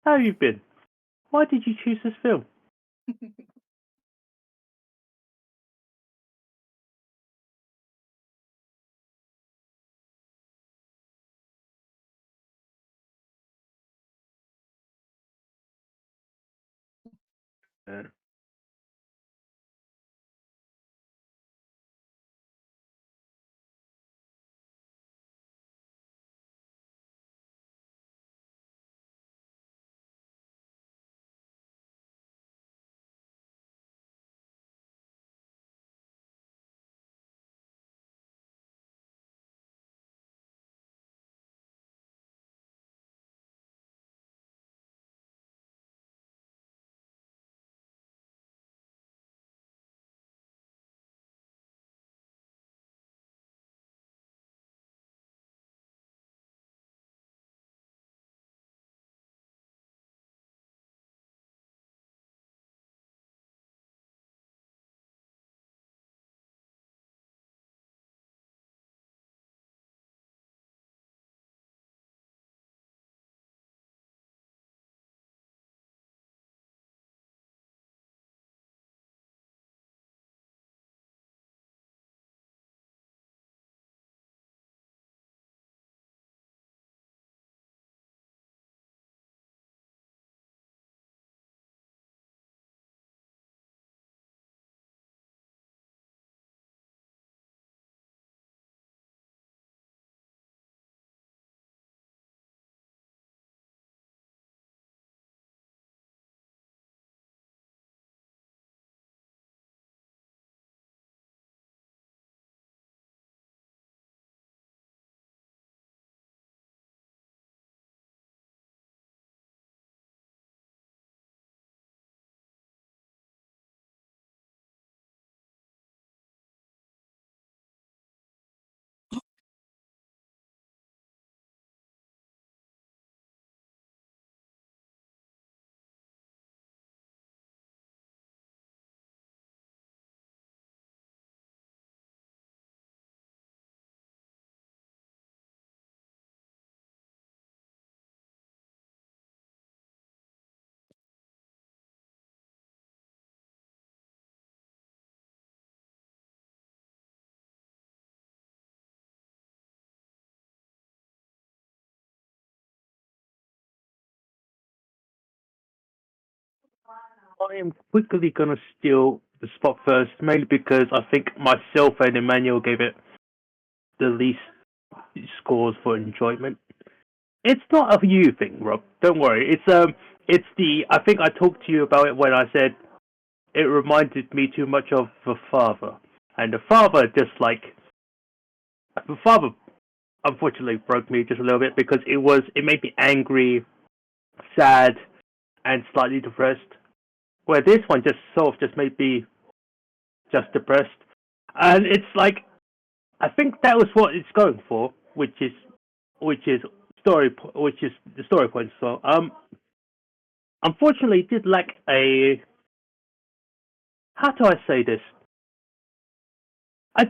How have you been? Why did you choose this film? Uh, I am quickly gonna steal the spot first, mainly because I think myself and Emmanuel gave it the least scores for enjoyment. It's not a you thing, Rob. Don't worry. It's the. I think I talked to you about it when I said it reminded me too much of the father, and the father just like the father unfortunately broke me just a little bit because it made me angry, sad, and slightly depressed. Where this one just sort of just made me just depressed, and it's like I think that was what it's going for, which is which is the story point. So unfortunately, it did lack a how do I say this? I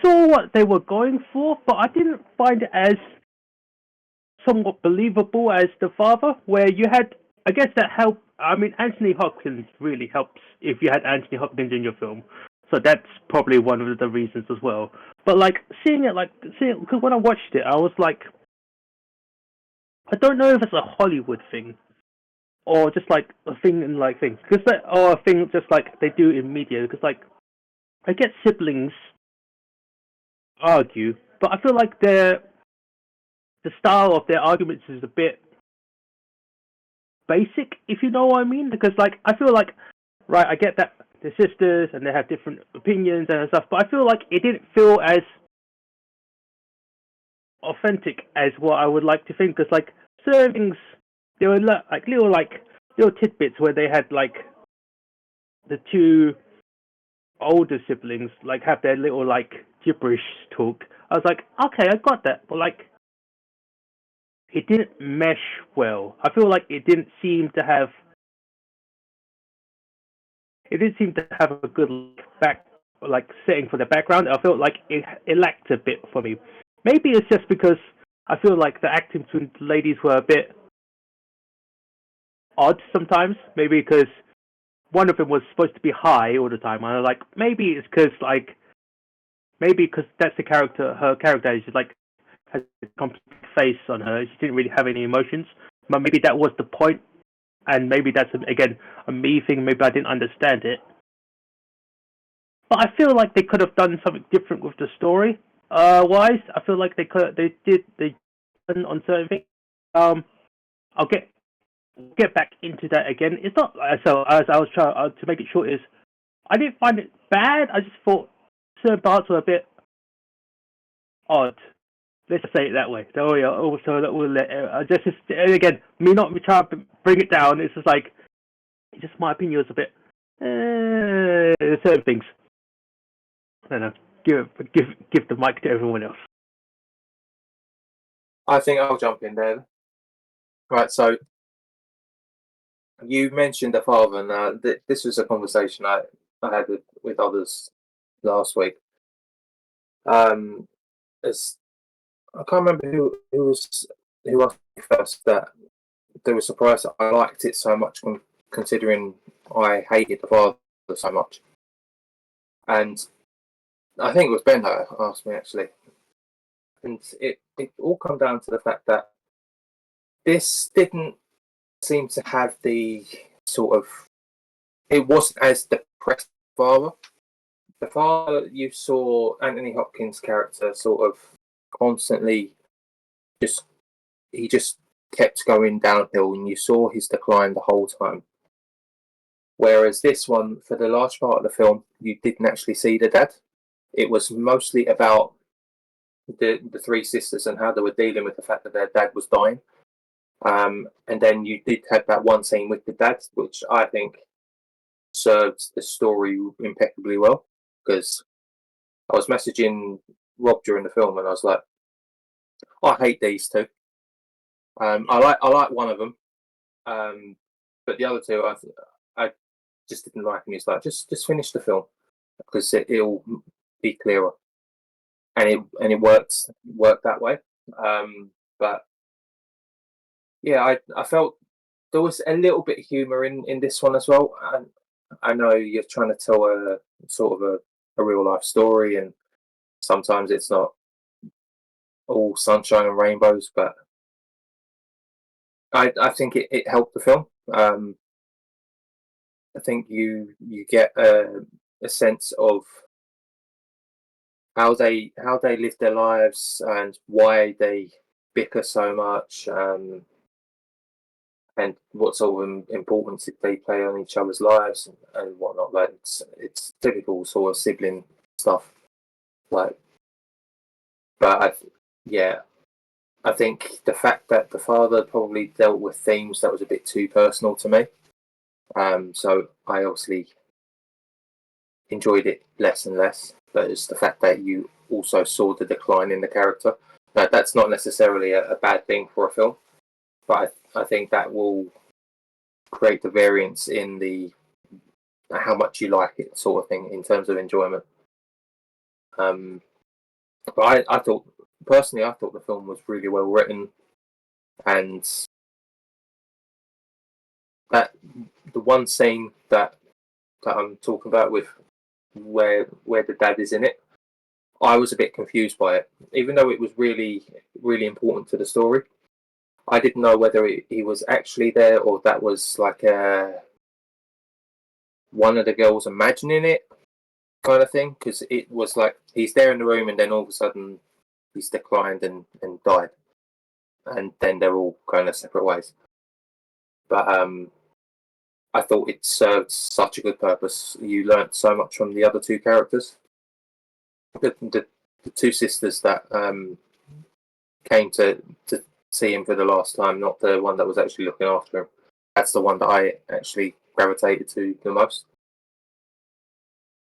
saw what they were going for, but I didn't find it as somewhat believable as the father, where you had I guess that helped. I mean, Anthony Hopkins really helps if you had Anthony Hopkins in your film, so that's probably one of the reasons as well. But like seeing because when I watched it, I was like, I don't know if it's a Hollywood thing or just like a thing in like things, because that or a thing just like they do in media. Because like I get siblings argue, but I feel like the style of their arguments is a bit basic, if you know what I mean. Because like I feel like right, I get that they're sisters and they have different opinions and stuff, but I feel like it didn't feel as authentic as what I would like to think. Because like certain things, there were like little tidbits where they had like the two older siblings like have their little like gibberish talk. I was like, okay, I got that, but like it didn't mesh well. I feel like it didn't seem to have a good back like setting for the background. I felt like it lacked a bit for me. Maybe it's just because I feel like the acting between the ladies were a bit odd sometimes. Maybe because one of them was supposed to be high all the time. And I was like, maybe it's because that's the character. Her character is like has a complete face on her. She didn't really have any emotions. But maybe that was the point, and maybe that's again a me thing. Maybe I didn't understand it. But I feel like they could have done something different with the story. Wise, I feel like they done on certain things. I'll get back into that again. It's not so as I was trying to make it short. Is I didn't find it bad. I just thought certain parts were a bit odd. Let's just say it that way. So yeah, also that will let just and again me not trying to bring it down. It's just like just my opinion was a bit certain things. I don't know. Give the mic to everyone else. I think I'll jump in there. Right, so you mentioned the father, and this was a conversation I had with others last week. As I can't remember who asked me first that they were surprised that I liked it so much, considering I hated the father so much. And I think it was Ben that asked me actually, and it all come down to the fact that this didn't seem to have the sort of, it wasn't as depressed father. The father you saw Anthony Hopkins' character sort of constantly he just kept going downhill, and you saw his decline the whole time. Whereas this one, for the large part of the film, you didn't actually see the dad. It was mostly about the three sisters and how they were dealing with the fact that their dad was dying. And then you did have that one scene with the dad, which I think serves the story impeccably well. Because I was messaging Rob during the film, and I was like, I hate these two. I like one of them, but the other two, I just didn't like him. He's like, just finish the film because it'll be clearer, and it worked that way. But yeah, I felt there was a little bit of humour in this one as well. And I know you're trying to tell a sort of a real life story, and sometimes it's not all sunshine and rainbows, but I think it helped the film. I think you get a sense of how they live their lives and why they bicker so much, and what sort of importance they play on each other's lives and whatnot. Like it's typical sort of sibling stuff. Like, but I think the fact that the father probably dealt with themes that was a bit too personal to me. So I obviously enjoyed it less and less. But it's the fact that you also saw the decline in the character. Now, that's not necessarily a bad thing for a film, but I think that will create the variance in the how much you like it sort of thing in terms of enjoyment. But I thought personally, I thought the film was really well written, and that the one scene that I'm talking about with where the dad is in it, I was a bit confused by it, even though it was really important to the story. I didn't know whether he was actually there or that was like one of the girls imagining it kind of thing, because it was like he's there in the room and then all of a sudden he's declined and died, and then they're all going their separate ways. But I thought it served such a good purpose. You learnt so much from the other two characters. The two sisters that came to see him for the last time, not the one that was actually looking after him. That's the one that I actually gravitated to the most.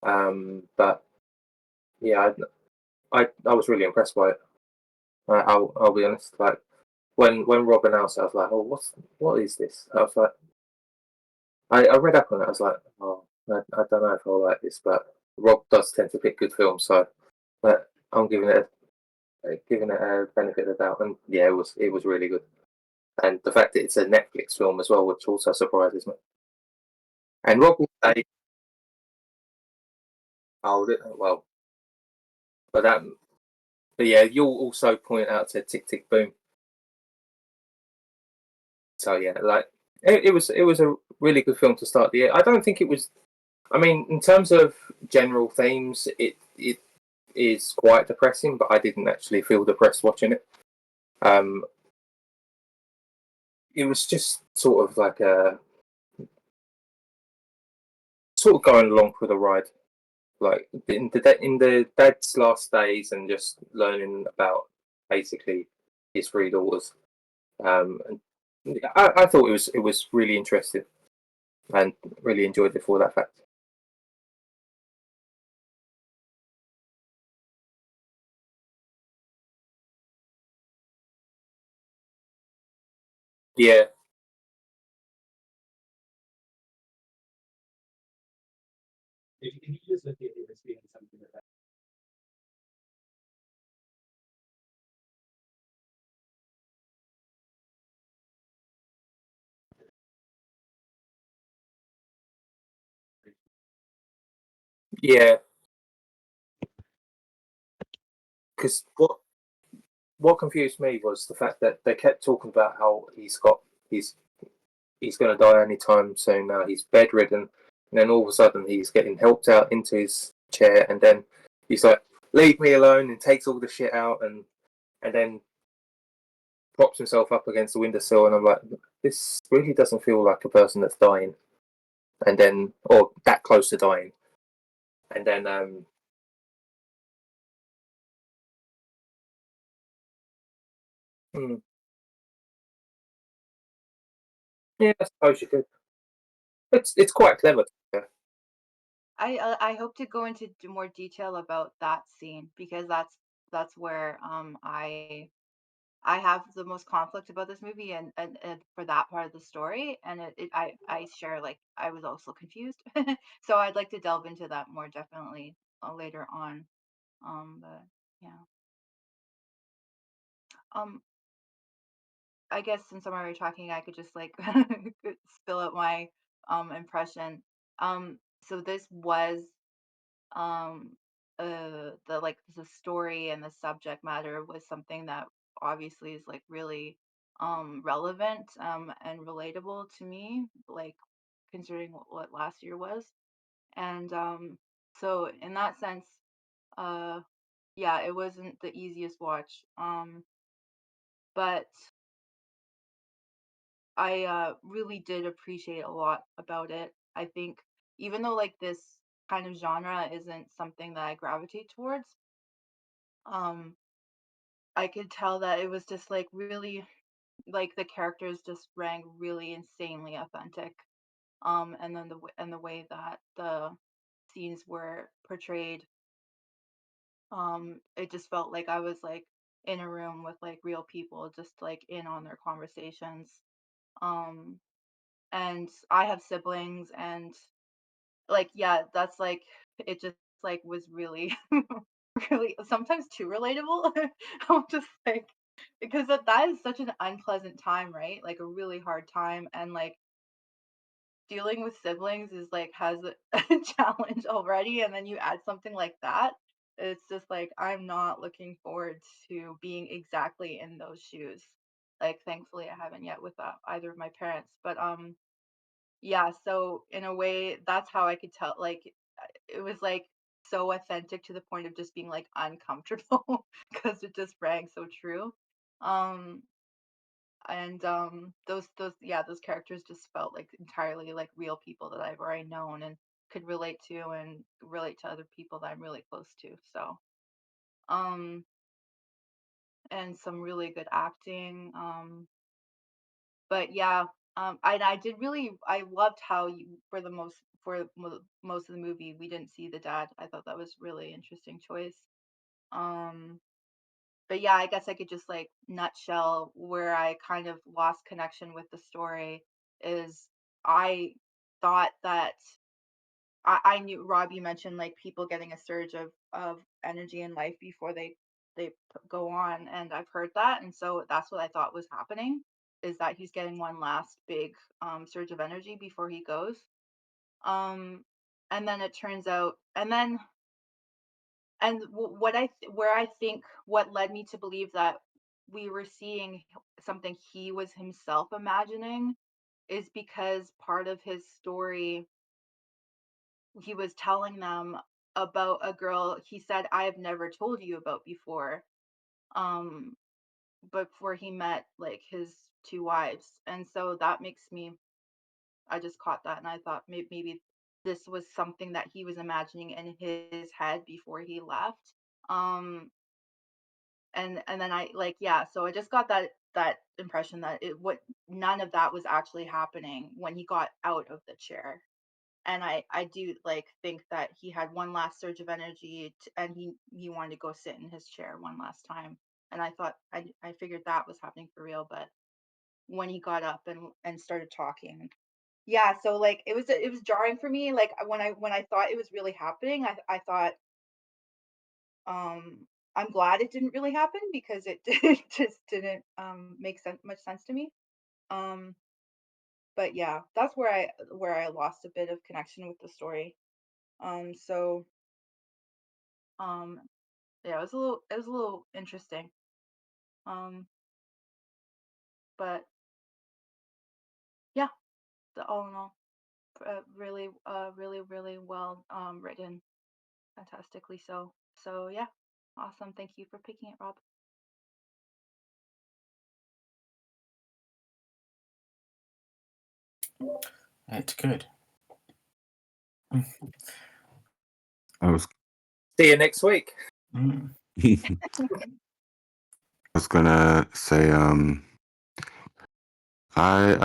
But yeah, I was really impressed by it. I'll be honest. Like when Rob announced it, I was like, oh, what is this? I was like, I read up on it. I was like, oh, I don't know if I'll like this, but Rob does tend to pick good films, so but I'm giving it a benefit of the doubt, and yeah, it was really good. and the fact that it's a Netflix film as well, which also surprises me. And Rob will say, "Oh, well," but but yeah, you'll also point out to Tick Tick Boom. So yeah, like it was a really good film to start the year. I don't think it was. I mean, in terms of general themes, it is quite depressing, but I didn't actually feel depressed watching it. Um, it was just sort of like a sort of going along for the ride, like in the dad's last days and just learning about basically his three daughters. And I thought it was really interesting and really enjoyed it for that fact. Yeah, yeah. Because what confused me was the fact that they kept talking about how he's he's going to die anytime soon. Now he's bedridden, and then all of a sudden he's getting helped out into his chair, and then he's like, "Leave me alone," and takes all the shit out, and then props himself up against the windowsill, and I'm like, this really doesn't feel like a person that's dying, and then or that close to dying, and then hmm, yeah, I suppose you could. It's quite clever. Yeah, I hope to go into more detail about that scene because that's where I have the most conflict about this movie and for that part of the story and I share like I was also confused so I'd like to delve into that more definitely later on but yeah um I guess since I'm already talking I could just like spill out my impression so this was um the like the story and the subject matter was something that obviously is like really relevant and relatable to me like considering what last year was and so in that sense uh yeah it wasn't the easiest watch but I really did appreciate a lot about it. I think even though like this kind of genre isn't something that I gravitate towards um I could tell that it was just like really like the characters just rang really insanely authentic. And then and the way that the scenes were portrayed, it just felt like I was like in a room with like real people, just like in on their conversations. Um, and I have siblings, and like yeah, that's like it just like was really really sometimes too relatable. I'm just like because that is such an unpleasant time, right? Like a really hard time and like dealing with siblings is like has a challenge already and then you add something like that. It's just like I'm not looking forward to being exactly in those shoes. Like thankfully I haven't yet with either of my parents, but yeah, so in a way that's how I could tell like it was like so authentic to the point of just being like uncomfortable because it just rang so true. Um and those yeah, those characters just felt like entirely like real people that I've already known and could relate to and relate to other people that I'm really close to. So um and some really good acting. But yeah, I did really I loved how you for the most most of the movie we didn't see the dad. I thought that was really interesting choice. Um, but yeah, I guess I could just like nutshell where I kind of lost connection with the story is I thought that I knew Rob you mentioned like people getting a surge of energy in life before they go on and I've heard that and so that's what I thought was happening is that he's getting one last big surge of energy before he goes. Um, and then it turns out, what where I think what led me to believe that we were seeing something he was himself imagining is because part of his story, he was telling them about a girl he said I have never told you about before. Um, before he met like his two wives. And so that makes me, I just caught that and I thought maybe this was something that he was imagining in his head before he left. Um, and then I like, yeah, so I just got that impression that it what none of that was actually happening when he got out of the chair. And I do like think that he had one last surge of energy and he wanted to go sit in his chair one last time. And I thought I figured that was happening for real, but when he got up and started talking, yeah, so like it was jarring for me. Like when I thought it was really happening, I thought um I'm glad it didn't really happen because it just didn't make much sense to me. Um, but yeah, that's where I lost a bit of connection with the story. So um yeah, it was a little interesting. Um, but yeah, all in all, really really well written, fantastically so. So yeah, awesome. Thank you for picking it, Rob. It's good. I was See you next week. I was gonna say I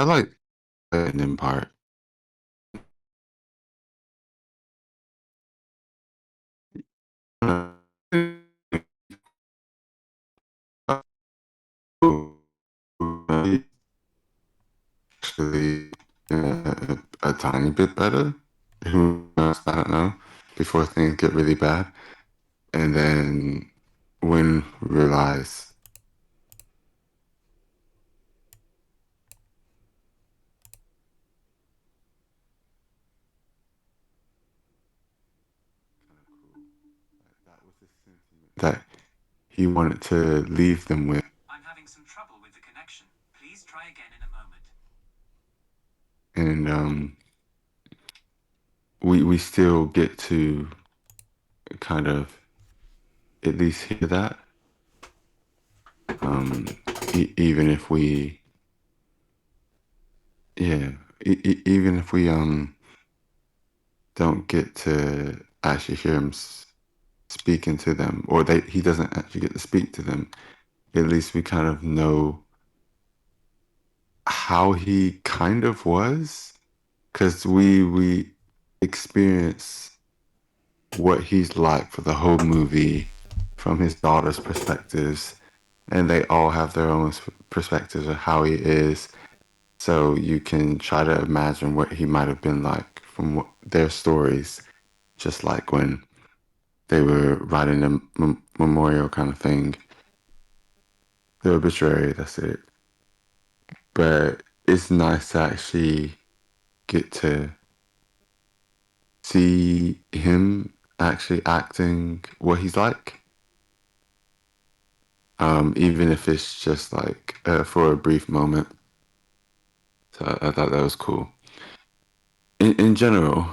like the ending part. Actually, a tiny bit better. Who knows? I don't know. Before things get really bad, and then when we realize that was the sentiment that he wanted to leave them with. I'm having some trouble with the connection. Please try again in a moment. And we still get to kind of at least hear that, even if we, yeah, even if we don't get to actually hear him speaking to them, or he doesn't actually get to speak to them. At least we kind of know how he kind of was, because we experience what he's like for the whole movie from his daughter's perspectives, and they all have their own perspectives of how he is. So you can try to imagine what he might have been like from their stories, just like when they were writing a memorial kind of thing, the obituary. That's it. But it's nice to actually get to see him actually acting what he's like, even if it's just like for a brief moment. So I thought that was cool. In general,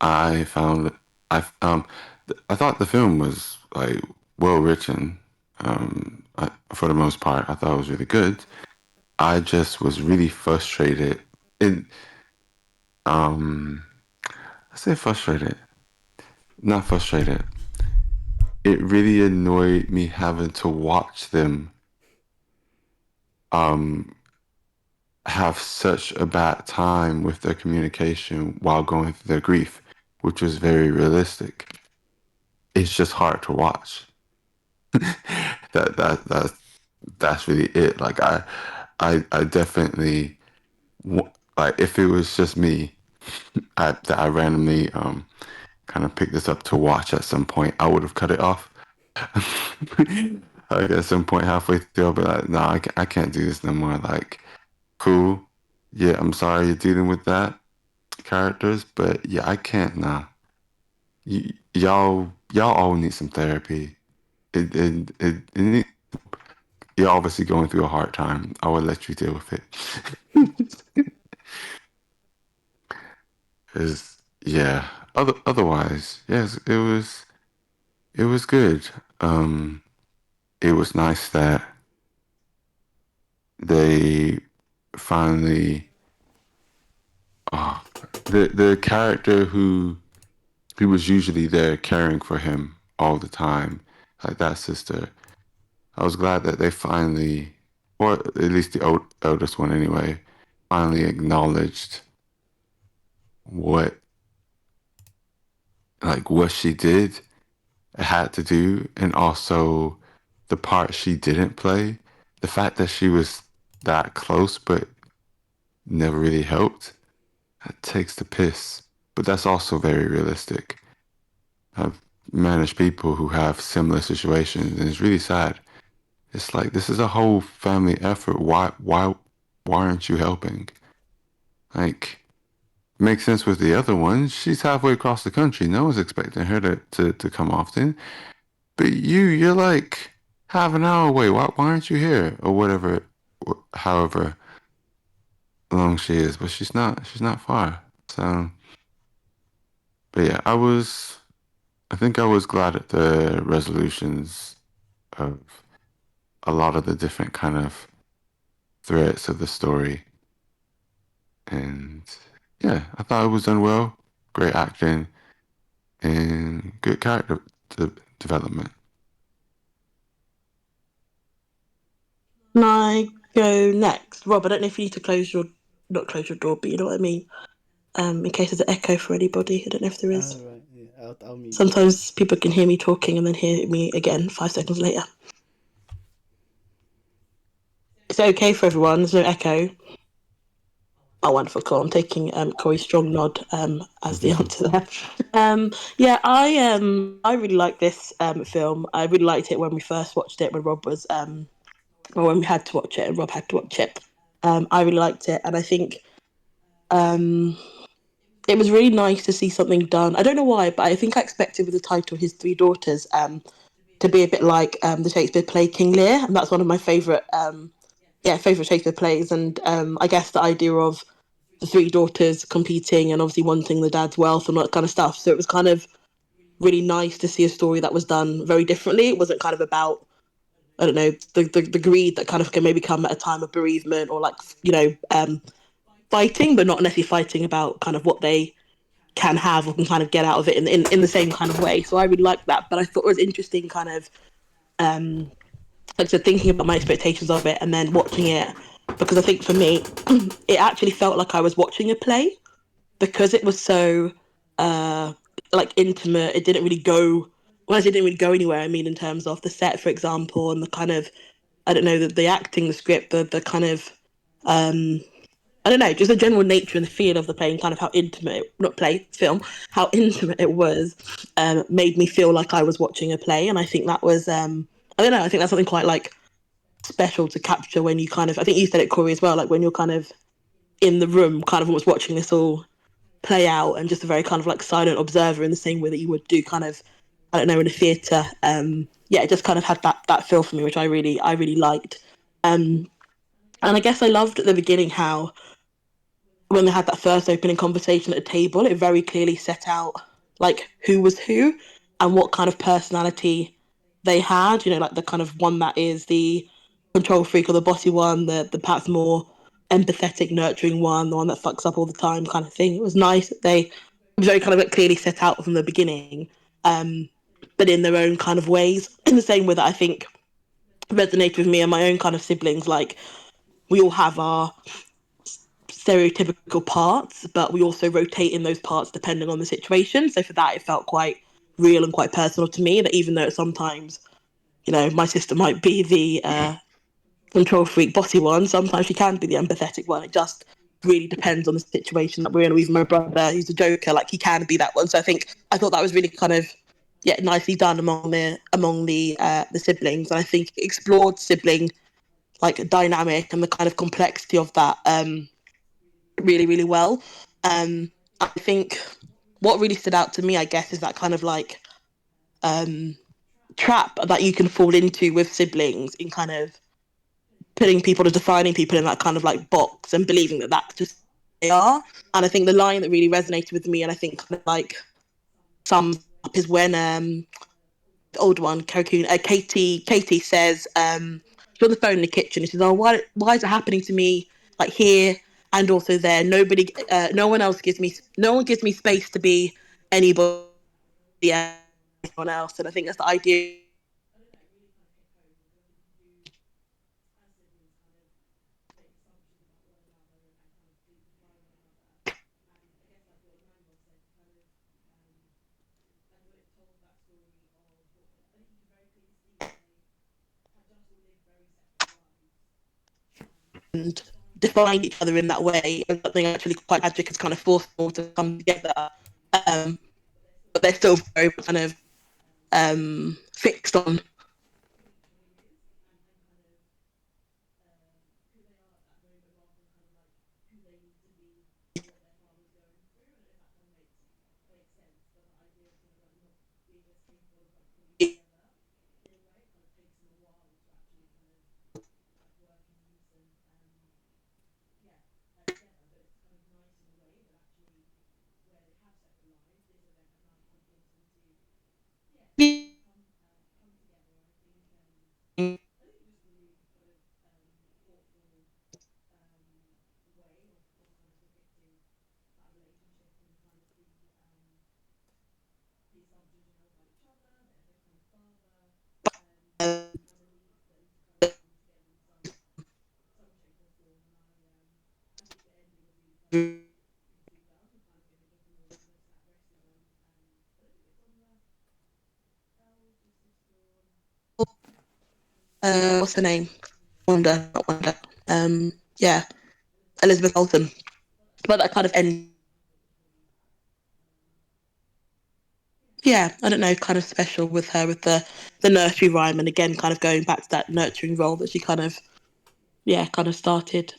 I found I thought the film was like well written. For the most part, I thought it was really good. I just was really frustrated. It I say frustrated, not frustrated. It really annoyed me having to watch them have such a bad time with their communication while going through their grief, which was very realistic. It's just hard to watch. That that's really it. Like I definitely like if it was just me, that I randomly kind of picked this up to watch at some point, I would have cut it off. Like at some point halfway through, I'll be like, no, I can't do this no more. Like cool. Yeah, I'm sorry you're dealing with that characters, but yeah, I can't now. Y'all all need some therapy. You're obviously going through a hard time. I will let you deal with it. Cause yeah, otherwise, yes, it was good. It was nice that they finally, oh, the character who was usually there caring for him all the time, like that sister. I was glad that they finally, or at least the eldest one anyway, finally acknowledged what what she did had to do, and also the part she didn't play. The fact that she was that close but never really helped, that takes the piss. But that's also very realistic. I've managed people who have similar situations, and it's really sad. It's like this is a whole family effort. Why aren't you helping? Like, makes sense with the other one. She's halfway across the country. No one's expecting her to come often. But you're like half an hour away. Why aren't you here? Or whatever, however long she is. But she's not far. So, but yeah, I think I was glad at the resolutions of a lot of the different kind of threads of the story. And yeah, I thought it was done well. Great acting and good character development. Can I go next? Rob, I don't know if you need to not close your door, but you know what I mean. In case there's an echo for anybody, I don't know if there is. Oh, right. Yeah, I'll mute. Sometimes people can hear me talking and then hear me again 5 seconds later. Is it okay for everyone? There's no echo. Oh, wonderful, cool. I'm taking Corey's strong nod as the answer there. Yeah, I really like this film. I really liked it when we first watched it, when Rob was or when we had to watch it and Rob had to watch it. I really liked it, and I think it was really nice to see something done. I don't know why, but I think I expected with the title His Three Daughters to be a bit like the Shakespeare play King Lear, and that's one of my favourite Shakespeare plays. And I guess the idea of the three daughters competing and obviously wanting the dad's wealth and all that kind of stuff. So it was kind of really nice to see a story that was done very differently. It wasn't kind of about, I don't know, the greed that kind of can maybe come at a time of bereavement or like, fighting, but not necessarily fighting about kind of what they can have or can kind of get out of it in the same kind of way. So I really liked that. But I thought it was interesting kind of like I said, thinking about my expectations of it and then watching it, because I think for me, it actually felt like I was watching a play because it was so like intimate. It didn't really go. When I say it didn't really go anywhere, I mean in terms of the set, for example, and the kind of, I don't know, the acting, the script, the kind of I don't know, just the general nature and the feel of the play and kind of how intimate, not play, film, how intimate it was, made me feel like I was watching a play. And I think that was, I don't know, I think that's something quite like special to capture when you kind of, I think you said it, Corey, as well, like when you're kind of in the room, kind of almost watching this all play out and just a very kind of like silent observer in the same way that you would do kind of, I don't know, in a theatre. Yeah, it just kind of had that feel for me, which I really liked. And I guess I loved at the beginning how when they had that first opening conversation at the table, it very clearly set out like who was who and what kind of personality they had. You know, like the kind of one that is the control freak or the bossy one, the perhaps more empathetic, nurturing one, the one that fucks up all the time kind of thing. It was nice that they very kind of like clearly set out from the beginning, but in their own kind of ways, in the same way that I think resonated with me and my own kind of siblings. Like we all have our stereotypical parts, but we also rotate in those parts depending on the situation. So for that, it felt quite real and quite personal to me, that even though sometimes, you know, my sister might be the control freak bossy one, sometimes she can be the empathetic one. It just really depends on the situation that we're in. Or even my brother, who's a joker, like he can be that one. So I thought that was really kind of nicely done among the siblings, and I think explored sibling like dynamic and the kind of complexity of that really, really well. I think what really stood out to me, I guess, is that kind of like trap that you can fall into with siblings in kind of putting people or defining people in that kind of like box and believing that that's just they are. And I think the line that really resonated with me and I think kind of like sums up is when the old one, Katie says, she's on the phone in the kitchen and she says, "Oh, why is it happening to me like here and also there? No one gives me space to be anybody anyone else." And I think that's the idea. And define each other in that way, and something actually quite tragic has kind of forced them all to come together. But they're still very kind of fixed on. What's her name? Not Wanda. Yeah, Elizabeth Olsen. But that kind of end. Yeah, I don't know, kind of special with her with the nursery rhyme, and again, kind of going back to that nurturing role that she kind of started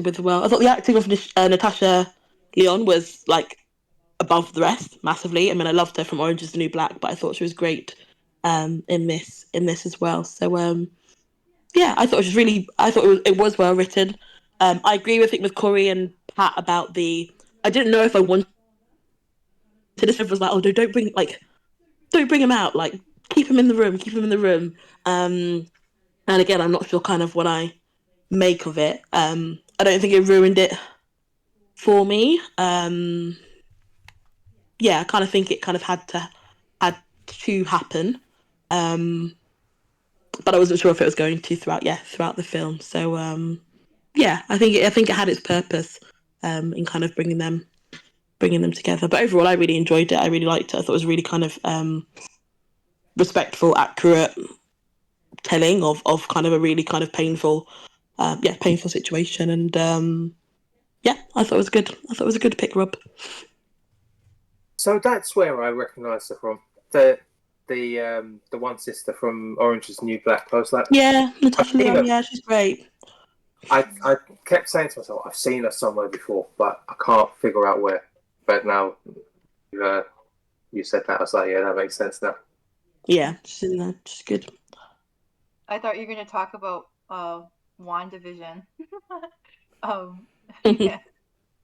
with. Well, I thought the acting of Natasha Lyonne was like above the rest massively. I mean, I loved her from Orange Is the New Black, but I thought she was great in this as well. So yeah, I thought it was well written. I agree with Corey and Pat about I didn't know if I wanted to. This was like, oh, don't bring him out. Like, keep him in the room. And again, I'm not sure kind of what I make of it. I don't think it ruined it for me. Yeah, I kind of think it kind of had to happen. But I wasn't sure if it was going to throughout the film. So yeah, I think it had its purpose in kind of bringing them together. But overall, I really enjoyed it. I really liked it. I thought it was really kind of respectful, accurate telling of kind of a really kind of painful situation. And yeah, I thought it was good. I thought it was a good pick, Rob. So that's where I recognise her from. The one sister from Orange Is the New Black. I was like, yeah, Natasha Lyonne. Yeah, she's great. I kept saying to myself, I've seen her somewhere before, but I can't figure out where. But now you said that, I was like, yeah, that makes sense now. Yeah, she's in there. She's good. I thought you were going to talk about WandaVision. Yeah.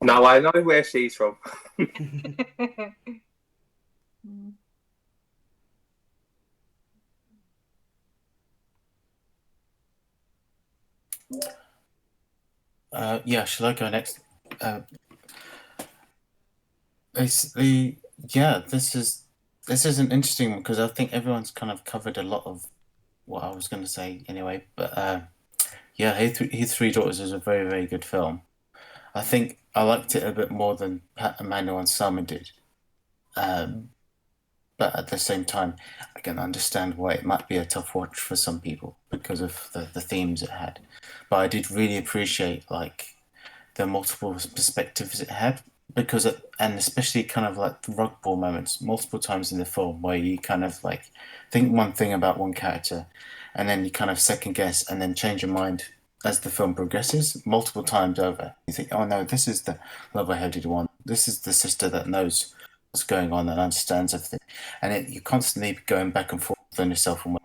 No, I know where she's from. Yeah, shall I go next? Basically, yeah, this is an interesting one because I think everyone's kind of covered a lot of what I was going to say anyway. But yeah, His Three Daughters is a very, very good film. I think I liked it a bit more than Pat, Emmanuel, and Summer did. But at the same time, I can understand why it might be a tough watch for some people because of the themes it had. But I did really appreciate like the multiple perspectives it had because and especially kind of like the rug pull moments multiple times in the film where you kind of like think one thing about one character and then you kind of second guess and then change your mind as the film progresses, multiple times over. You think, oh no, this is the level-headed one. This is the sister that knows what's going on and understands everything. And you're constantly going back and forth on yourself. And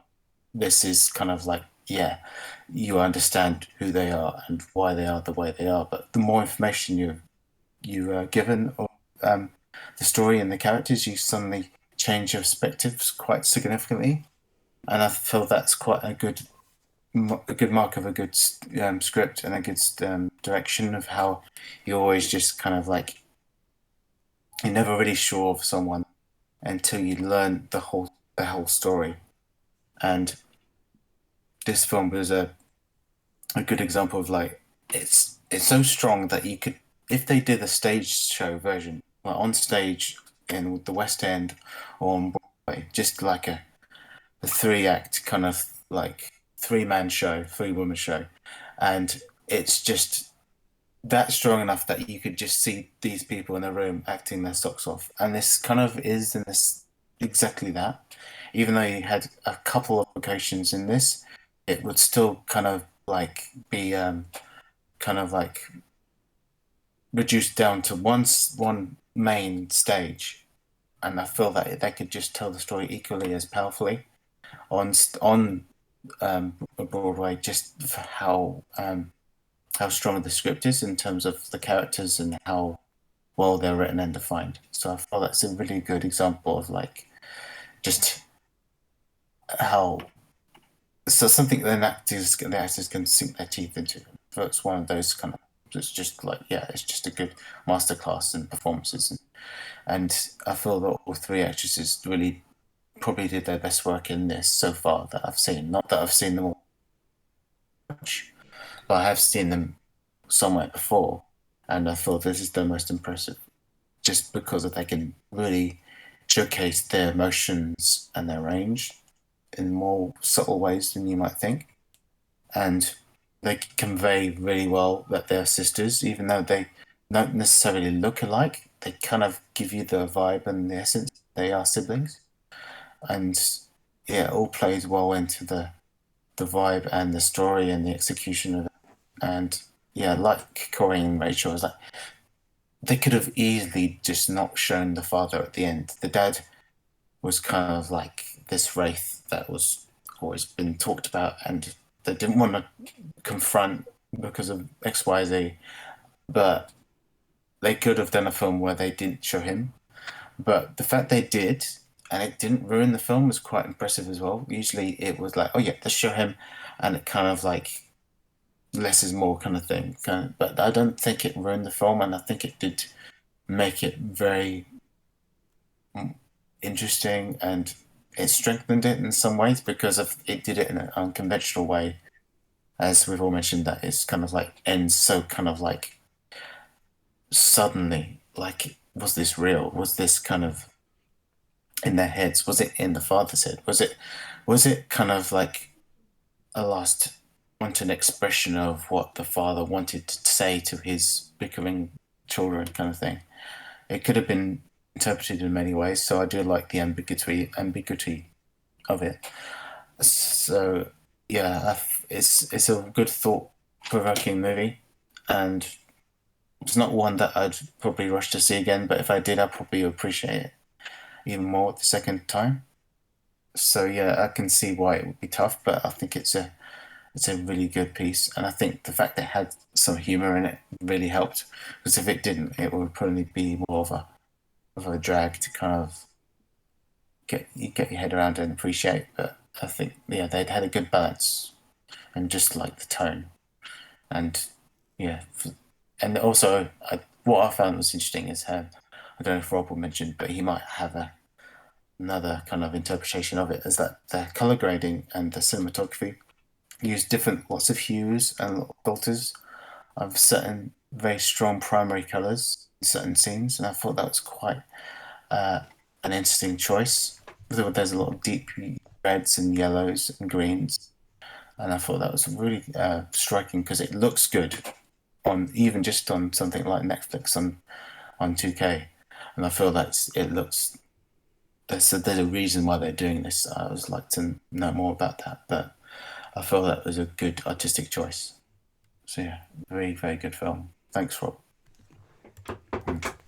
this is kind of like, yeah, you understand who they are and why they are the way they are. But the more information you are given, or the story and the characters, you suddenly change your perspectives quite significantly. And I feel that's quite a good mark of a good script and a good direction of how you always just kind of like, you're never really sure of someone until you learn the whole story. And this film was a good example of like, it's so strong that you could, if they did a stage show version, like on stage in the West End or on Broadway, just like a 3-act kind of like 3-man show, 3-woman show, and it's just that strong enough that you could just see these people in a room acting their socks off. And this kind of is in this exactly that. Even though you had a couple of locations in this, it would still kind of like be kind of like reduced down to one main stage. And I feel that they could just tell the story equally as powerfully on Broadway, just for how strong the script is in terms of the characters and how well they're written and defined. So I feel that's a really good example of like just how something that the actors can sink their teeth into. So it's one of those kind of, it's just like, yeah, it's just a good masterclass in performances, and I feel that all 3 actresses really probably did their best work in this so far that I've seen. Not that I've seen them all much, but I have seen them somewhere before, and I feel this is the most impressive, just because they can really showcase their emotions and their range in more subtle ways than you might think, and they convey really well that they're sisters, even though they don't necessarily look alike. They kind of give you the vibe and the essence they are siblings. And yeah, it all plays well into the vibe and the story and the execution of it. And yeah, like Corey and Rachel, was like, they could have easily just not shown the father at the end. The dad was kind of like this wraith that was always been talked about, and they didn't want to confront because of XYZ. But they could have done a film where they didn't show him. But the fact they did, and it didn't ruin the film, was quite impressive as well. Usually it was like, oh yeah, let's show him, and it kind of like less is more kind of thing. But I don't think it ruined the film, and I think it did make it very interesting, and it strengthened it in some ways because of it did it in an unconventional way. As we've all mentioned, that it's kind of like ends so kind of like suddenly, like, was this real? Was this kind of in their heads? Was it in the father's head? Was it kind of like a last wanton expression of what the father wanted to say to his bickering children, kind of thing? It could have been interpreted in many ways, so I do like the ambiguity of it. So yeah, it's a good thought-provoking movie, and it's not one that I'd probably rush to see again, but if I did, I'd probably appreciate it even more the second time. So yeah, I can see why it would be tough, but I think it's a really good piece, and I think the fact that it had some humor in it really helped, because if it didn't, it would probably be more of a drag to kind of get your head around and appreciate. But I think, yeah, they'd had a good balance and just like the tone, and yeah, and also what I found was interesting is how, I don't know if Rob will mention, but he might have another kind of interpretation of it, is that the color grading and the cinematography use lots of hues and filters of certain very strong primary colors in certain scenes, and I thought that was quite an interesting choice. There's a lot of deep reds and yellows and greens, and I thought that was really striking, because it looks good on even just on something like Netflix on 2K, and I feel that it looks. There's a reason why they're doing this. I would like to know more about that, but I feel that was a good artistic choice. So yeah, very, very good film. Thanks, Rob.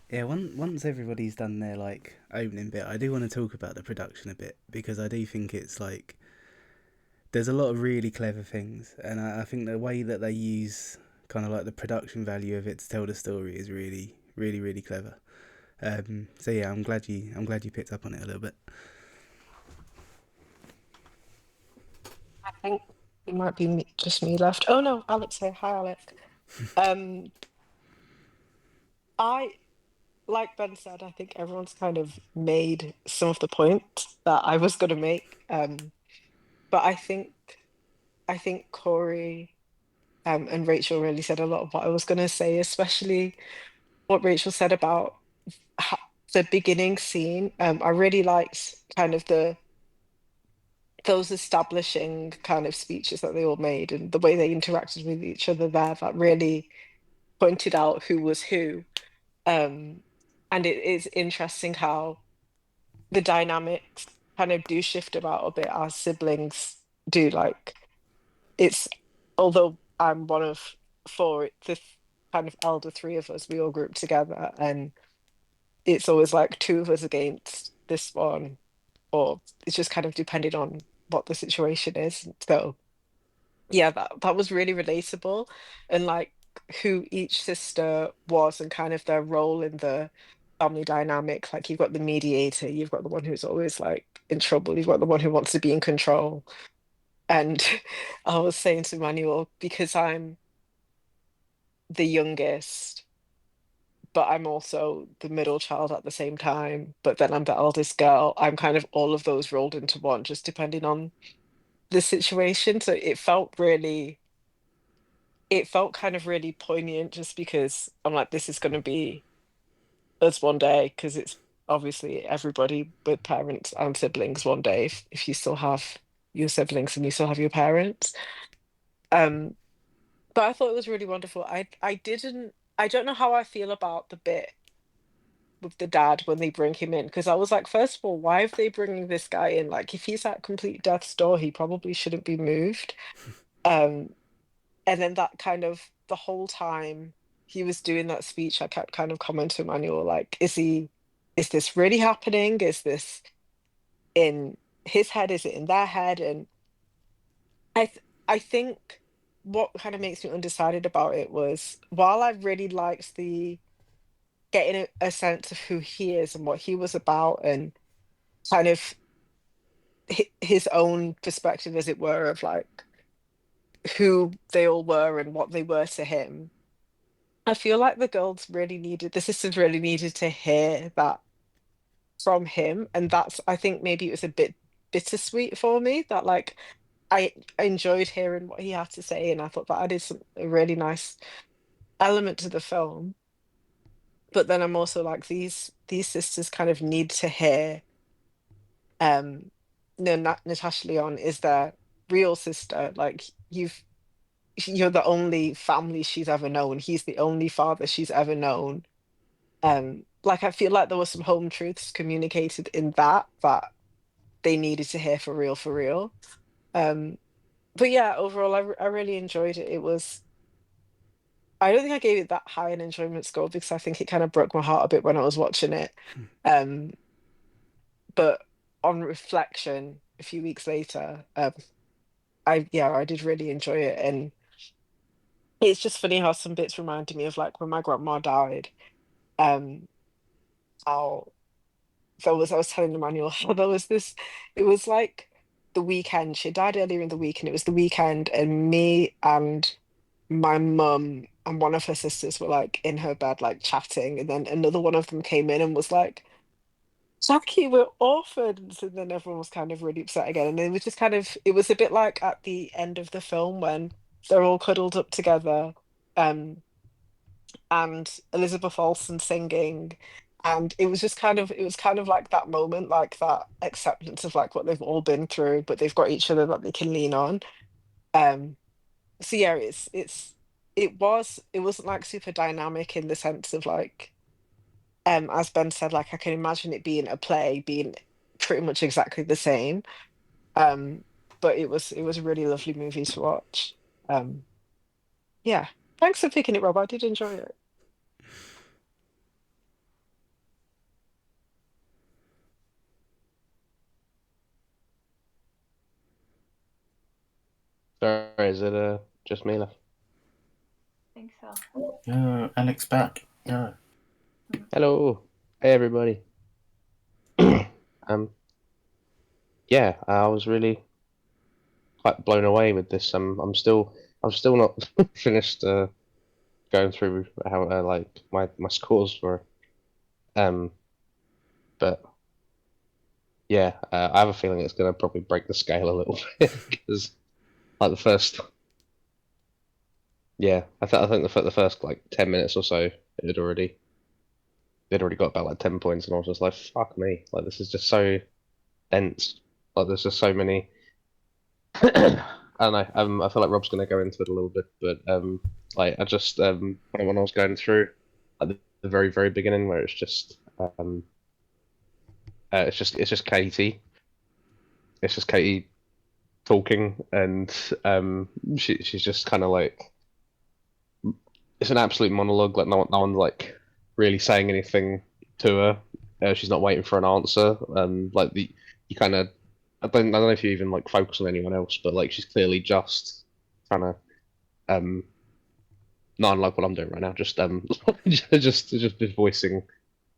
Yeah, once everybody's done their like opening bit, I do want to talk about the production a bit, because I do think it's like there's a lot of really clever things, and I think the way that they use kind of like the production value of it to tell the story is really, really, really clever. So yeah, I'm glad you picked up on it a little bit. I think it might be just me left. Oh no, Alex here. Hi, Alex. I like Ben said, I think everyone's kind of made some of the points that I was going to make. But I think Corey and Rachel really said a lot of what I was going to say, especially what Rachel said about the beginning scene. I really liked kind of those establishing kind of speeches that they all made and the way they interacted with each other there. That really pointed out who was who. And it is interesting how the dynamics kind of do shift about a bit as siblings do. Like, it's, although I'm one of four, the kind of elder three of us, we all group together, and it's always like two of us against this one, or it's just kind of depending on what the situation is. So yeah, that was really relatable, and like who each sister was and kind of their role in the family dynamic. Like, you've got the mediator, you've got the one who's always like in trouble, you've got the one who wants to be in control. And I was saying to Manuel, because I'm the youngest, but I'm also the middle child at the same time, but then I'm the eldest girl, I'm kind of all of those rolled into one, just depending on the situation. So it felt kind of really poignant, just because I'm like, this is going to be us one day, because it's obviously everybody with parents and siblings one day, if you still have your siblings and you still have your parents. Um, but I thought it was really wonderful. I don't know how I feel about the bit with the dad when they bring him in, because I was like, first of all, why are they bringing this guy in? Like, if he's at complete death's door, he probably shouldn't be moved. Um, and then that kind of the whole time he was doing that speech, I kept kind of commenting to Manuel, like, is this really happening? Is this in his head? Is it in their head? And I think what kind of makes me undecided about it was, while I really liked the getting a sense of who he is and what he was about, and kind of his own perspective, as it were, of like who they all were and what they were to him. I feel like the sisters really needed to hear that from him. And I think maybe it was a bit bittersweet for me, that like I enjoyed hearing what he had to say, and I thought that added a really nice element to the film. But then I'm also like, these sisters kind of need to hear, um no, Natasha Lyonne is their real sister. Like, you're the only family she's ever known. He's the only father she's ever known. Like, I feel like there were some home truths communicated in that they needed to hear for real, for real. But yeah, overall, I really enjoyed it. I don't think I gave it that high an enjoyment score, because I think it kind of broke my heart a bit when I was watching it. Um, but on reflection, a few weeks later, I did really enjoy it, and it's just funny how some bits reminded me of like when my grandma died. Um, how I was telling Emmanuel how there was this, it was like the weekend. She died earlier in the week, and it was the weekend, and me and my mum and one of her sisters were like in her bed, like chatting, and then another one of them came in and was like, Jackie, we're orphans. And then everyone was kind of really upset again. And it was just kind of, it was a bit like at the end of the film when they're all cuddled up together, um, and Elizabeth Olsen singing. And it was kind of like that moment, like that acceptance of like what they've all been through, but they've got each other that they can lean on. Um, so yeah, it wasn't like super dynamic in the sense of like, as Ben said, like I can imagine it being a play, being pretty much exactly the same. Um, but it was a really lovely movie to watch. Um, Yeah. Thanks for picking it, Rob. I did enjoy it. Sorry, is it just me left? I think so. Yo, Alex back. Yo. Hello, hey everybody. Yeah, I was really quite blown away with this. I'm still not finished going through how like my scores were. But yeah, I have a feeling it's gonna probably break the scale a little bit because like the first, yeah, I think the first like 10 minutes or so, they'd already got about like 10 points, and I was just like, fuck me, like this is just so dense. Like there's just so many. I don't know. I feel like Rob's going to go into it a little bit, but like I just when I was going through at the very very beginning, where it's just Katie. It's just Katie talking, and she's just kind of like it's an absolute monologue. Like no one's like really saying anything to her. She's not waiting for an answer. Like you kind of I don't know if you even like focus on anyone else, but like she's clearly just trying to not unlike what I'm doing right now, just just voicing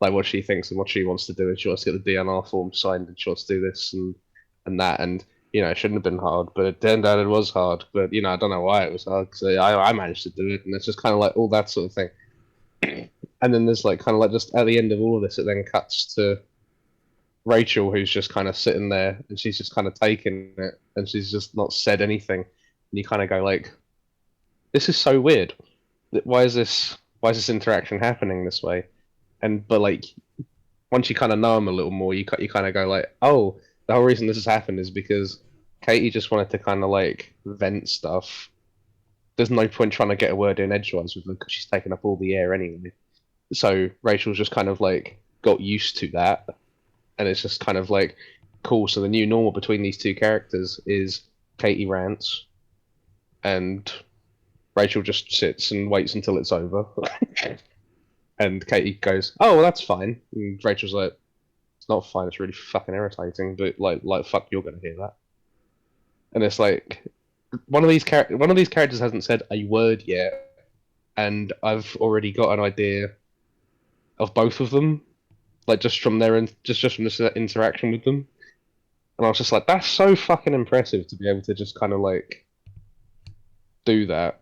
like what she thinks and what she wants to do, and she wants to get the DNR form signed, and she wants to do this and that, and you know it shouldn't have been hard, but it turned out it was hard. But you know I don't know why it was hard because I managed to do it, and it's just kind of like all that sort of thing. And then there's like kind of like just at the end of all of this, it then cuts to Rachel, who's just kind of sitting there, and she's just kind of taking it, and she's just not said anything, and you kind of go like, "This is so weird. Why is this interaction happening this way?" And but like once you kind of know them a little more, you kind of go like, "Oh, the whole reason this has happened is because Katie just wanted to kind of like vent stuff. There's no point trying to get a word in edgewise with them because she's taking up all the air anyway. So Rachel's just kind of like got used to that, and it's just kind of like cool. So the new normal between these two characters is Katie rants, and Rachel just sits and waits until it's over. And Katie goes, "Oh, well, that's fine." And Rachel's like, "It's not fine. It's really fucking irritating, but like fuck, you're gonna hear that." And it's like one of these characters hasn't said a word yet, and I've already got an idea of both of them, like just from just from this interaction with them. And I was just like, that's so fucking impressive to be able to just kind of like do that.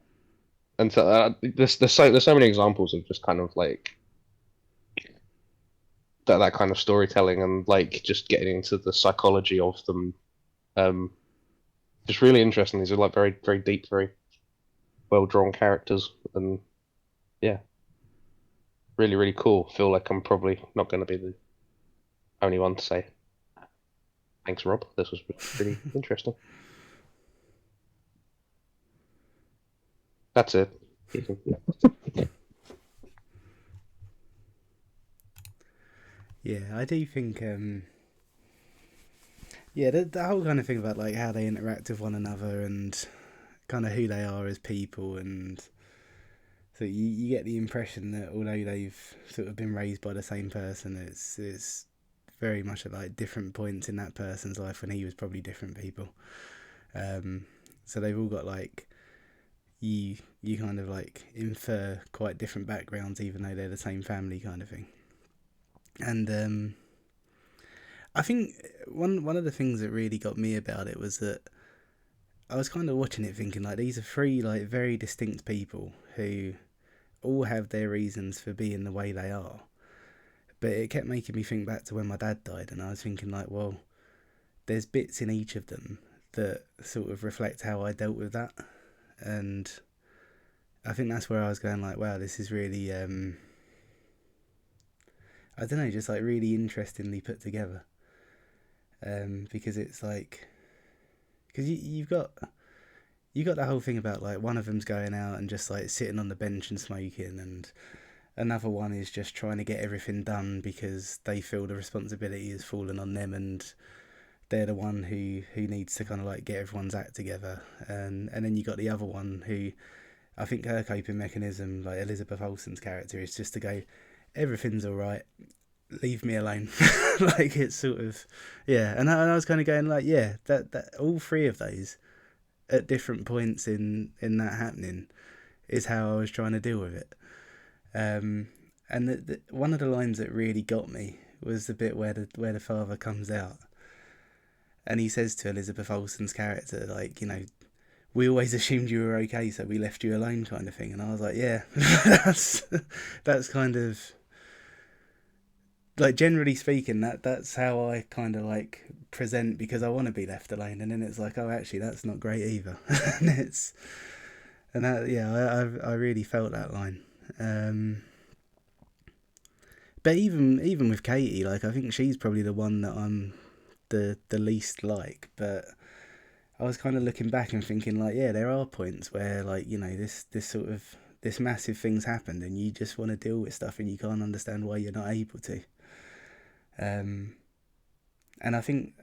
And so there's so many examples of just kind of like that kind of storytelling and like just getting into the psychology of them. Just really interesting. These are like very very deep, very well drawn characters, and yeah, really really cool. Feel like I'm probably not going to be the only one to say thanks, Rob. This was pretty interesting. That's it. Yeah, I do think yeah, the whole kind of thing about like how they interact with one another and kind of who they are as people, and so you get the impression that although they've sort of been raised by the same person, it's very much at like different points in that person's life when he was probably different people. So they've all got like you kind of like infer quite different backgrounds even though they're the same family kind of thing. And I think one of the things that really got me about it was that I was kind of watching it thinking like these are three like very distinct people who all have their reasons for being the way they are. But it kept making me think back to when my dad died, and I was thinking like, well, there's bits in each of them that sort of reflect how I dealt with that. And I think that's where I was going like, wow, this is really I don't know, just like really interestingly put together. Because it's like, because you've got the whole thing about like one of them's going out and just like sitting on the bench and smoking, and another one is just trying to get everything done because they feel the responsibility has fallen on them, and they're the one who needs to kind of like get everyone's act together. And then you got the other one who I think her coping mechanism, like Elizabeth Olsen's character, is just to go, everything's all right, leave me alone. Like, it's sort of, yeah. And I was kind of going like, yeah, that all three of those at different points in that happening is how I was trying to deal with it. And one of the lines that really got me was the bit where the father comes out and he says to Elizabeth Olsen's character, like, you know, we always assumed you were okay, so we left you alone, kind of thing. And I was like, yeah, that's kind of, like, generally speaking, that's how I kind of like present, because I want to be left alone. And then it's like, oh, actually, that's not great either. I really felt that line. But even with Katie, like, I think she's probably the one that I'm the least like. But I was kind of looking back and thinking, like, yeah, there are points where, like, you know, this sort of, this massive thing's happened and you just want to deal with stuff and you can't understand why you're not able to. And I think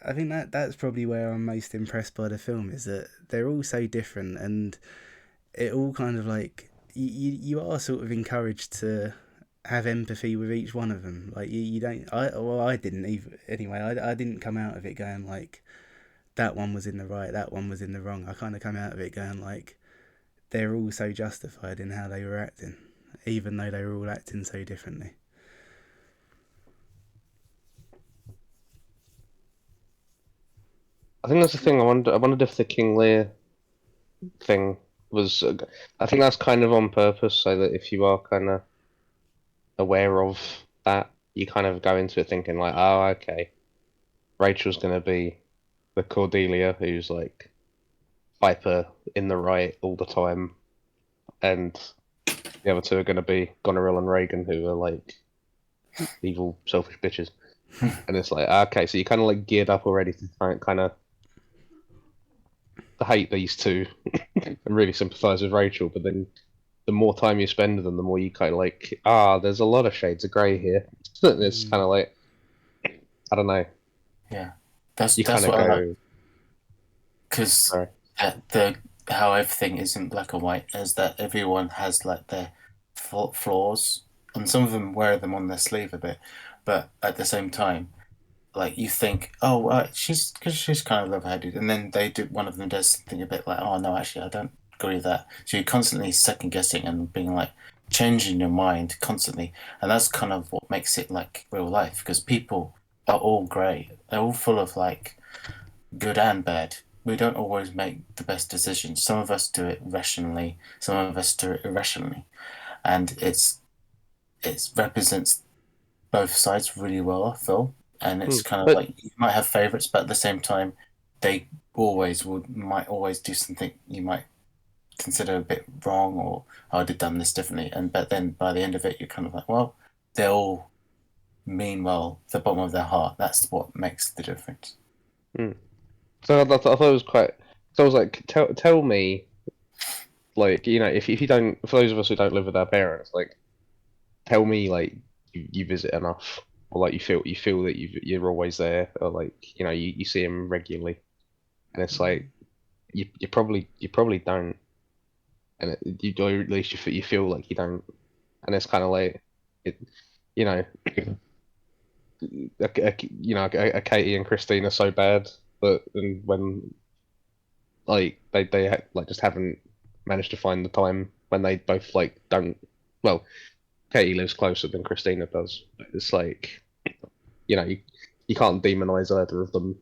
that's probably where I'm most impressed by the film, is that they're all so different, and it all kind of like, you are sort of encouraged to have empathy with each one of them. Like, you don't, I didn't even, anyway, I didn't come out of it going like, that one was in the right, that one was in the wrong. I kind of come out of it going like, they're all so justified in how they were acting, even though they were all acting so differently. I think that's the thing. I wondered if the King Lear thing was. I think that's kind of on purpose, so that if you are kind of aware of that, you kind of go into it thinking like, oh, okay, Rachel's gonna be the Cordelia who's like hyper in the right all the time, and the other two are gonna be Goneril and Reagan, who are like evil, selfish bitches. And it's like, okay, so you kind of like geared up already to kind of hate these two and really sympathise with Rachel, but then the more time you spend with them, the more you kind of like, there's a lot of shades of grey here. It's kind of like, I don't know. Yeah, that's You kind of what I go, like, because how everything isn't black and white, is that everyone has like their flaws, and some of them wear them on their sleeve a bit, but at the same time, like, you think, she's kind of level-headed, and then one of them does something a bit like, oh no, actually I don't agree with that. So you're constantly second guessing and being like changing your mind constantly, and that's kind of what makes it like real life, because people are all grey. They're all full of like good and bad. We don't always make the best decisions. Some of us do it rationally, some of us do it irrationally, and it represents both sides really well, I feel. And it's kind of like, you might have favourites, but at the same time, they might always do something you might consider a bit wrong, or I'd have done this differently. But then by the end of it, you're kind of like, well, they all mean well, the bottom of their heart. That's what makes the difference. So I thought it was quite. So I was like, tell me, like, you know, if you don't, for those of us who don't live with our parents, like, tell me, like, you visit enough, or like you feel that you're always there, or like, you know, you see him regularly, and it's like you probably don't, and or at least you feel like you don't, and it's kind of like you know, a Katie and Christine are so bad, but when like they like just haven't managed to find the time when they both like don't. Well, Katie lives closer than Christina does. It's like, you know, you can't demonize either of them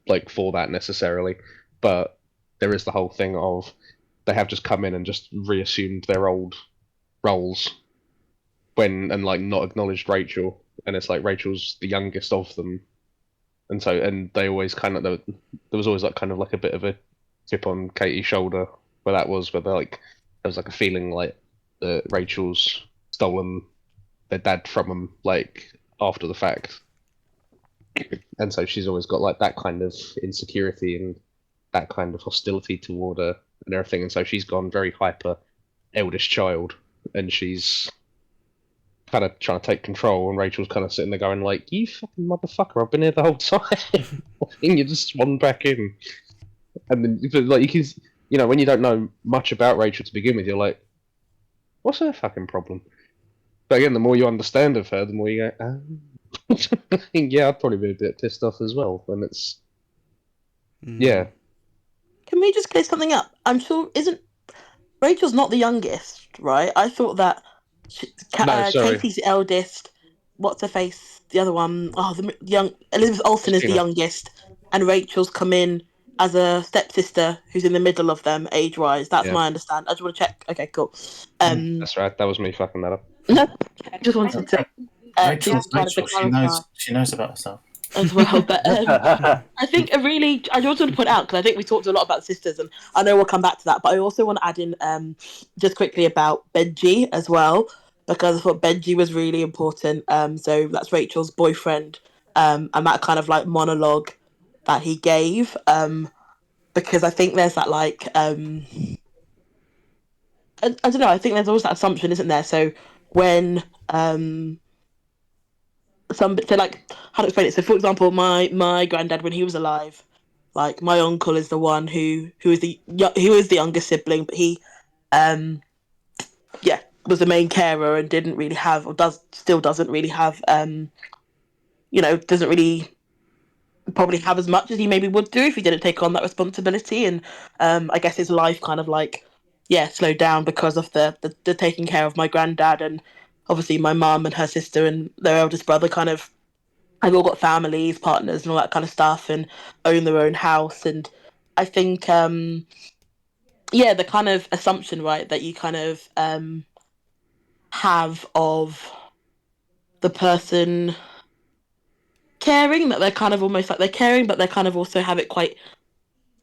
like for that necessarily, but there is the whole thing of they have just come in and just reassumed their old roles and like not acknowledged Rachel, and it's like Rachel's the youngest of them, and they always kind of, there was always like kind of like a bit of a tip on Katie's shoulder where that was, but like there was like a feeling like that Rachel's stolen their dad from them like after the fact, and so she's always got like that kind of insecurity and that kind of hostility toward her and everything, and so she's gone very hyper eldest child, and she's kind of trying to take control, and Rachel's kind of sitting there going like, you fucking motherfucker, I've been here the whole time. And you just swan back in, and then like you know, when you don't know much about Rachel to begin with, you're like, what's her fucking problem? But again, the more you understand of her, the more you go, yeah, I'd probably be a bit pissed off as well. And it's, yeah. Can we just clear something up? I'm sure Rachel's not the youngest, right? I thought that No, sorry. Katie's the eldest. What's her face? The other one. Oh, the young Elizabeth Olsen is the Christina. youngest, and Rachel's come in as a stepsister who's in the middle of them age-wise. That's Yeah. my understanding. I just want to check. Okay, cool. That's right. That was me fucking that up. No, I just wanted to. Rachel, to clarify she knows about herself. as well, but I think I just want to point out, because I think we talked a lot about sisters, and I know we'll come back to that, but I also want to add in just quickly about Benji as well, because I thought Benji was really important. So that's Rachel's boyfriend, and that kind of like monologue that he gave, because I think there's that like I don't know, I think there's always that assumption, isn't there? So when so like, how to explain it? So for example, my granddad, when he was alive, like my uncle is the one who is the younger sibling, but he was the main carer and didn't really have, or doesn't really have doesn't really probably have as much as he maybe would do if he didn't take on that responsibility. And I guess his life kind of like slowed down because of the taking care of my granddad. And obviously my mum and her sister and their eldest brother kind of have all got families, partners and all that kind of stuff, and own their own house. And I think the kind of assumption, right, that you kind of have of the person caring, that they're kind of almost like they're caring, but they kind of also have it quite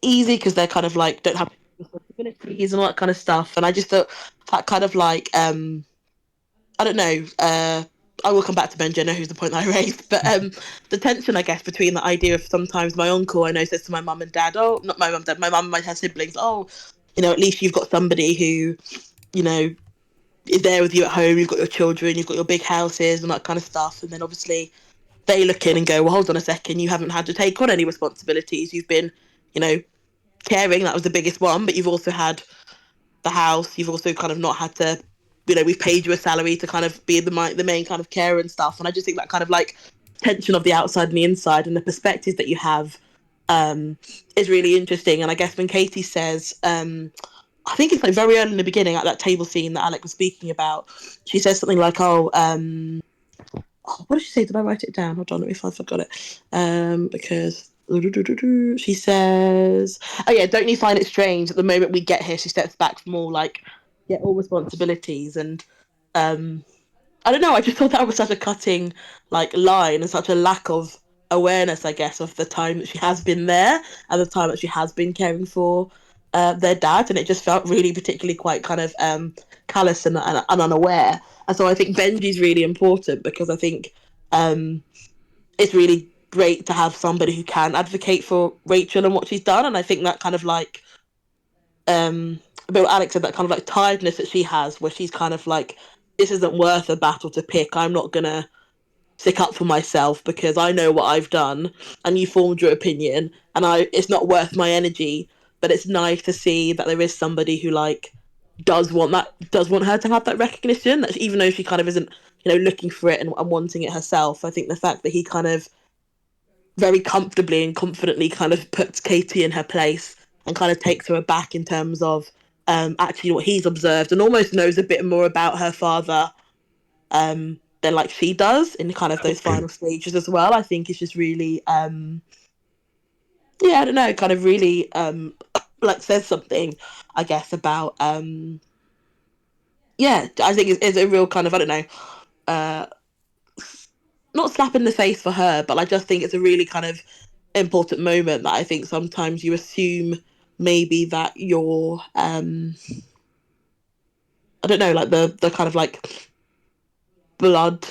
easy because they're kind of like don't have responsibilities and all that kind of stuff. And I just thought that kind of like I don't know. I will come back to Benji. I know who's the point that I raised, but the tension, I guess, between the idea of sometimes my uncle, I know, says to my mum and dad, oh, not my mum and dad, my mum might have siblings, oh, at least you've got somebody who, is there with you at home. You've got your children, you've got your big houses and that kind of stuff. And then obviously they look in and go, well, hold on a second, you haven't had to take on any responsibilities. You've been, caring. That was the biggest one, but you've also had the house. You've also kind of not had to, we've paid you a salary to kind of be the main kind of carer and stuff. And I just think that kind of like tension of the outside and the inside and the perspectives that you have is really interesting. And I guess when Katie says, I think it's like very early in the beginning at that table scene that Alec was speaking about, she says something like, what did she say? Did I write it down? Hold on, let me find if I forgot it. Because she says, oh yeah, don't you find it strange at the moment we get here, she steps back from all responsibilities. And I don't know, I just thought that was such a cutting like line and such a lack of awareness, I guess, of the time that she has been there and the time that she has been caring for their dad. And it just felt really particularly quite kind of callous and unaware. And so I think Benji's really important because I think it's really great to have somebody who can advocate for Rachel and what she's done. And I think that kind of like but Alex said, that kind of like tiredness that she has, where she's kind of like, this isn't worth a battle to pick. I'm not gonna stick up for myself because I know what I've done and you formed your opinion and it's not worth my energy. But it's nice to see that there is somebody who like does want her to have that recognition, that even though she kind of isn't looking for it and wanting it herself. I think the fact that he kind of very comfortably and confidently kind of puts Katie in her place and kind of takes her back in terms of actually what he's observed, and almost knows a bit more about her father than like she does in kind of those final stages as well. I think it's just really I don't know, kind of really like says something, I guess, about I think it's a real kind of, I don't know, not slap in the face for her, but I just think it's a really kind of important moment that I think sometimes you assume maybe that you're I don't know, like the kind of like blood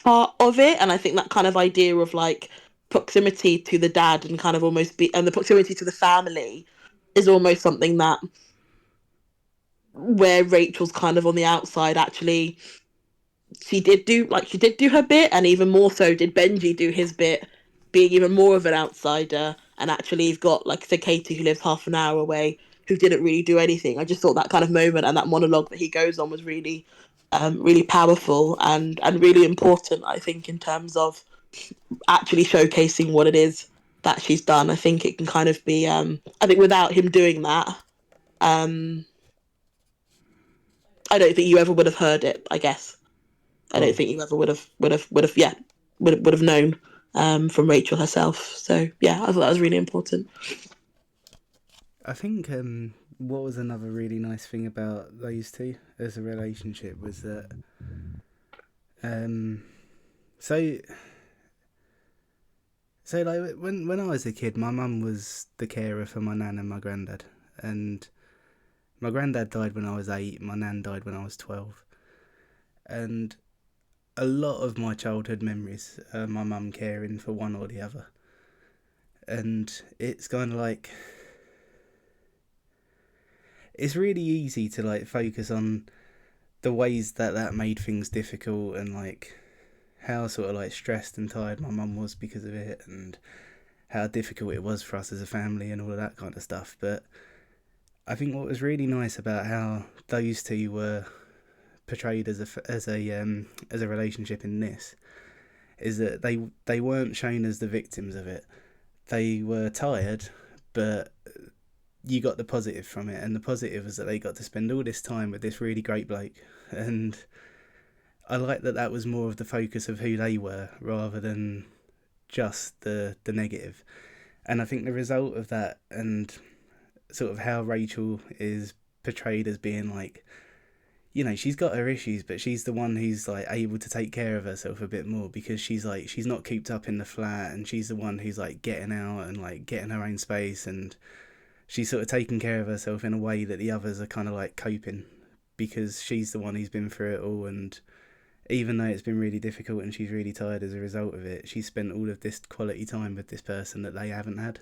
part of it. And I think that kind of idea of like proximity to the dad and kind of almost and the proximity to the family is almost something that where Rachel's kind of on the outside, actually she did do her bit, and even more so did Benji do his bit, being even more of an outsider. And actually you've got, like I said, Katie, who lives half an hour away, who didn't really do anything. I just thought that kind of moment and that monologue that he goes on was really really powerful and really important, I think, in terms of actually showcasing what it is that she's done. I think it can kind of be I think without him doing that, I don't think you ever would have heard it, I guess. I don't think you ever would have known from Rachel herself. So yeah, I thought that was really important. I think what was another really nice thing about those two as a relationship was that so like when I was a kid, my mum was the carer for my nan and my granddad, and my granddad died when I was 8, my nan died when I was 12, and a lot of my childhood memories are my mum caring for one or the other, and it's kind of like it's really easy to like focus on the ways that made things difficult and like how sort of like stressed and tired my mum was because of it and how difficult it was for us as a family and all of that kind of stuff. But I think what was really nice about how those two were portrayed as a relationship in this is that they weren't shown as the victims of it. They were tired, but you got the positive from it, and the positive was that they got to spend all this time with this really great bloke, and I like that was more of the focus of who they were rather than just the negative. And I think the result of that and sort of how Rachel is portrayed as being like, you know, she's got her issues, but she's the one who's like able to take care of herself a bit more because she's not cooped up in the flat, and she's the one who's like getting out and like getting her own space, and she's sort of taking care of herself in a way that the others are kind of like coping because she's the one who's been through it all, and even though it's been really difficult and she's really tired as a result of it, she's spent all of this quality time with this person that they haven't had,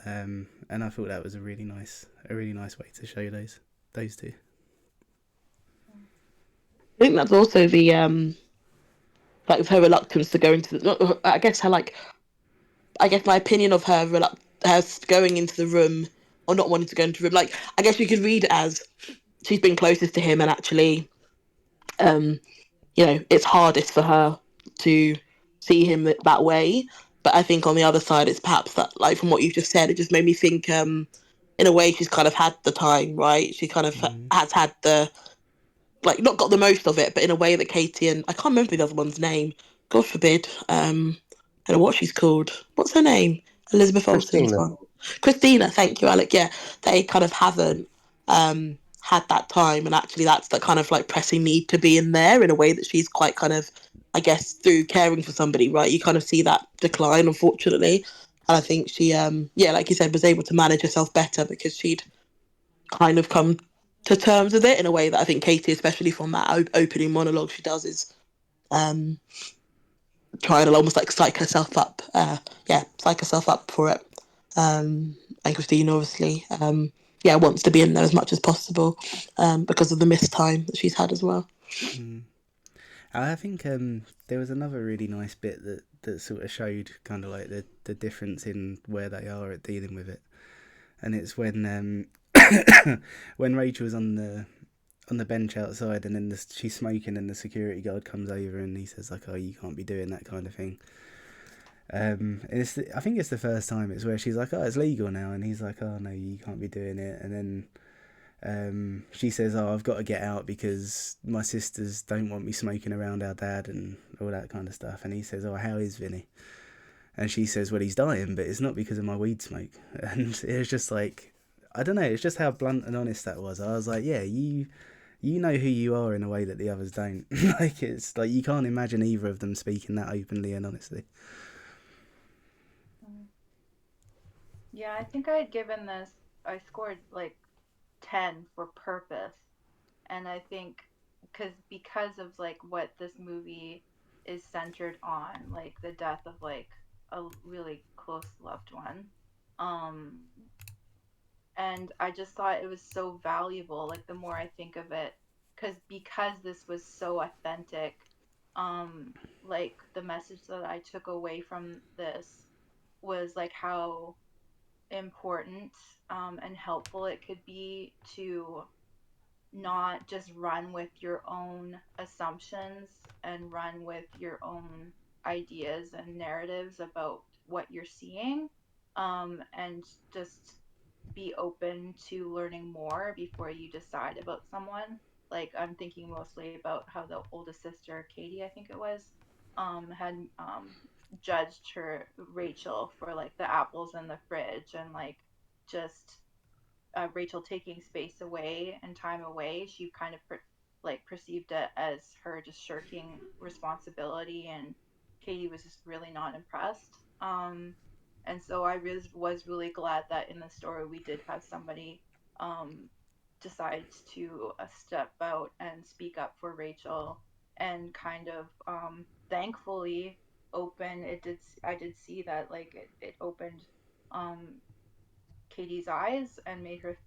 and I thought that was a really nice way to show those two. I think that's also the like her reluctance to go into the, I guess my opinion of her going into the room or not wanting to go into the room, like I guess you could read it as she's been closest to him and actually it's hardest for her to see him that way. But I think on the other side, it's perhaps that, like from what you've just said, it just made me think in a way she's kind of had the time, right? She kind of has had the, like, not got the most of it, but in a way that Katie and I can't remember the other one's name. God forbid. I don't know what she's called. What's her name? Elizabeth Olsen's one. Christina, thank you, Alec. Yeah, they kind of haven't had that time, and actually that's that kind of like pressing need to be in there in a way that she's quite kind of, I guess, through caring for somebody, right? You kind of see that decline, unfortunately. And I think she, like you said, was able to manage herself better because she'd kind of come to terms with it in a way that I think Katie, especially from that opening monologue she does, is trying to almost like psych herself up for it. And Christina obviously wants to be in there as much as possible because of the missed time that she's had as well. I think there was another really nice bit that sort of showed kind of like the difference in where they are at dealing with it, and it's when when Rachel's on the bench outside, and then she's smoking, and the security guard comes over and he says like, "Oh, you can't be doing that kind of thing." And I think it's the first time it's where she's like, "Oh, it's legal now," and he's like, "Oh no, you can't be doing it." And then she says, "Oh, I've got to get out because my sisters don't want me smoking around our dad and all that kind of stuff." And he says, "Oh, how is Vinny?" And she says, "Well, he's dying, but it's not because of my weed smoke." And it was just like, I don't know, it's just how blunt and honest that was. I was like, yeah, you know who you are in a way that the others don't. Like, it's like you can't imagine either of them speaking that openly and honestly. Yeah, I think I scored like 10 for purpose. And I think because of like what this movie is centered on, like the death of like a really close loved one. And I just thought it was so valuable, like the more I think of it, because this was so authentic, like the message that I took away from this was like how important and helpful it could be to not just run with your own assumptions and run with your own ideas and narratives about what you're seeing, and just be open to learning more before you decide about someone. Like, I'm thinking mostly about how the oldest sister, Katie, I think it was, had judged her Rachel for like the apples in the fridge and like just Rachel taking space away and time away. She kind of like perceived it as her just shirking responsibility, and Katie was just really not impressed. And so I was really glad that in the story we did have somebody um, decide to step out and speak up for Rachel, and kind of thankfully open it did. I did see that like it opened um, Katie's eyes and made her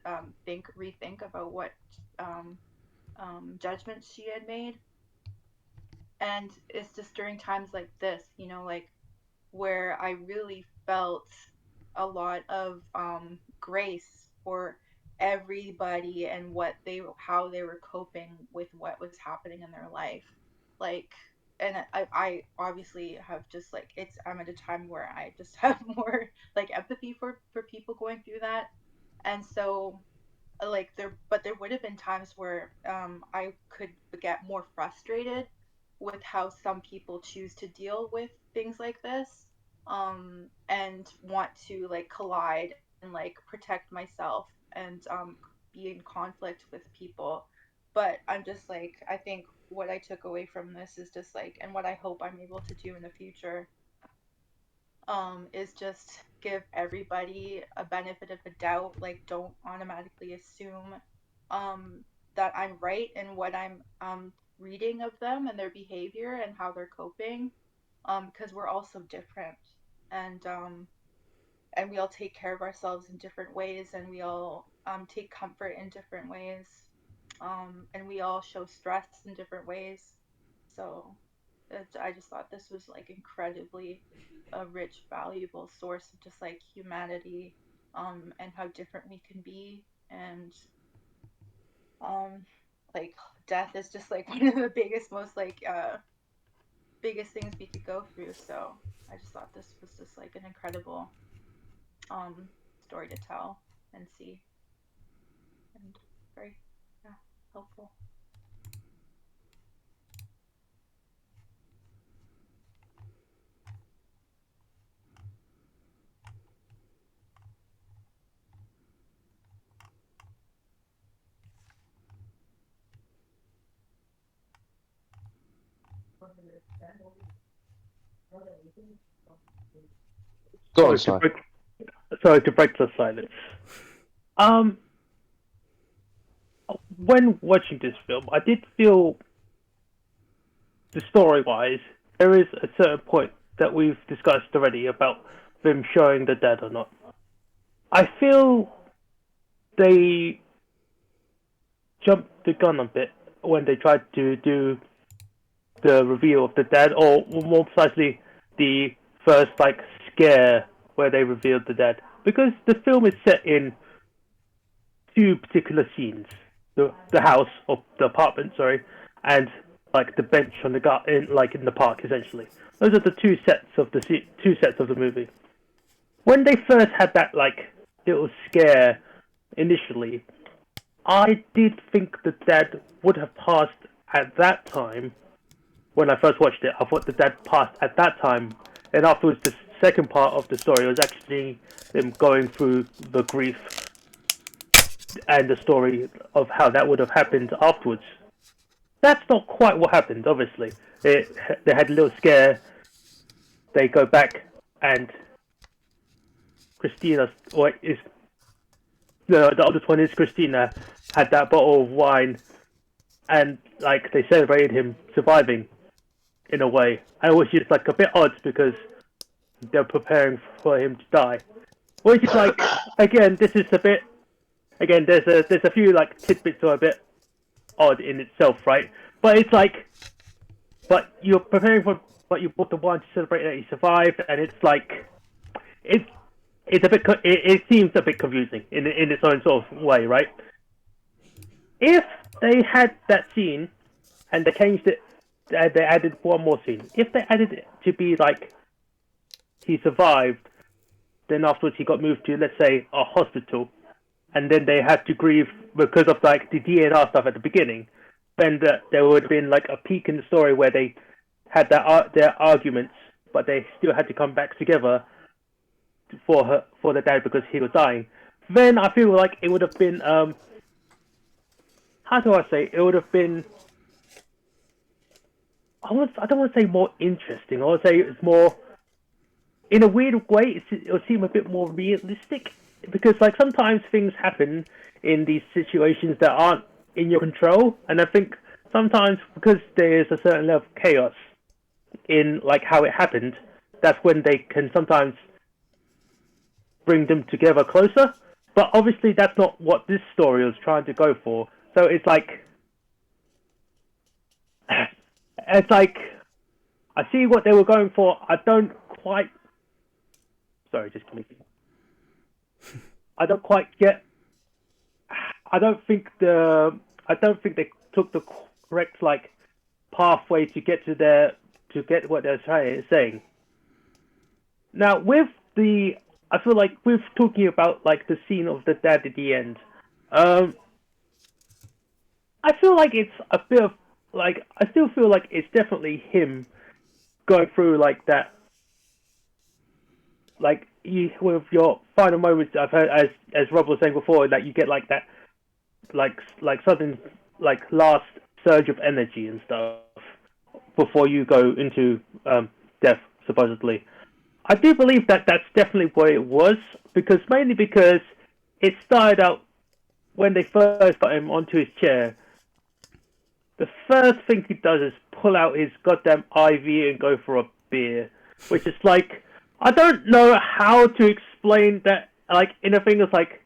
rethink about what um, judgments she had made. And it's just during times like this, you know, like where I really felt a lot of grace for everybody and how they were coping with what was happening in their life. Like, and I obviously have just like I'm at a time where I just have more like empathy for people going through that. And so like there would have been times where I could get more frustrated with how some people choose to deal with things like this, and want to like collide and like protect myself and be in conflict with people. But I'm just like, I think what I took away from this is just like, and what I hope I'm able to do in the future is just give everybody a benefit of the doubt. Like, don't automatically assume that I'm right in what I'm reading of them and their behavior and how they're coping, because we're all so different, and we all take care of ourselves in different ways, and we all take comfort in different ways, and we all show stress in different ways. So I just thought this was like incredibly a rich, valuable source of just like humanity, and how different we can be, and um, like death is just like one of the biggest, most like biggest things we could go through. So I just thought this was just like an incredible story to tell and see, and very, yeah, helpful. Go on, Sorry Si. sorry to break the silence. Um, when watching this film, I did feel, the story-wise, there is a certain point that we've discussed already about them showing the dead or not. I feel they jumped the gun a bit when they tried to do the reveal of the dead, or more precisely, the first like scare where they revealed the dead, because the film is set in two particular scenes: the house or the apartment, sorry, and like the bench on the in the park. Essentially, those are the two sets of the movie. When they first had that like little scare initially, I did think the dad would have passed at that time. When I first watched it, I thought the dad passed at that time, and afterwards the second part of the story was actually them going through the grief and the story of how that would have happened afterwards. That's not quite what happened, obviously. They had a little scare, they go back, and Christina, or is the oldest one is Christina, had that bottle of wine, and like they celebrated him surviving in a way. And it was just like a bit odd because they're preparing for him to die. Which is like, again, this is a bit, again, there's a few like tidbits that are a bit odd in itself, right? But it's like, but you're preparing for, but you bought the wine to celebrate that he survived, and it's like, it's it's a bit. It seems a bit confusing in its own sort of way, right? If they had that scene and they changed it, they added one more scene. If they added it to be like he survived, then afterwards he got moved to, let's say, a hospital, and then they had to grieve because of like the DNR stuff at the beginning. Then there would have been like a peak in the story where they had their arguments, but they still had to come back together for the dad because he was dying. Then I feel like it would have been how do I say? It would have been. I don't want to say more interesting. I would say it's more, in a weird way, it would seem a bit more realistic, because like sometimes things happen in these situations that aren't in your control, and I think sometimes because there is a certain level of chaos in like how it happened, that's when they can sometimes bring them together closer. But obviously that's not what this story was trying to go for. So it's like I see what they were going for. I don't quite. Sorry, just give me. I don't quite get. I don't think they took the correct like pathway to get what they're saying. Now I feel like with talking about like the scene of the dad at the end, I feel like it's a bit of like, I still feel like it's definitely him going through like that, like with your final moments. I've heard, as Rob was saying before, that you get like that, like sudden like last surge of energy and stuff before you go into death, supposedly. I do believe that that's definitely what it was, mainly because it started out when they first got him onto his chair. The first thing he does is pull out his goddamn IV and go for a beer, which is like, I don't know how to explain that. Like in a thing, it's like,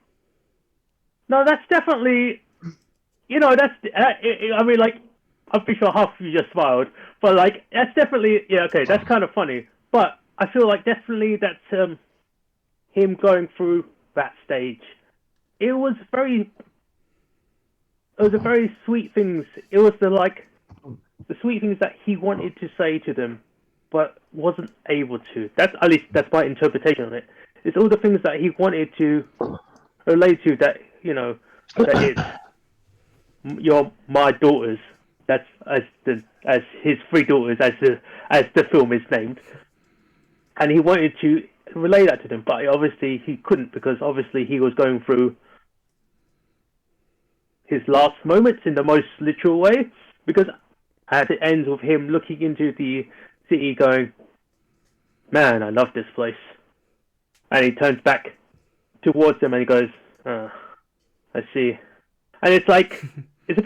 no, that's definitely, that's. I mean, like, I'm pretty sure half of you just smiled, but like, that's definitely, yeah, okay, that's kind of funny. But I feel like definitely that's him going through that stage. It was a very sweet things. It was the sweet things that he wanted to say to them, but wasn't able to. That's my interpretation of it. It's all the things that he wanted to relate to that that is you're my daughters. That's as his three daughters as the film is named, and he wanted to relay that to them, but obviously he couldn't, because obviously he was going through his last moments in the most literal way, because as it ends with him looking into the city going, man, I love this place. And he turns back towards them and he goes, oh, I see. And it's like, it's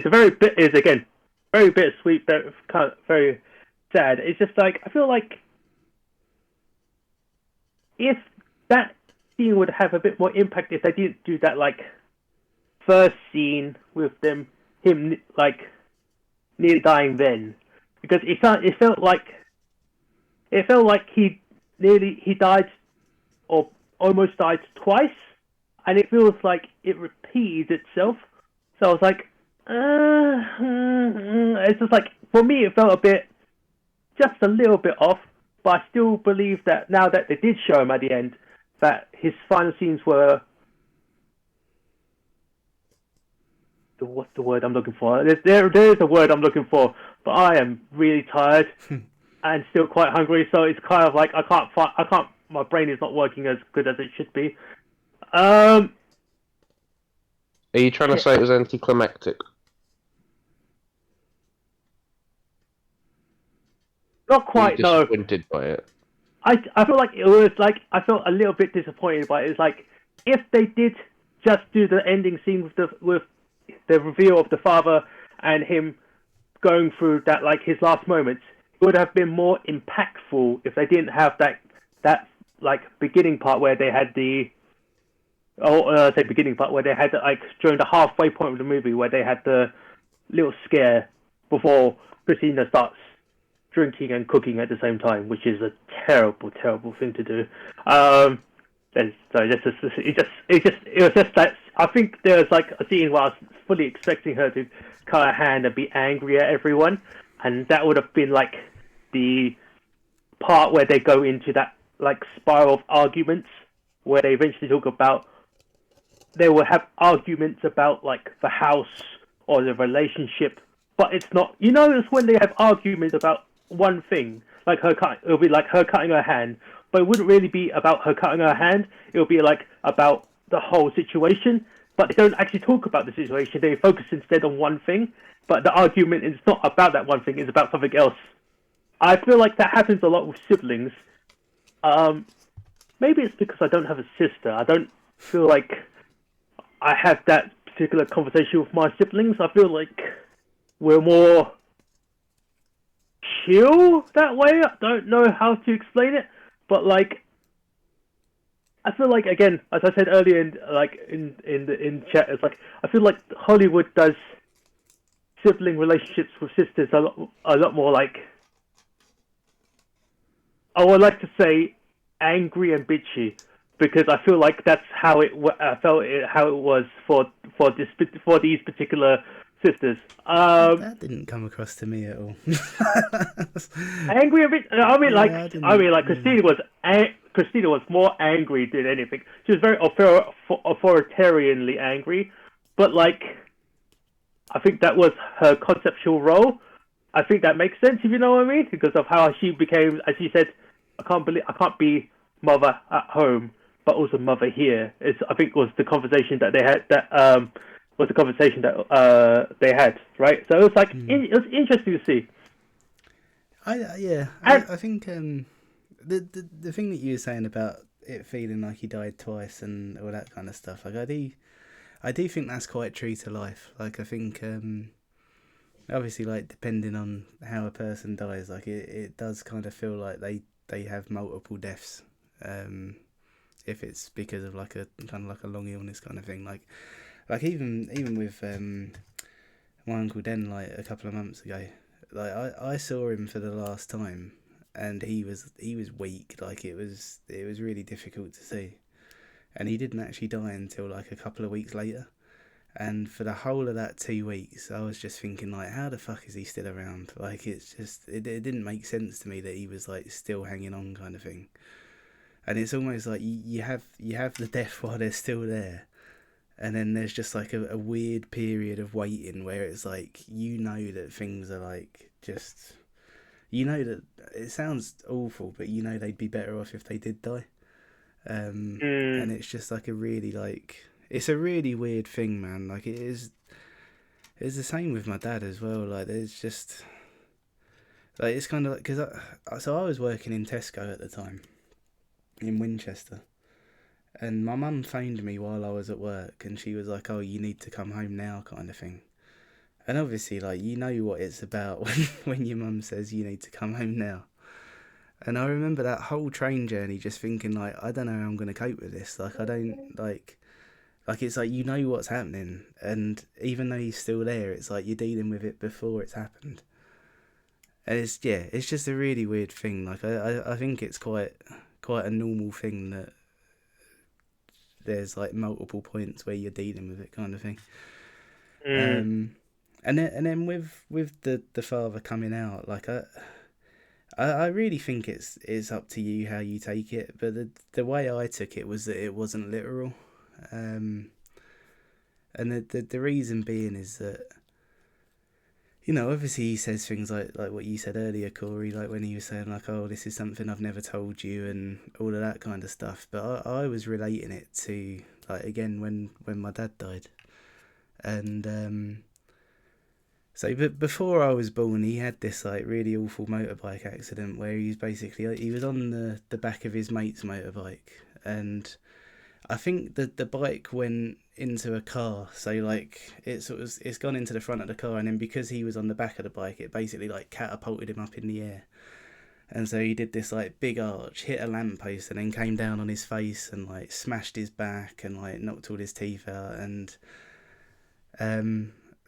very bittersweet, very sad. It's just like, I feel like if that scene would have a bit more impact if they didn't do that like first scene with him like nearly dying then, because it felt like he died or almost died twice, and it feels like it repeated itself. So I was like, it's just like, for me it felt just a little bit off, but I still believe that now that they did show him at the end, that his final scenes were, what's the word I'm looking for? There is a word I'm looking for, but I am really tired and still quite hungry, so it's kind of like I can't. My brain is not working as good as it should be. Are you trying to say it was anticlimactic? Not quite, no. Disappointed by it. I feel like it was like, I felt a little bit disappointed by it. It's like, if they did just do the ending scene with the reveal of the father and him going through that, like his last moments, it would have been more impactful if they didn't have that like beginning part where they had like during the halfway point of the movie where they had the little scare before Christina starts drinking and cooking at the same time, which is a terrible, terrible thing to do. It was just that I think there was like a scene where I was fully expecting her to cut her hand and be angry at everyone, and that would have been like the part where they go into that like spiral of arguments, where they eventually talk about they will have arguments about like the house or the relationship, but it's not. It's when they have arguments about one thing, like it'll be like her cutting her hand. But it wouldn't really be about her cutting her hand. It would be like about the whole situation. But they don't actually talk about the situation. They focus instead on one thing. But the argument is not about that one thing. It's about something else. I feel like that happens a lot with siblings. Maybe it's because I don't have a sister. I don't feel like I have that particular conversation with my siblings. I feel like we're more chill that way. I don't know how to explain it. But like, I feel like again, as I said earlier, in chat, it's like I feel like Hollywood does sibling relationships with sisters a lot more like, I would like to say, angry and bitchy, because I feel like that's how it was for these particular sisters. That didn't come across to me at all. Angry a bit. I mean, Christina was more angry than anything. She was very authoritarianly angry, but like, I think that was her conceptual role. I think that makes sense, if you know what I mean, because of how she became, as she said, I can't be mother at home, but also mother here. I think was the conversation that they had. They had, right? So it was like it was interesting to see. I think the thing that you were saying about it feeling like he died twice and all that kind of stuff, like I do think that's quite true to life. Like I think obviously, like depending on how a person dies, like it does kind of feel like they have multiple deaths. If it's because of like a kind of like a long illness kind of thing, like even with my Uncle Den, like a couple of months ago, like I saw him for the last time, and he was weak. Like it was really difficult to see, and he didn't actually die until like a couple of weeks later. And for the whole of that 2 weeks, I was just thinking like, how the fuck is he still around? Like it's just it didn't make sense to me that he was like still hanging on, kind of thing. And it's almost like you have the death while they're still there. And then there's just like a weird period of waiting where it's like, that things are like just, that it sounds awful, but they'd be better off if they did die. And it's just like it's a really weird thing, man. Like it's the same with my dad as well. Like there's just, like it's kind of like, because I was working in Tesco at the time, in Winchester. And my mum phoned me while I was at work, and she was like, "Oh, you need to come home now," kind of thing. And obviously, like, what it's about when your mum says you need to come home now. And I remember that whole train journey just thinking, like, I don't know how I'm going to cope with this. Like, I don't, like it's like, what's happening. And even though he's still there, it's like you're dealing with it before it's happened. And it's just a really weird thing. Like, I think it's quite a normal thing that there's like multiple points where you're dealing with it, kind of thing. And then with the father coming out, like I really think it's up to you how you take it, but the way I took it was that it wasn't literal, and the reason being is that, obviously he says things like what you said earlier, Corey, like when he was saying like, oh, this is something I've never told you and all of that kind of stuff. But I was relating it to, like, again, when my dad died. And so but before I was born, he had this like really awful motorbike accident where he was on the back of his mate's motorbike, and I think that the bike went into a car, so like it's gone into the front of the car, and then because he was on the back of the bike, it basically like catapulted him up in the air, and so he did this like big arch, hit a lamppost, and then came down on his face and like smashed his back and like knocked all his teeth out, and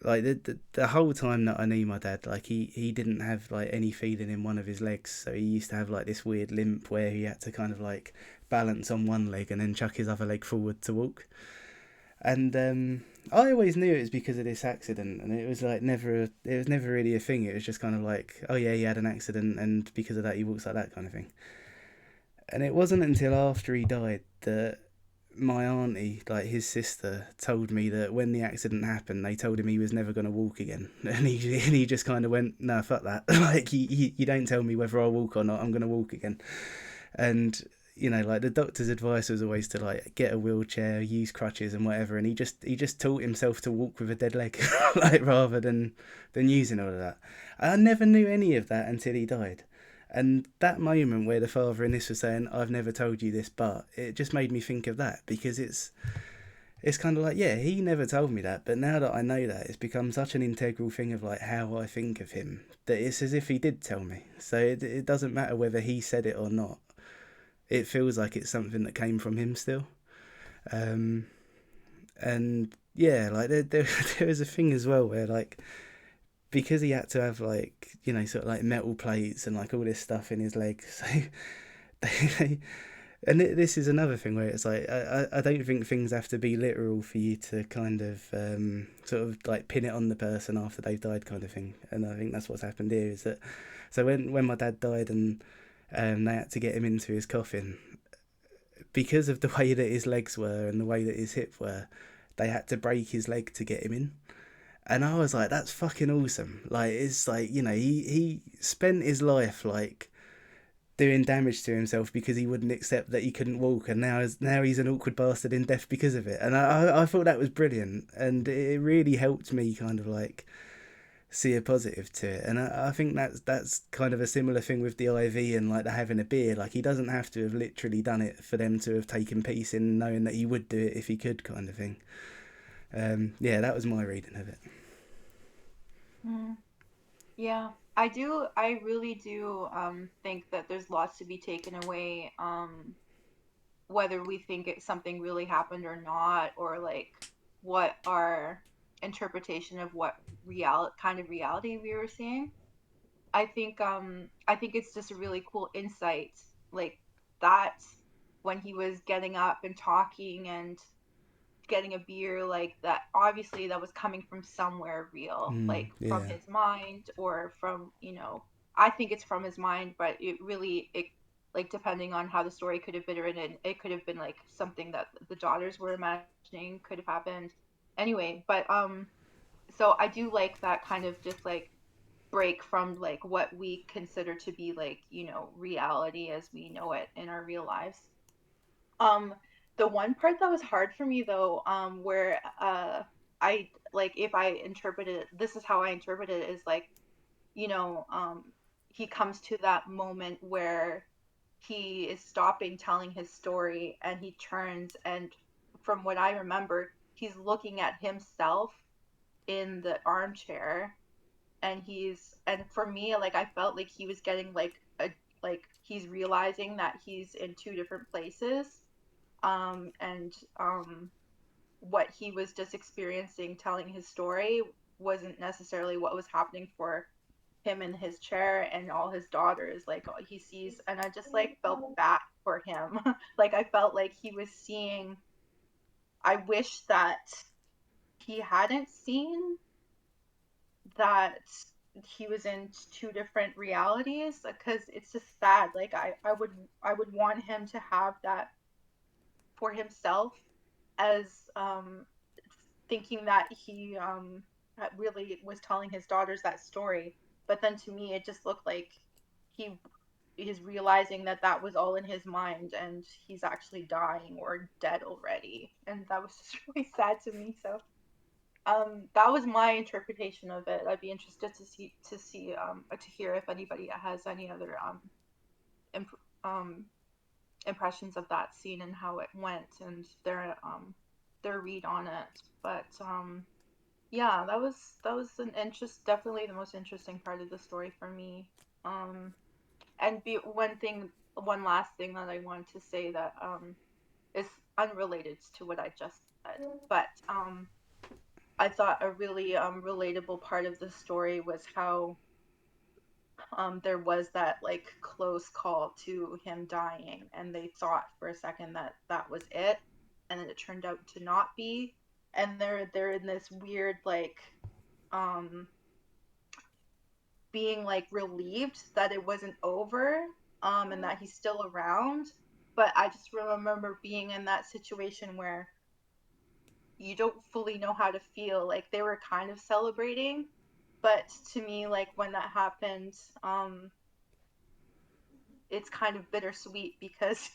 like the whole time that I knew my dad, like he didn't have like any feeling in one of his legs, so he used to have like this weird limp where he had to kind of like balance on one leg and then chuck his other leg forward to walk. And I always knew it was because of this accident, and it was like it was never really a thing. It was just kind of like, oh yeah, he had an accident, and because of that he walks like that kind of thing. And it wasn't until after he died that my auntie, like his sister, told me that when the accident happened, they told him he was never going to walk again, and he just kind of went, no, fuck that. Like you don't tell me whether I walk or not, I'm going to walk again. And you know, like the doctor's advice was always to like get a wheelchair, use crutches and whatever, and he just taught himself to walk with a dead leg, like rather than using all of that. I never knew any of that until he died. And that moment where the father in this was saying, I've never told you this, but it just made me think of that, because it's kind of like, yeah, he never told me that, but now that I know that, it's become such an integral thing of like how I think of him, that it's as if he did tell me. So it doesn't matter whether he said it or not. It feels like it's something that came from him still. And yeah, like there was a thing as well where like, because he had to have like, you know, sort of like metal plates and like all this stuff in his leg, so this is another thing where it's like I don't think things have to be literal for you to kind of sort of like pin it on the person after they've died, kind of thing. And I think that's what's happened here, is that so when my dad died and they had to get him into his coffin, because of the way that his legs were and the way that his hip were, they had to break his leg to get him in. And I was like, that's fucking awesome. Like, it's like, you know, he spent his life like doing damage to himself because he wouldn't accept that he couldn't walk, and now he's an awkward bastard in death because of it. And I thought that was brilliant, and it really helped me kind of like see a positive to it. And I think that's kind of a similar thing with the IV and like the having a beer. Like, he doesn't have to have literally done it for them to have taken peace in knowing that he would do it if he could, kind of thing. Yeah, that was my reading of it. Yeah, I really do think that there's lots to be taken away, whether we think something really happened or not, or like what our interpretation of what kind of reality we were seeing. I think it's just a really cool insight, like that, when he was getting up and talking and getting a beer, like that, obviously that was coming from somewhere real, like from Yeah. his mind, or from, you know, I think it's from his mind, but it like, depending on how the story could have been written, it could have been like something that the daughters were imagining could have happened anyway. But so I do like that kind of just like break from like what we consider to be like, you know, reality as we know it in our real lives. The one part that was hard for me though, where I like, if I interpreted it, this is how I interpreted it, is like, you know, he comes to that moment where he is stopping telling his story and he turns, and from what I remember, he's looking at himself in the armchair, and for me, like, I felt like he was getting like he's realizing that he's in two different places, and what he was just experiencing telling his story wasn't necessarily what was happening for him in his chair and all his daughters, like he sees. And I just like felt bad for him. Like, I felt like he was seeing, I wish that he hadn't seen that he was in two different realities, because it's just sad. Like, I would want him to have that for himself, as thinking that he really was telling his daughters that story. But then to me, it just looked like he is realizing that that was all in his mind, and he's actually dying or dead already, and that was just really sad to me. So that was my interpretation of it. I'd be interested to hear if anybody has any other impressions of that scene and how it went, and their read on it. But yeah, that was definitely the most interesting part of the story for me. And one last thing that I wanted to say that is unrelated to what I just said, but I thought a really relatable part of the story was how there was that like close call to him dying, and they thought for a second that that was it, and then it turned out to not be, and they're in this weird like being like relieved that it wasn't over, and that he's still around. But I just remember being in that situation where you don't fully know how to feel. Like they were kind of celebrating, but to me, like when that happened, it's kind of bittersweet because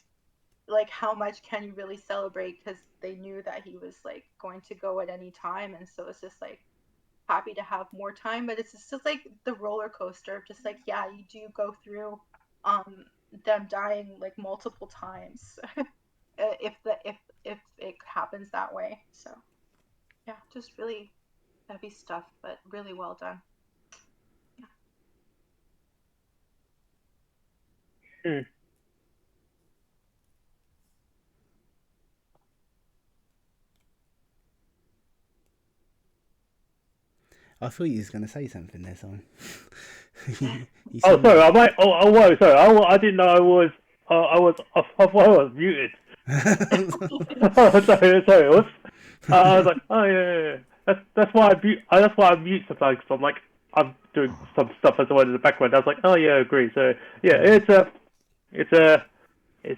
like how much can you really celebrate, because they knew that he was like going to go at any time, and so it's just like happy to have more time, but it's just like the roller coaster of just like, yeah, you do go through them dying like multiple times if it happens that way. So yeah, just really heavy stuff, but really well done. Hmm. I thought you was going to say something there, Simon. You Oh, seemed sorry. like- I might. Oh, whoa, sorry. I didn't know I was. I thought I was muted. Oh, sorry. Whoops. I was like, oh yeah. That's why I mute. That's why I mute sometimes. 'Cause I'm like, I'm doing some stuff as well in the background. I was like, oh yeah, I agree. So yeah, it's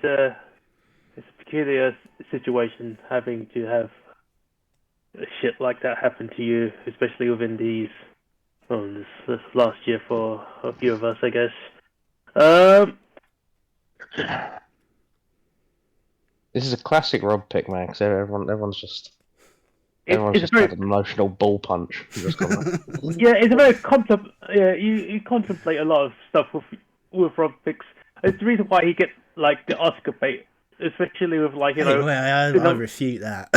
a peculiar situation having to have shit like that happen to you, especially within this last year for a few of us, I guess. This is a classic Rob pick, man. Because everyone's just It's just very had an emotional ball punch. Just gone like, yeah, it's a very yeah. You contemplate a lot of stuff with Rob picks. It's the reason why he gets like the Oscar bait, especially with like Hey, well, I refute that.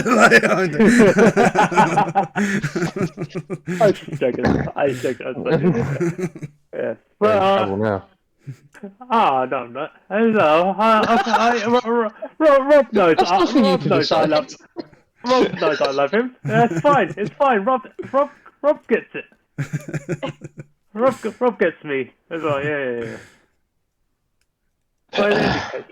I was just joking. Yeah. You're in trouble now. No, I'm not. Rob knows. That's not for you Rob to knows I decide. love. Rob knows I love him. It's fine. It's fine. Rob gets it. Rob gets me as well. Yeah. But in any case,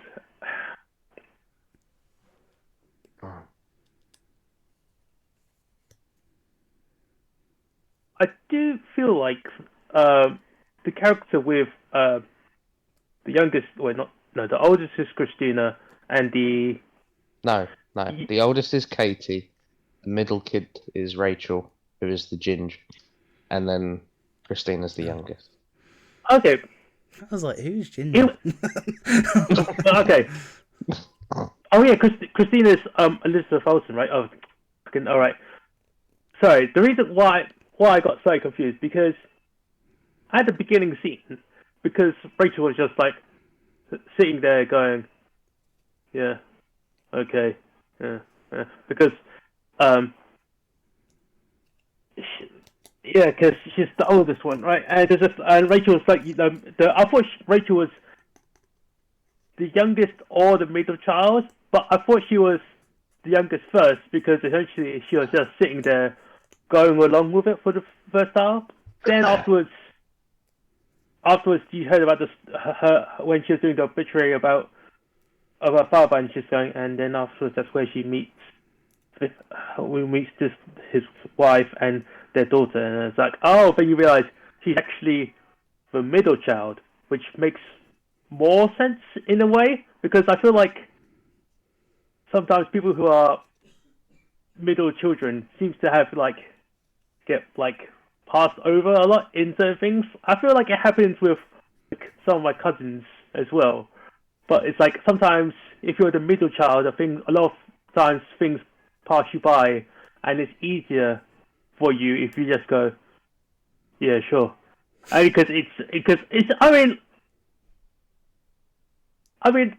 I do feel like the character with the youngest, the oldest is Christina, and the No. The oldest is Katie. The middle kid is Rachel, who is the ginger, and then Christina's the youngest. Okay. I was like, who's Ginger? Okay. Oh yeah, Christina's Elizabeth Olsen, right? Oh, all right. Sorry. The reason why I got so confused because at the beginning scene, because Rachel was just like sitting there going, yeah, okay, yeah. Because yeah, because she's the oldest one, right? And Rachel was like, I thought Rachel was the youngest or the middle child, but I thought she was the youngest first because essentially she was just sitting there going along with it for the first half. Then afterwards you heard about her when she was doing the obituary about her father, and she's going, and then afterwards that's where she meets his wife and their daughter, and it's like, oh, then you realize she's actually the middle child, which makes more sense in a way, because I feel like sometimes people who are middle children seems to have get passed over a lot in certain things. I feel like it happens with some of my cousins as well, but it's like sometimes if you're the middle child, I think a lot of times things pass you by, and it's easier for you if you just go, yeah, sure. Because it's I mean,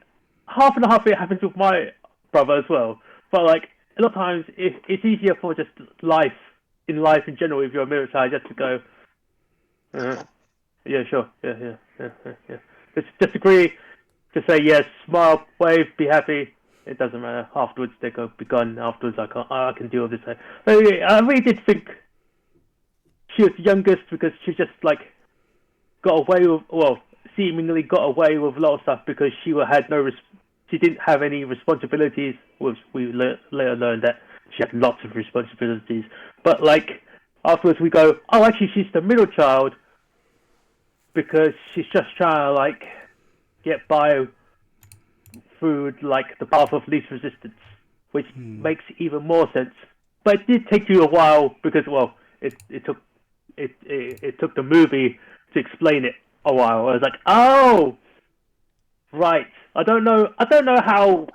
half and half it happens with my brother as well. But like a lot of times, it's easier for just life in general if you're a middle child just to go, yeah, sure, yeah. Just agree, just say yes, smile, wave, be happy, it doesn't matter. Afterwards, they go be gone. Afterwards, I can deal with this. But yeah, I really did think she was the youngest because she just like got away with, well, seemingly got away with a lot of stuff because she had she didn't have any responsibilities. We later learned that she had lots of responsibilities. But like afterwards, we go, oh, actually, she's the middle child because she's just trying to like get by through like the path of least resistance, which makes even more sense. But it did take you a while because, well, it took the movie to explain it a while. I was like, oh, right. I don't know how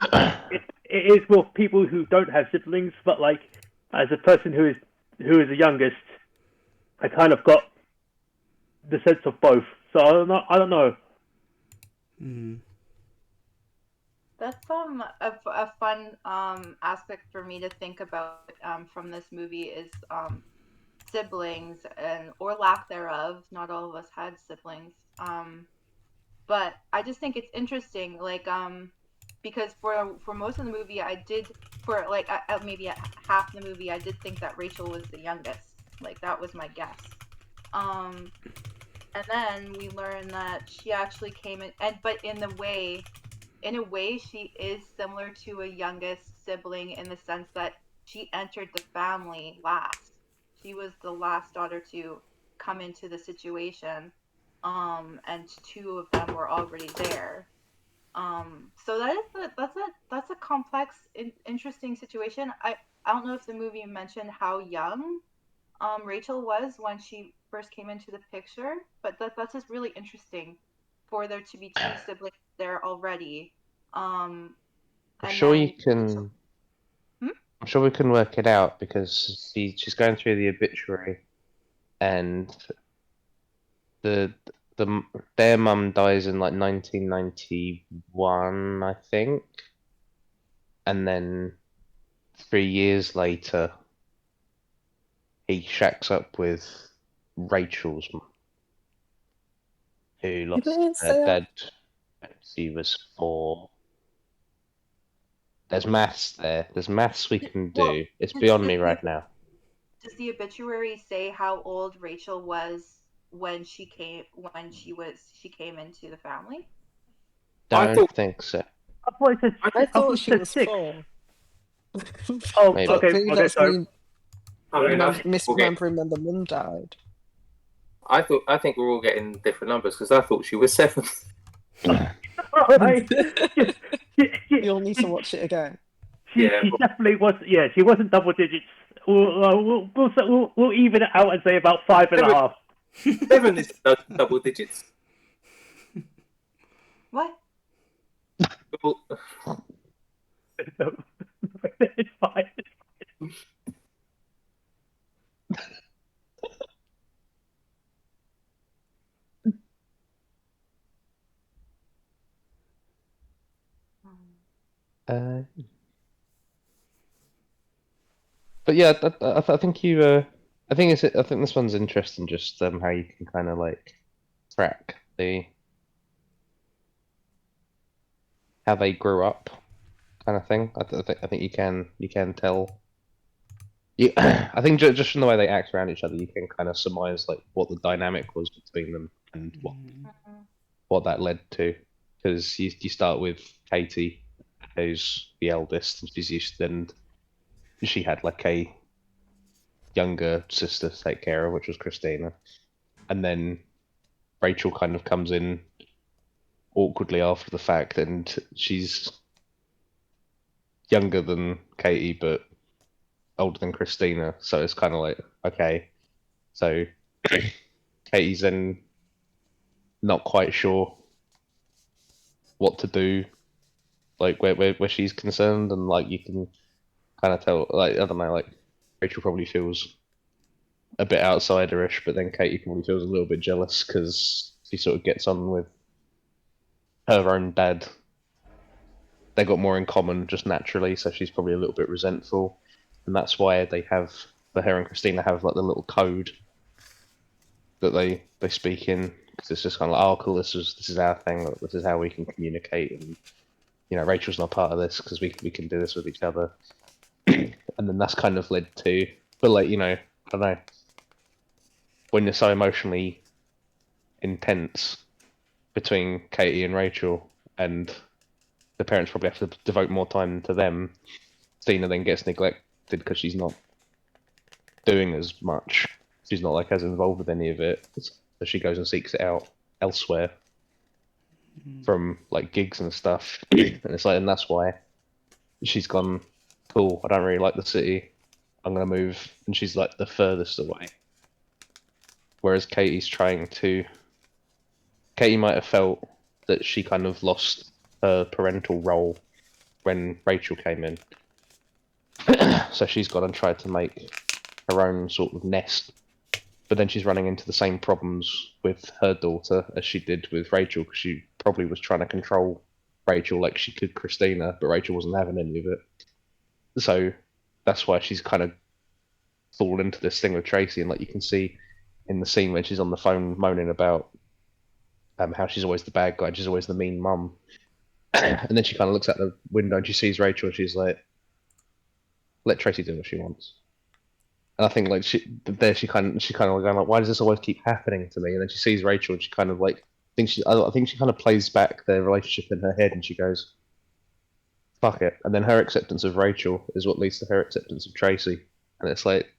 it is with people who don't have siblings, but like as a person who is the youngest, I kind of got the sense of both. So I don't know. That's a fun aspect for me to think about from this movie is siblings and or lack thereof. Not all of us had siblings. But I just think it's interesting, like because for most of the movie, I did for like maybe half the movie, I did think that Rachel was the youngest. Like that was my guess. And then we learned that she actually came in, but in a way, she is similar to a youngest sibling in the sense that she entered the family last. She was the last daughter to come into the situation, and two of them were already there. So that's a complex, interesting situation. I don't know if the movie mentioned how young Rachel was when she first came into the picture, but that's just really interesting for there to be two siblings there already. I'm sure you can. I'm sure we can work it out because she's going through the obituary, and their mum dies in like 1991, I think, and then 3 years later, he shacks up with Rachel's mum, who lost her dad when she was 4. There's maths there. There's maths we can do. It's beyond me right now. Does the obituary say how old Rachel was when she came into the family? Don't think so. I thought she was 4. Oh, Maybe. okay. Maybe Okay, that's sorry. me I misremembering when the mum died. I think we're all getting different numbers because I thought she was 7. You'll need to watch it again. She definitely was. Yeah, she wasn't double digits. We'll even it out and say about 5.5. 7 is double digits. What? It's fine. But yeah, I think you. I think this one's interesting. Just how you can kind of like track how they grew up, kind of thing. I think you can tell. I think just from the way they act around each other, you can kind of surmise like what the dynamic was between them and what that led to. Because you start with Katie, who's the eldest, and she had like a younger sister to take care of, which was Christina, and then Rachel kind of comes in awkwardly after the fact, and she's younger than Katie but older than Christina, so it's kind of like, okay, so Katie's then not quite sure what to do, like where she's concerned, and like you can kind of tell, like, I don't know, like Rachel probably feels a bit outsiderish, but then Katie probably feels a little bit jealous because she sort of gets on with her own dad. They got more in common just naturally, so she's probably a little bit resentful, and that's why her and Christina have like the little code that they speak in, because it's just kind of like, oh cool, this is our thing, this is how we can communicate, and you know, Rachel's not part of this because we can do this with each other. And then that's kind of led to, but like, you know, I don't know, when you're so emotionally intense between Katie and Rachel, and the parents probably have to devote more time to them, Stina then gets neglected because she's not doing as much. She's not like as involved with any of it, so she goes and seeks it out elsewhere from like gigs and stuff. And it's like, and that's why she's gone, cool, I don't really like the city, I'm gonna move, and she's like the furthest away. Whereas Katie might have felt that she kind of lost her parental role when Rachel came in. So she's gone and tried to make her own sort of nest, but then she's running into the same problems with her daughter as she did with Rachel, because she probably was trying to control Rachel like she could Christina, but Rachel wasn't having any of it. So that's why she's kind of fallen into this thing with Tracy, and like you can see in the scene when she's on the phone moaning about how she's always the bad guy, she's always the mean mum. And then she kind of looks out the window and she sees Rachel and she's like, let Tracy do what she wants. And I think like she kind of going like, why does this always keep happening to me? And then she sees Rachel and she kind of like I think she kind of plays back their relationship in her head and she goes, fuck it. And then her acceptance of Rachel is what leads to her acceptance of Tracy. And it's like,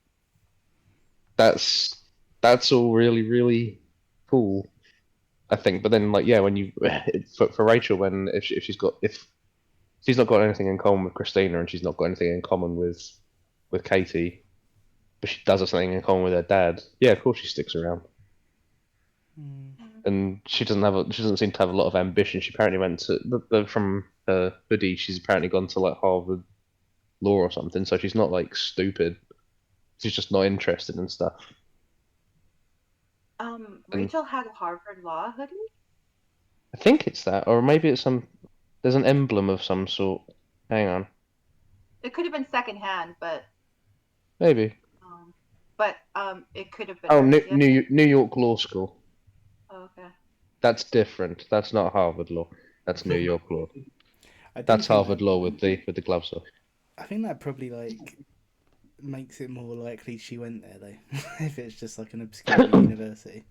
that's all really, really cool, I think. But then like, yeah, when you for Rachel, when if she's not got anything in common with Christina and she's not got anything in common with Katie, but she does have something in common with her dad, yeah, of course she sticks around. And she doesn't seem to have a lot of ambition. She apparently went to from her hoodie, she's apparently gone to like Harvard Law or something, so she's not like stupid. She's just not interested in stuff. Rachel had a Harvard Law hoodie? I think it's that, or maybe it's there's an emblem of some sort. Hang on. It could have been secondhand, but Maybe. It could have been. Oh, hers, yeah? New York Law School. Oh, okay. That's different. That's not Harvard Law. That's New York Law. I do That's think Harvard Law with the gloves off. I think that probably like makes it more likely she went there though, if it's just like an obscure university.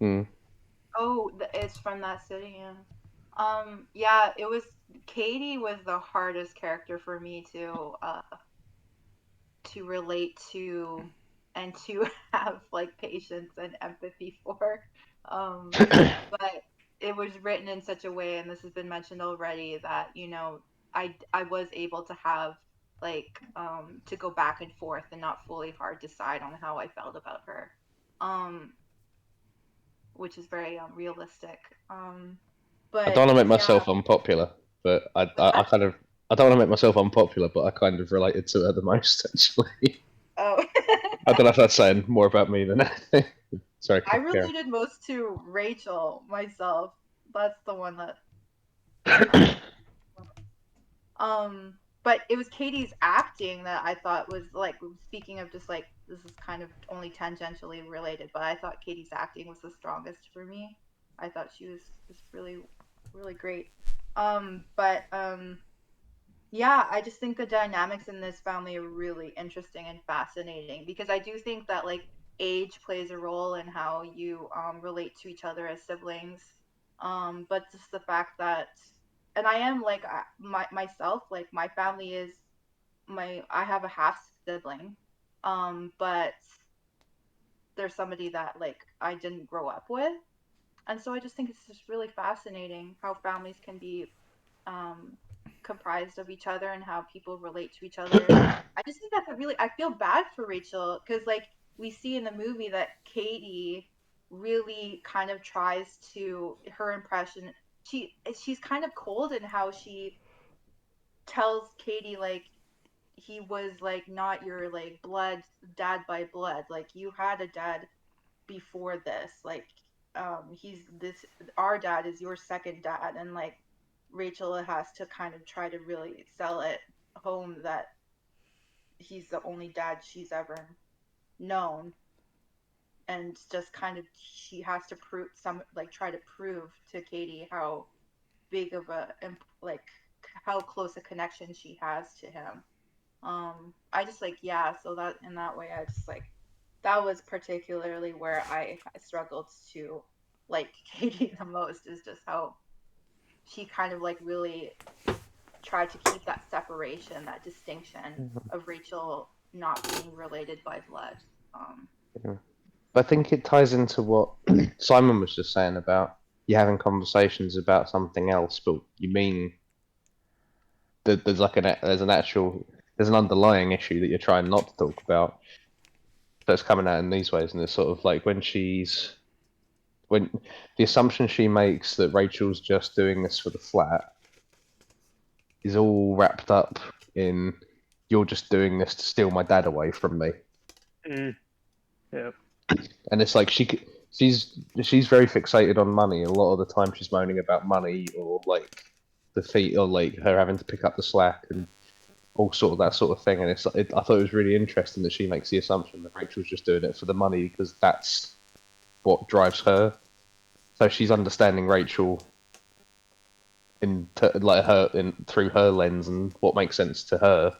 Oh, it's from that city, yeah. Yeah, it was Katie was the hardest character for me to relate to and to have like patience and empathy for. But it was written in such a way, and this has been mentioned already, that I was able to have like to go back and forth and not fully hard decide on how I felt about her, which is very realistic. But I don't want to make myself unpopular, but I don't want to make myself unpopular, but I kind of related to her the most actually. Oh. I don't know if that's saying more about me than anything. Sorry. I related most to Rachel myself. That's the one that. But it was Katie's acting that I thought was like, speaking of just like, this is kind of only tangentially related, but I thought Katie's acting was the strongest for me. I thought she was really, really great. Yeah, I just think the dynamics in this family are really interesting and fascinating, because I do think that like age plays a role in how you relate to each other as siblings. But just the fact that, and I am like myself, like my family is I have a half sibling, but there's somebody that like I didn't grow up with, and so I just think it's just really fascinating how families can be comprised of each other and how people relate to each other. I just think I feel bad for Rachel, because like we see in the movie that Katie really kind of tries to, her impression, she's kind of cold in how she tells Katie like he was like not your like dad by blood, like you had a dad before this, like our dad is your second dad, and like Rachel has to kind of try to really sell it home that he's the only dad she's ever known, and just kind of she has to try to prove to Katie how big of a like how close a connection she has to him. I just like, yeah, so that in that way I just like that was particularly where I struggled to like Katie the most, is just how she kind of like really tried to keep that separation, that distinction of Rachel not being related by blood. Yeah. But I think it ties into what Simon was just saying about you having conversations about something else, but you mean that there's like there's an underlying issue that you're trying not to talk about that's coming out in these ways, and it's sort of like when the assumption she makes that Rachel's just doing this for the flat is all wrapped up in you're just doing this to steal my dad away from me. Yeah. And it's like she's very fixated on money. A lot of the time she's moaning about money or like the fee or like her having to pick up the slack and all sort of that sort of thing. And I thought it was really interesting that she makes the assumption that Rachel's just doing it for the money because that's what drives her. So she's understanding Rachel through her lens and what makes sense to her.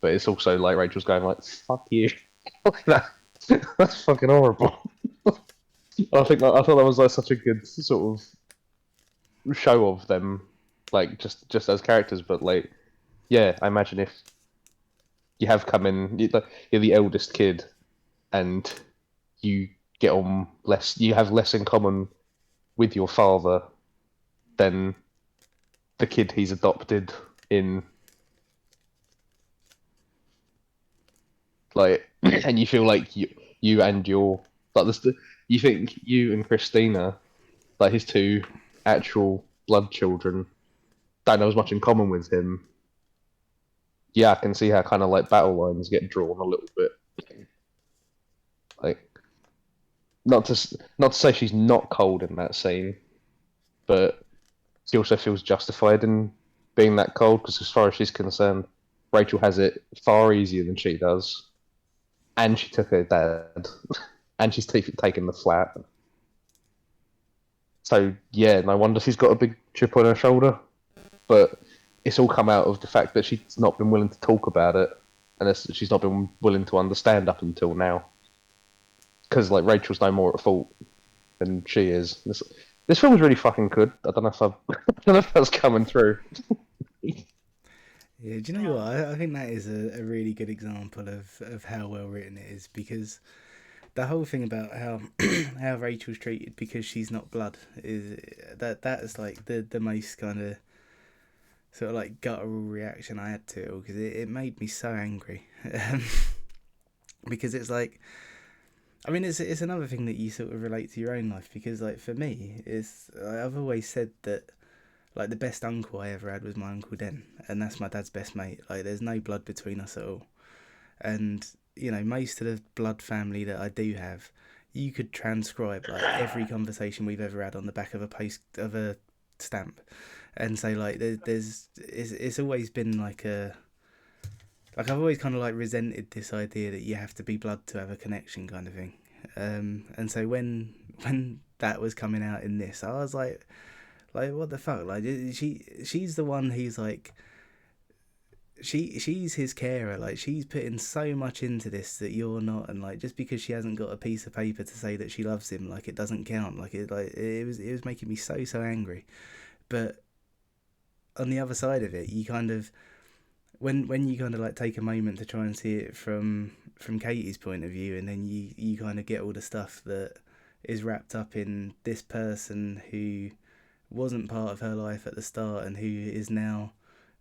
But it's also like Rachel's going like, "Fuck you." That's fucking horrible. I thought that was like such a good sort of show of them, like just as characters. But like, yeah, I imagine if you have come in, you're the eldest kid, and you get on less, you have less in common with your father than the kid he's adopted in. Like, and you feel like you and your like this. You think you and Christina, like his two actual blood children, don't have as much in common with him. Yeah, I can see how kind of like battle lines get drawn a little bit. Like, not to say she's not cold in that scene, but she also feels justified in being that cold because, as far as she's concerned, Rachel has it far easier than she does, and she took her dad, and she's taken the flat. So yeah, no wonder she's got a big chip on her shoulder. But it's all come out of the fact that she's not been willing to talk about it, and she's not been willing to understand up until now. Because like Rachel's no more at fault than she is. This film was really fucking good. I don't know if that's coming through. Yeah, do you know what? I think that is a really good example of how well written it is, because the whole thing about how how Rachel's treated because she's not blood is that is like the most kind of sort of like guttural reaction I had to it, because it made me so angry. Because it's like, I mean, it's another thing that you sort of relate to your own life, because like for me, I've always said that like the best uncle I ever had was my Uncle Den, and that's my dad's best mate. Like there's no blood between us at all. And you know, most of the blood family that I do have, you could transcribe like every conversation we've ever had on the back of a stamp, and say like it's always been like I've always kind of like resented this idea that you have to be blood to have a connection kind of thing. And so when that was coming out in this, I was like what the fuck? Like she's the one who's like, she's his carer. Like she's putting so much into this that you're not, and like just because she hasn't got a piece of paper to say that she loves him, like it doesn't count. Like it was making me so angry. But on the other side of it, you kind of when you kind of like take a moment to try and see it from Katie's point of view, and then you kind of get all the stuff that is wrapped up in this person who wasn't part of her life at the start and who is now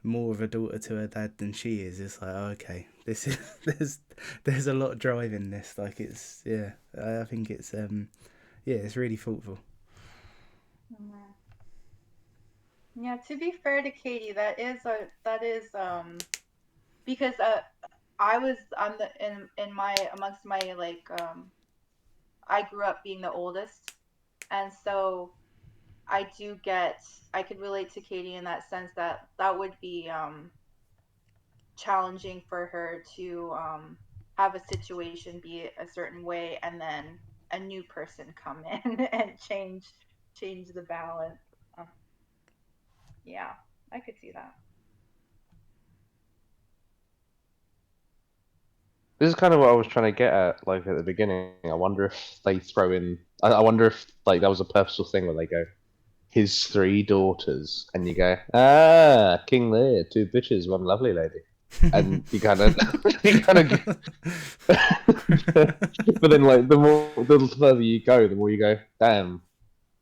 more of a daughter to her dad than she is. It's like, oh, okay, this is there's a lot driving this. Like it's, yeah, I think it's it's really thoughtful. Yeah, to be fair to Katie, that is because I was in my amongst my like I grew up being the oldest, and so I could relate to Katie in that sense that would be challenging for her to have a situation be a certain way and then a new person come in and change the balance. Yeah, I could see that. This is kind of what I was trying to get at, like at the beginning. I wonder if they throw in. I wonder if like that was a purposeful thing where they go, his 3 daughters, and you go, King Lear, 2 bitches, 1 lovely lady, and you kind of, but then like the further you go, the more you go, damn,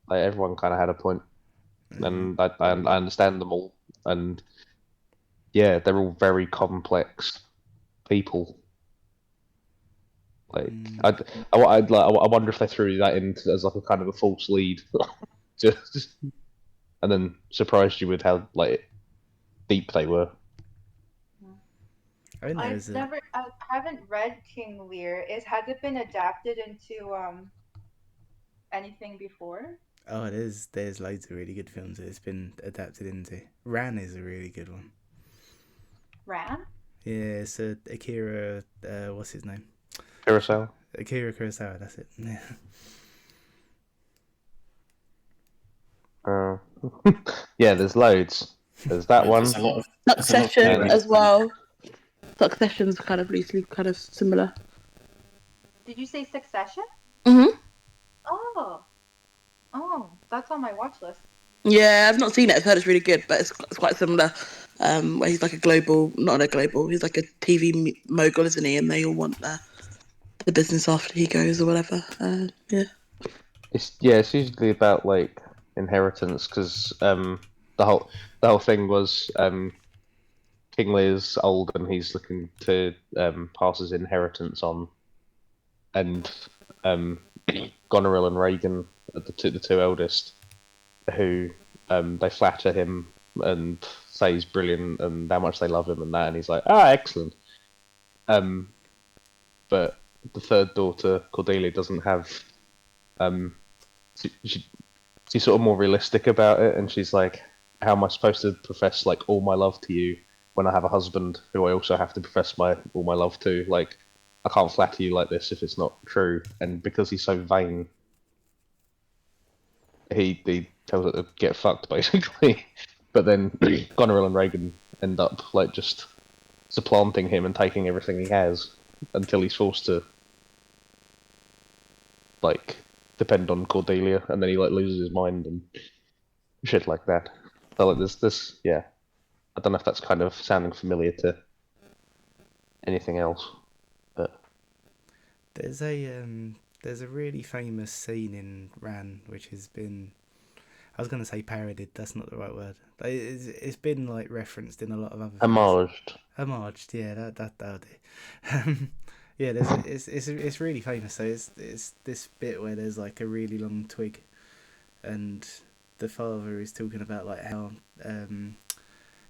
like everyone kind of had a point, and I understand them all, and yeah, they're all very complex people. Like I wonder if they threw that in as like a kind of a false lead, just and then surprised you with how like deep they were. I think I haven't read King Lear. Has it been adapted into anything before? Oh, there's loads of really good films that it's been adapted into. Ran is a really good one. Ran? Yeah, it's Akira. What's his name? Kurosawa. Akira Kurosawa. That's it. Yeah. Yeah, there's loads. There's that one. There's a lot of Succession of- as well. Succession's kind of loosely kind of similar. Did you say Succession? Mhm. Oh, that's on my watch list. Yeah, I've not seen it. I've heard it's really good, but it's quite similar. Where he's like a global, not a global. He's like a TV mogul, isn't he? And they all want the business after he goes or whatever. Yeah. It's usually about like inheritance because the whole thing was King Lear's old and he's looking to pass his inheritance on, and Goneril and Reagan are the two eldest, who they flatter him and say he's brilliant and how much they love him and that, and he's like, excellent. But the 3rd daughter, Cordelia, doesn't have. She's sort of more realistic about it, and she's like, how am I supposed to profess like all my love to you when I have a husband who I also have to profess all my love to? Like, I can't flatter you like this if it's not true. And because he's so vain, he tells her to get fucked basically. But then Goneril and Reagan end up like just supplanting him and taking everything he has until he's forced to like depend on Cordelia, and then he like loses his mind and shit like that. So like this yeah. I don't know if that's kind of sounding familiar to anything else, but There's a really famous scene in Ran which has been, I was gonna say parodied. That's not the right word. But it's been like referenced in a lot of other homaged. Homaged, yeah, that'll do. Yeah, it's really famous. So it's this bit where there's like a really long twig, and the father is talking about like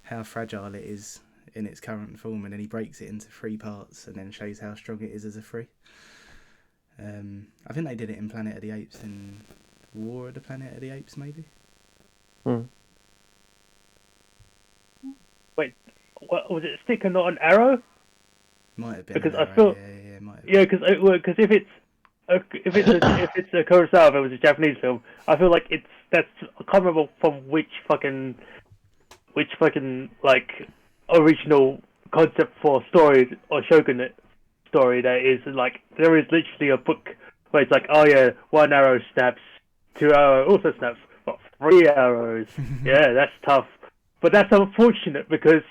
how fragile it is in its current form, and then he breaks it into 3 parts and then shows how strong it is as a 3. I think they did it in Planet of the Apes, in War of the Planet of the Apes, maybe. Wait, what was it? Stick and not an arrow? Might have been. Because an I feel yeah, might have been. yeah, because if it's a Kurosawa film, it's a Japanese film. I feel like I can't remember from which fucking like original concept for story or shogunate story that is. Like, there is literally a book where it's like, oh yeah, 1 arrow snaps, 2 arrow also snaps, but 3 arrows. Yeah, that's tough. But that's unfortunate because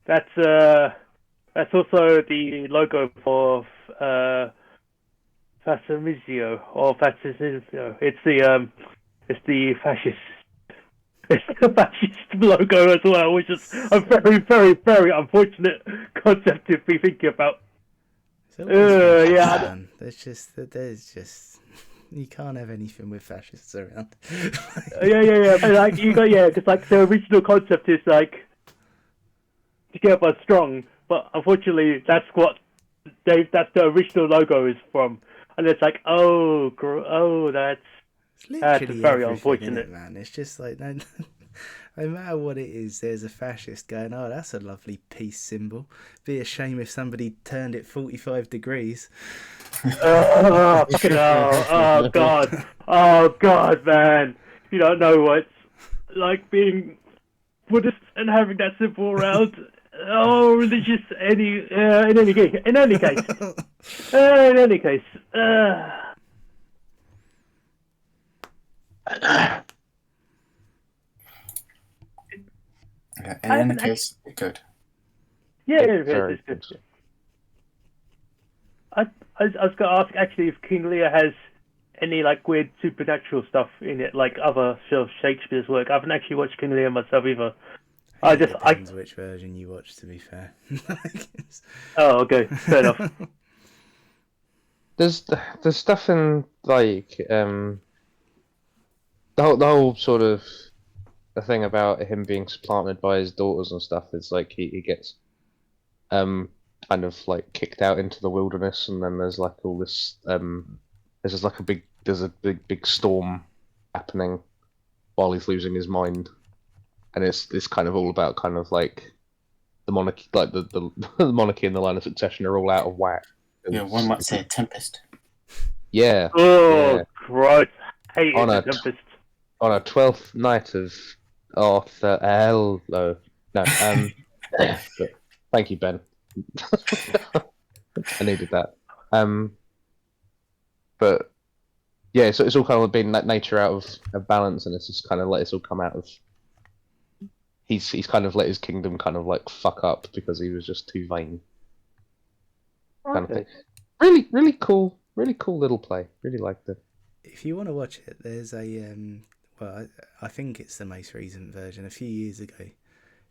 that's also the logo for Fascismo or Fascismo. It's the fascist. It's the fascist logo as well, which is a very, very, very unfortunate concept to be thinking about. Yeah. There's just you can't have anything with fascists around. yeah. But like because like the original concept is like together strong, but unfortunately that's the original logo is from, and it's like that's very unfortunate, man. It's just like no matter what it is, there's a fascist going, oh, that's a lovely peace symbol. Be a shame if somebody turned it 45 degrees. Oh god, man! You don't know like being Buddhist and having that symbol around. Oh, religious. In any case. Yeah, in any case, good. Yeah, Very it's good. I was going to ask actually if King Lear has any like weird supernatural stuff in it, like other sort of Shakespeare's work. I haven't actually watched King Lear myself either. It depends which version you watch, to be fair. Oh, okay, fair enough. There's stuff in like the whole sort of the thing about him being supplanted by his daughters and stuff is like he gets kind of like kicked out into the wilderness, and then there's like all this there's a big storm happening while he's losing his mind, and it's kind of all about kind of like the monarchy, like the monarchy and the line of succession are all out of whack. Yeah, one might say a tempest. Yeah. Oh, yeah. Christ. Hate On the a Tempest. On a 12th night of Arthur. No. But thank you, Ben. I needed that. But yeah, so it's all kind of been that nature out of balance, and it's just kind of let it all come out of. He's kind of let his kingdom kind of like fuck up because he was just too vain. Kind of thing. Really cool little play. Really liked it. If you want to watch it, there's a well, I think it's the most recent version. A few years ago,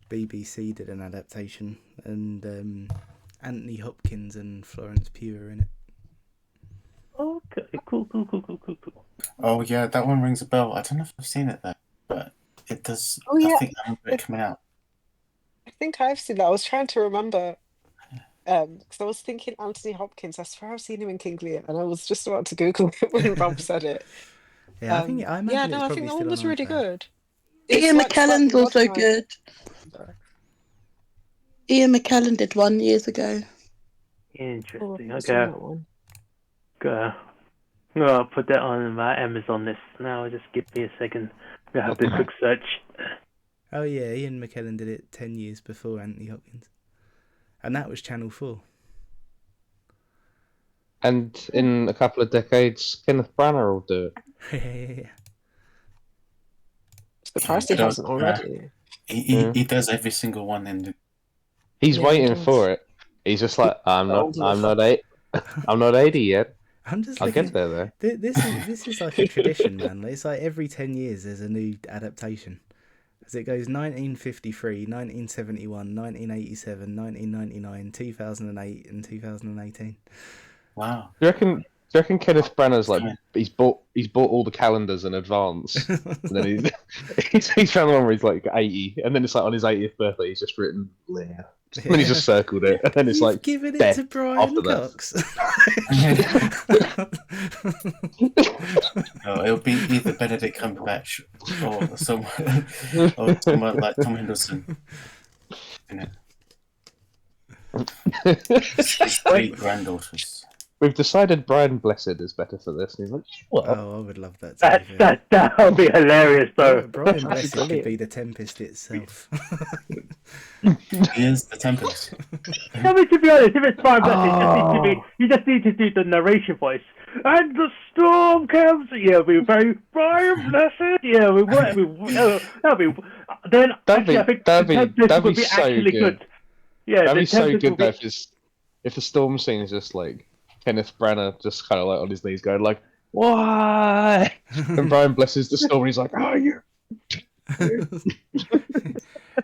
BBC did an adaptation, and Anthony Hopkins and Florence Pugh are in it. Okay, cool. Oh yeah, that one rings a bell. I don't know if I've seen it though, but it does. Oh, yeah. I think I remember it coming out. I think I've seen that. I was trying to remember because I was thinking Anthony Hopkins. I swear I've seen him in King Lear, and I was just about to Google it when Rob said it. Yeah, I think I imagine it's I probably think that still one was on really iPlayer. good. Ian It's like McKellen's slightly also modernised. good. Ian McKellen did one years ago. Interesting. I've seen Okay. that one. I'll put that on my Amazon list now. Just give me a second. I'll have to quick search. Oh yeah, Ian McKellen did it 10 years before Anthony Hopkins, and that was Channel 4. And in a couple of decades, Kenneth Branagh will do it. Yeah. Surprised he hasn't already. He does every single one in the. He's Yeah, waiting he does. for it. He's just like, I'm not 80 yet. I'm just I'll looking. get there though. This is like a tradition, man. It's like every 10 years there's a new adaptation. As it goes 1953, 1971, 1987, 1999, 2008, and 2018. Wow. Do you reckon Kenneth Branagh's like he's bought all the calendars in advance, and then he's found the one where he's like 80, and then it's like on his 80th birthday he's just written Lear, and then he's just circled it, and then it's You've like given it death to Brian after that. Cox. No, it'll be either Benedict Cumberbatch or someone like Tom Hiddleston. You know. His three granddaughters. We've decided Brian Blessed is better for this, and he's like, what? Oh, I would love that. That would be hilarious, though. Brian Blessed could be the Tempest itself. He is the Tempest. I mean, to be honest, if it's Brian Blessed, you just need to do the narration voice. And the storm comes. Yeah, we very Brian Blessed. Yeah, that'd be. Then actually, I think the Tempest would be so actually good. Yeah, that'd be so Tempest good would though if the storm scene is just like Kenneth Branagh just kind of like on his knees going like, why? And Brian blesses the storm and he's like, oh, you.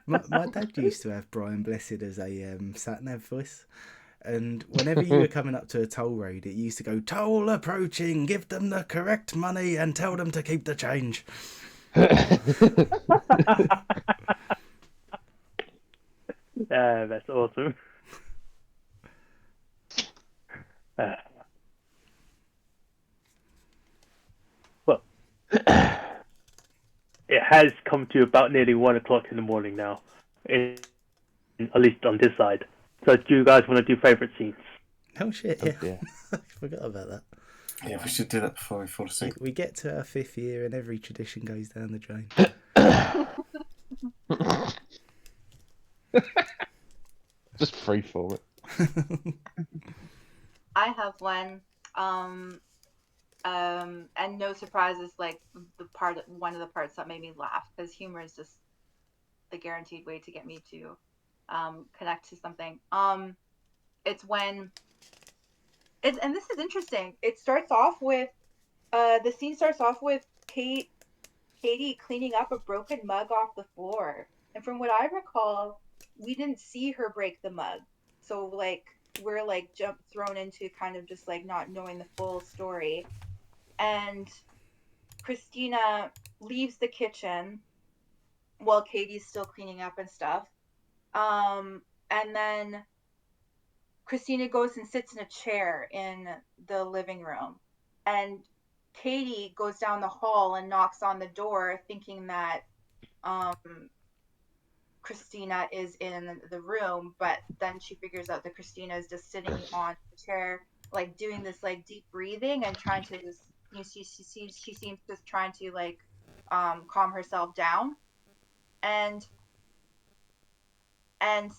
my dad used to have Brian Blessed as a sat-nav voice, and whenever you were coming up to a toll road, it used to go, toll approaching, give them the correct money and tell them to keep the change. That's awesome. Well, it has come to about nearly 1 o'clock in the morning now, at least on this side. So do you guys want to do favourite scenes? Oh shit, yeah. I forgot about that. Yeah, we should do that before we fall asleep. We get to our 5th year and every tradition goes down the drain. freeform it. I have one. And no surprises, like one of the parts that made me laugh, because humor is just the guaranteed way to get me to connect to something. It's when and this is interesting. It starts off with the scene starts off with Katie cleaning up a broken mug off the floor. And from what I recall, we didn't see her break the mug. So like we're like thrown into kind of just like not knowing the full story. And Christina leaves the kitchen while Katie's still cleaning up and stuff. And then Christina goes and sits in a chair in the living room. And Katie goes down the hall and knocks on the door thinking that Christina is in the room, but then she figures out that Christina is just sitting on the chair, like doing this like deep breathing and trying to just, she seems just trying to like calm herself down. And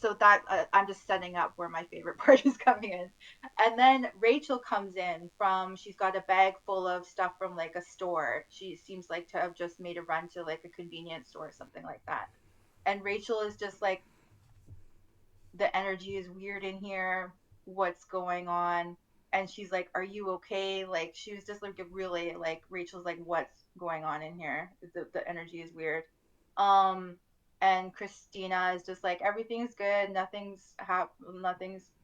so that I'm just setting up where my favorite part is coming in. And then Rachel comes in she's got a bag full of stuff from like a store. She seems like to have just made a run to like a convenience store or something like that. And Rachel is just like, the energy is weird in here. What's going on? And she's like, are you okay? Like, she was just like really like, Rachel's like, what's going on in here? The energy is weird. And Christina is just like, everything's good. Nothing's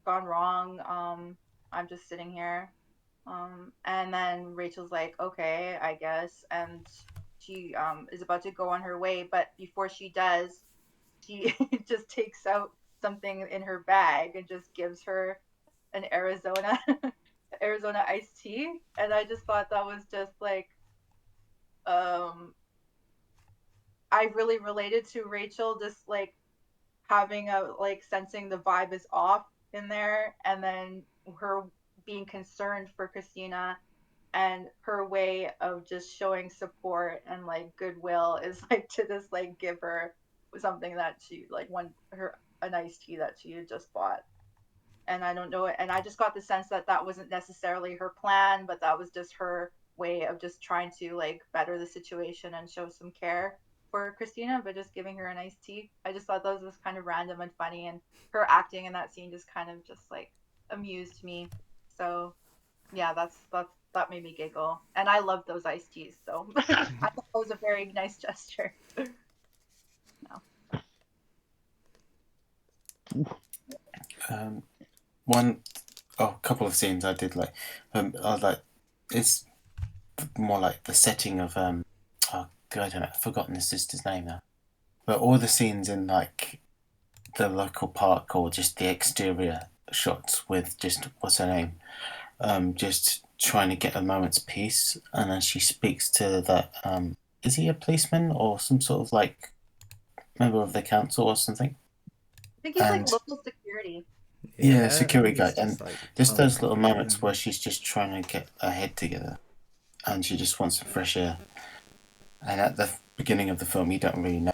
gone wrong. I'm just sitting here. And then Rachel's like, okay, I guess. And she is about to go on her way. But before she does, she just takes out something in her bag and just gives her an Arizona iced tea. And I just thought that was just like, I really related to Rachel, just like having sensing the vibe is off in there, and then her being concerned for Christina, and her way of just showing support and like goodwill is like to just like give her something that she like an iced tea that she had just bought. And I don't know, and I just got the sense that that wasn't necessarily her plan, but that was just her way of just trying to like better the situation and show some care for Christina, but just giving her an iced tea. I just thought that was kind of random and funny, and her acting in that scene just kind of just like amused me. So yeah, that made me giggle, and I love those iced teas, so I thought it was a very nice gesture. A couple of scenes I did like. It's more like the setting of I don't know, I've forgotten the sister's name now. But all the scenes in like the local park or just the exterior shots with just what's her name, just trying to get a moment's peace, and then she speaks to that. Is he a policeman or some sort of like member of the council or something? I think he's like local security. Yeah, security guy. And like, just those little moments where she's just trying to get her head together and she just wants some fresh air. And at the beginning of the film, you don't really know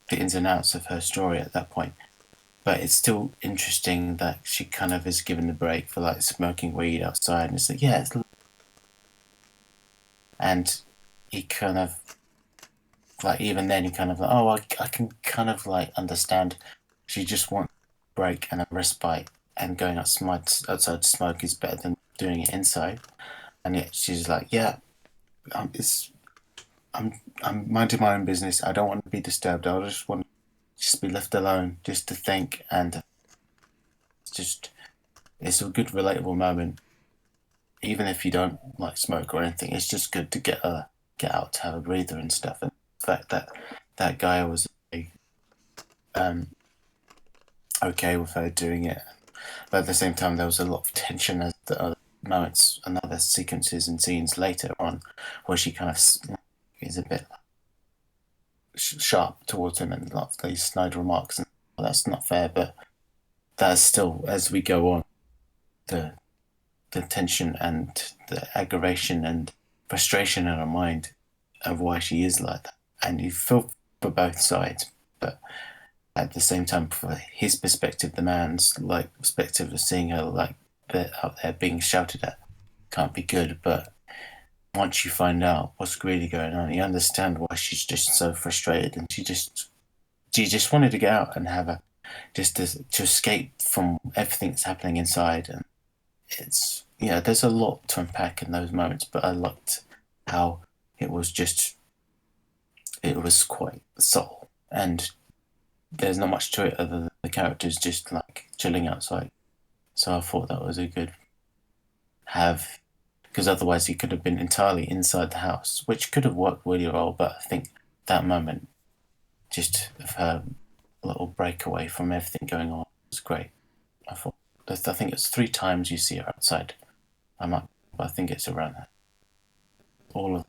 the ins and outs of her story at that point. But it's still interesting that she kind of is given a break for like smoking weed outside. And it's like, yeah, it's... And he kind of, like, even then, he kind of like, oh, I can kind of like understand. She just wants a break and a respite, and going outside to smoke is better than doing it inside. And yet she's like, yeah, I'm minding my own business. I don't want to be disturbed. I just want to be left alone, just to think. And it's a good relatable moment. Even if you don't like smoke or anything, it's just good to get out to have a breather and stuff. And the fact that guy was okay with her doing it, but at the same time there was a lot of tension as the other moments and other sequences and scenes later on where she kind of is a bit sharp towards him and a lot of these snide remarks, and well, that's not fair. But that's still, as we go on, the tension and the aggravation and frustration in her mind of why she is like that, and you feel for both sides. But at the same time, for his perspective, the man's like perspective of seeing her like out there being shouted at can't be good. But once you find out what's really going on, you understand why she's just so frustrated, and she just wanted to get out and have just to escape from everything that's happening inside. And it's there's a lot to unpack in those moments, but I liked how it was quite subtle, and there's not much to it other than the characters just like chilling outside. So I thought that was a good because otherwise he could have been entirely inside the house, which could have worked really well. But I think that moment, just of her little breakaway from everything going on, was great. I think it's 3 times you see her outside. I think it's around that. All of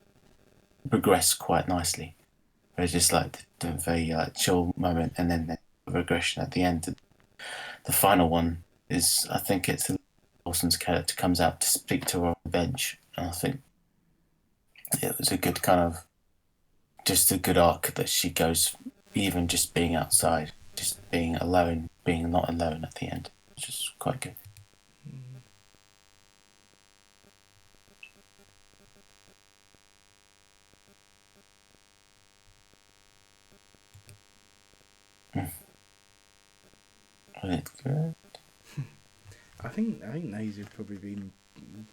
progress quite nicely. It's just like the very chill moment, and then the regression at the end. The final one is, I think it's Wilson's character comes out to speak to her on the bench, and I think it was a good just a good arc that she goes, even just being outside, just being alone, being not alone at the end, which is quite good. It's good. I think those have probably been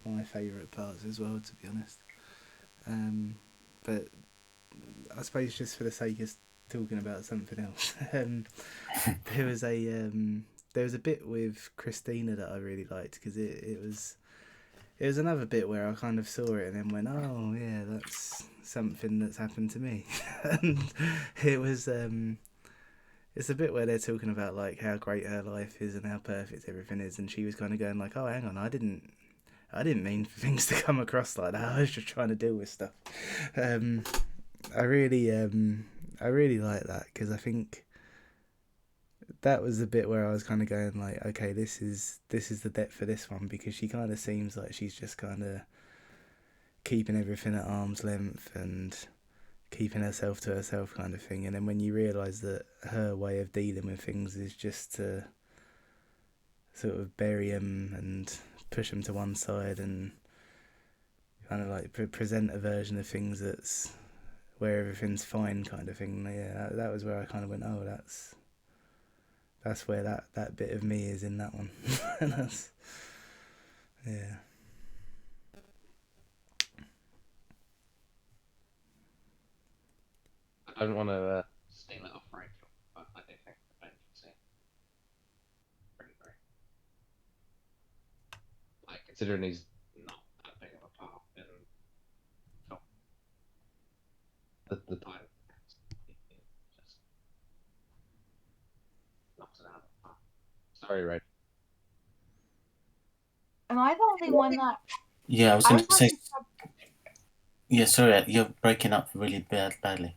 my favourite parts as well, to be honest. But I suppose just for the sake of talking about something else, there was a bit with Christina that I really liked, because it was another bit where I kind of saw it and then went, oh yeah, that's something that's happened to me. And it was it's a bit where they're talking about like how great her life is and how perfect everything is, and she was kind of going like, oh hang on, I didn't mean for things to come across like that. I was just trying to deal with stuff. I really like that, because I think that was the bit where I was kind of going like, okay, this is the depth for this one, because she kind of seems like she's just kind of keeping everything at arm's length and keeping herself to herself kind of thing. And then when you realise that her way of dealing with things is just to sort of bury him and push him to one side and kind of like present a version of things that's where everything's fine kind of thing. Yeah, that was where I kind of went, oh, that's where that bit of me is in that one. And that's, yeah. I don't want to steal it off Rachel, but I do think the bench is pretty great. Like, considering he's not that big of a part in the title, just knocks it out of the park. Sorry, Rachel. Am I the only one that? Yeah, I was going to say. Yeah, sorry, you're breaking up really badly.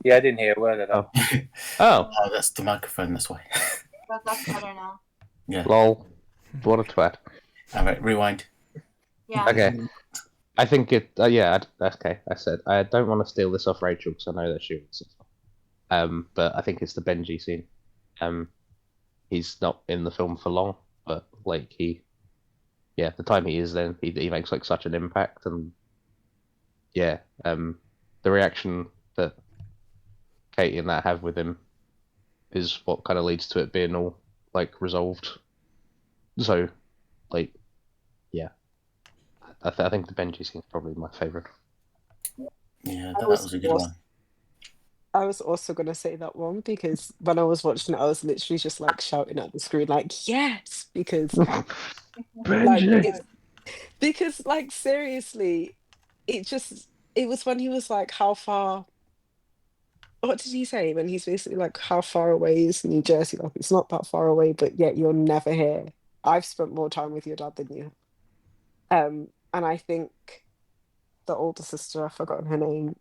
Yeah, I didn't hear a word of that. Oh, that's the microphone. That's why. That's better now. Yeah. Lol. What a twat. All right, rewind. Yeah. Okay. I think it. Okay. I said I don't want to steal this off Rachel because I know that she wants it. But I think it's the Benji scene. He's not in the film for long, but like the time he is, then he makes like such an impact, and the reaction that Katie and that have with him is what kind of leads to it being all like resolved. So, like, yeah, I think the Benji scene is probably my favorite. Yeah, that was a good one. I was also going to say that one, because when I was watching it, I was literally just like shouting at the screen, like, yes, because like seriously, it was when he was like, how far, what did he say? When he's basically like, how far away is New Jersey? Like, it's not that far away, but yet you're never here. I've spent more time with your dad than you. And I think the older sister, I've forgotten her name,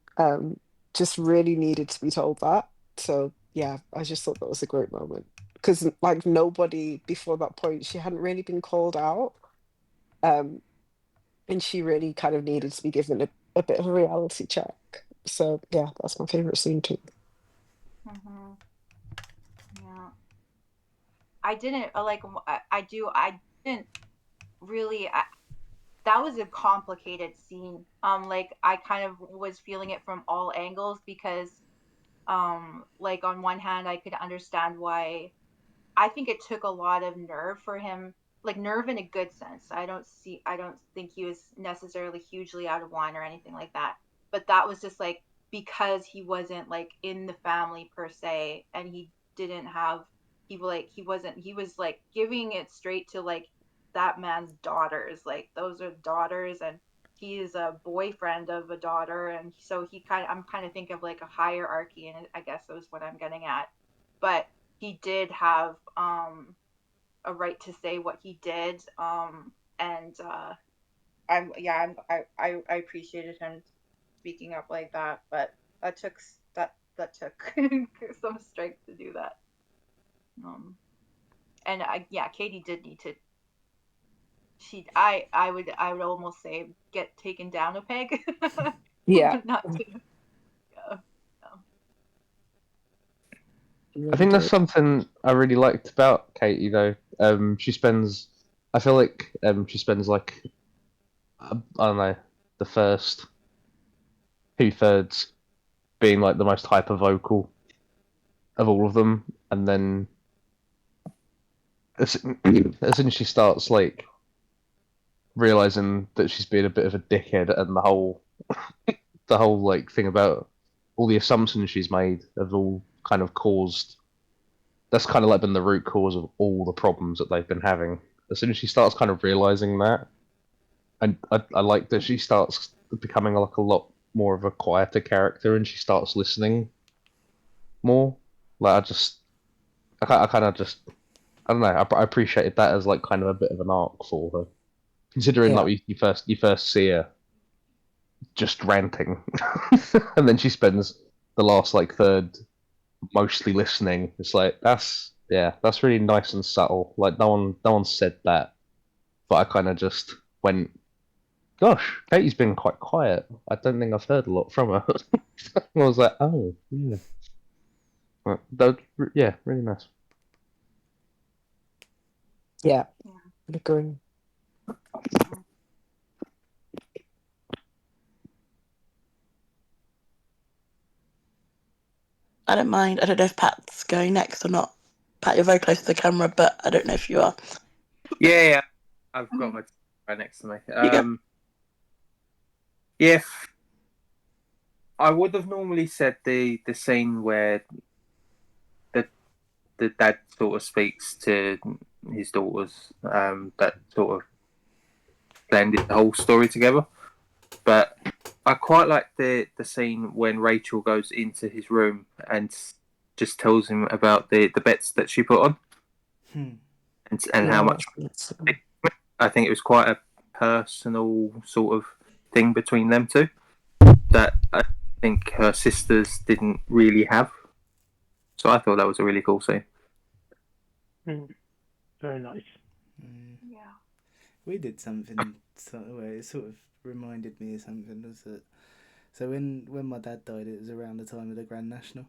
just really needed to be told that. So yeah, I just thought that was a great moment, because like nobody before that point, she hadn't really been called out, and she really kind of needed to be given a bit of a reality check. So yeah, that's my favorite scene too. Mm-hmm. didn't I didn't really. That was a complicated scene. Like I kind of was feeling it from all angles because, like on one hand, I could understand why. I think it took a lot of nerve for him, like nerve in a good sense. I don't think he was necessarily hugely out of line or anything like that. But that was just like because he wasn't like in the family per se, and he didn't have, he was like giving it straight to like that man's daughters. Like those are daughters, and he is a boyfriend of a daughter, and so I'm kind of thinking of like a hierarchy, and I guess that's what I'm getting at. But he did have a right to say what he did, and I appreciated him speaking up like that, but that took some strength to do that. And Katie did need to. I would almost say get taken down a peg. Yeah. Not to. I think that's something I really liked about Katie, though. She spends, I feel like she spends like, I don't know, the first 2/3 being like the most hyper vocal of all of them, and then as soon as she starts like realizing that she's being a bit of a dickhead, and the whole like thing about all the assumptions she's made have all kind of caused. That's kind of like been the root cause of all the problems that they've been having. As soon as she starts kind of realizing that, and I like that she starts becoming like a lot more of a quieter character, and she starts listening more. Like I kind of just, I don't know. I appreciated that as like kind of a bit of an arc for her, considering Yeah. like you first see her just ranting, and then she spends the last like third mostly listening. It's like that's really nice and subtle. Like no one said that, but I kind of just went, gosh, Katie's been quite quiet. I don't think I've heard a lot from her. I was like, oh yeah, yeah, really nice. Yeah. Yeah. Agree. I don't mind. I don't know if Pat's going next or not. Pat, you're very close to the camera, but I don't know if you are. Yeah, I've got my right next to me. You go. If I would have normally said the scene where the dad sort of speaks to his daughters, that sort of blended the whole story together. But I quite like the scene when Rachel goes into his room and just tells him about the bets that she put on, and how much. I think it was quite a personal sort of thing between them two that I think her sisters didn't really have. So I thought that was a really cool scene. Very nice. Yeah. We did something. It sort of reminded me of something. Was that so when my dad died, it was around the time of the Grand National,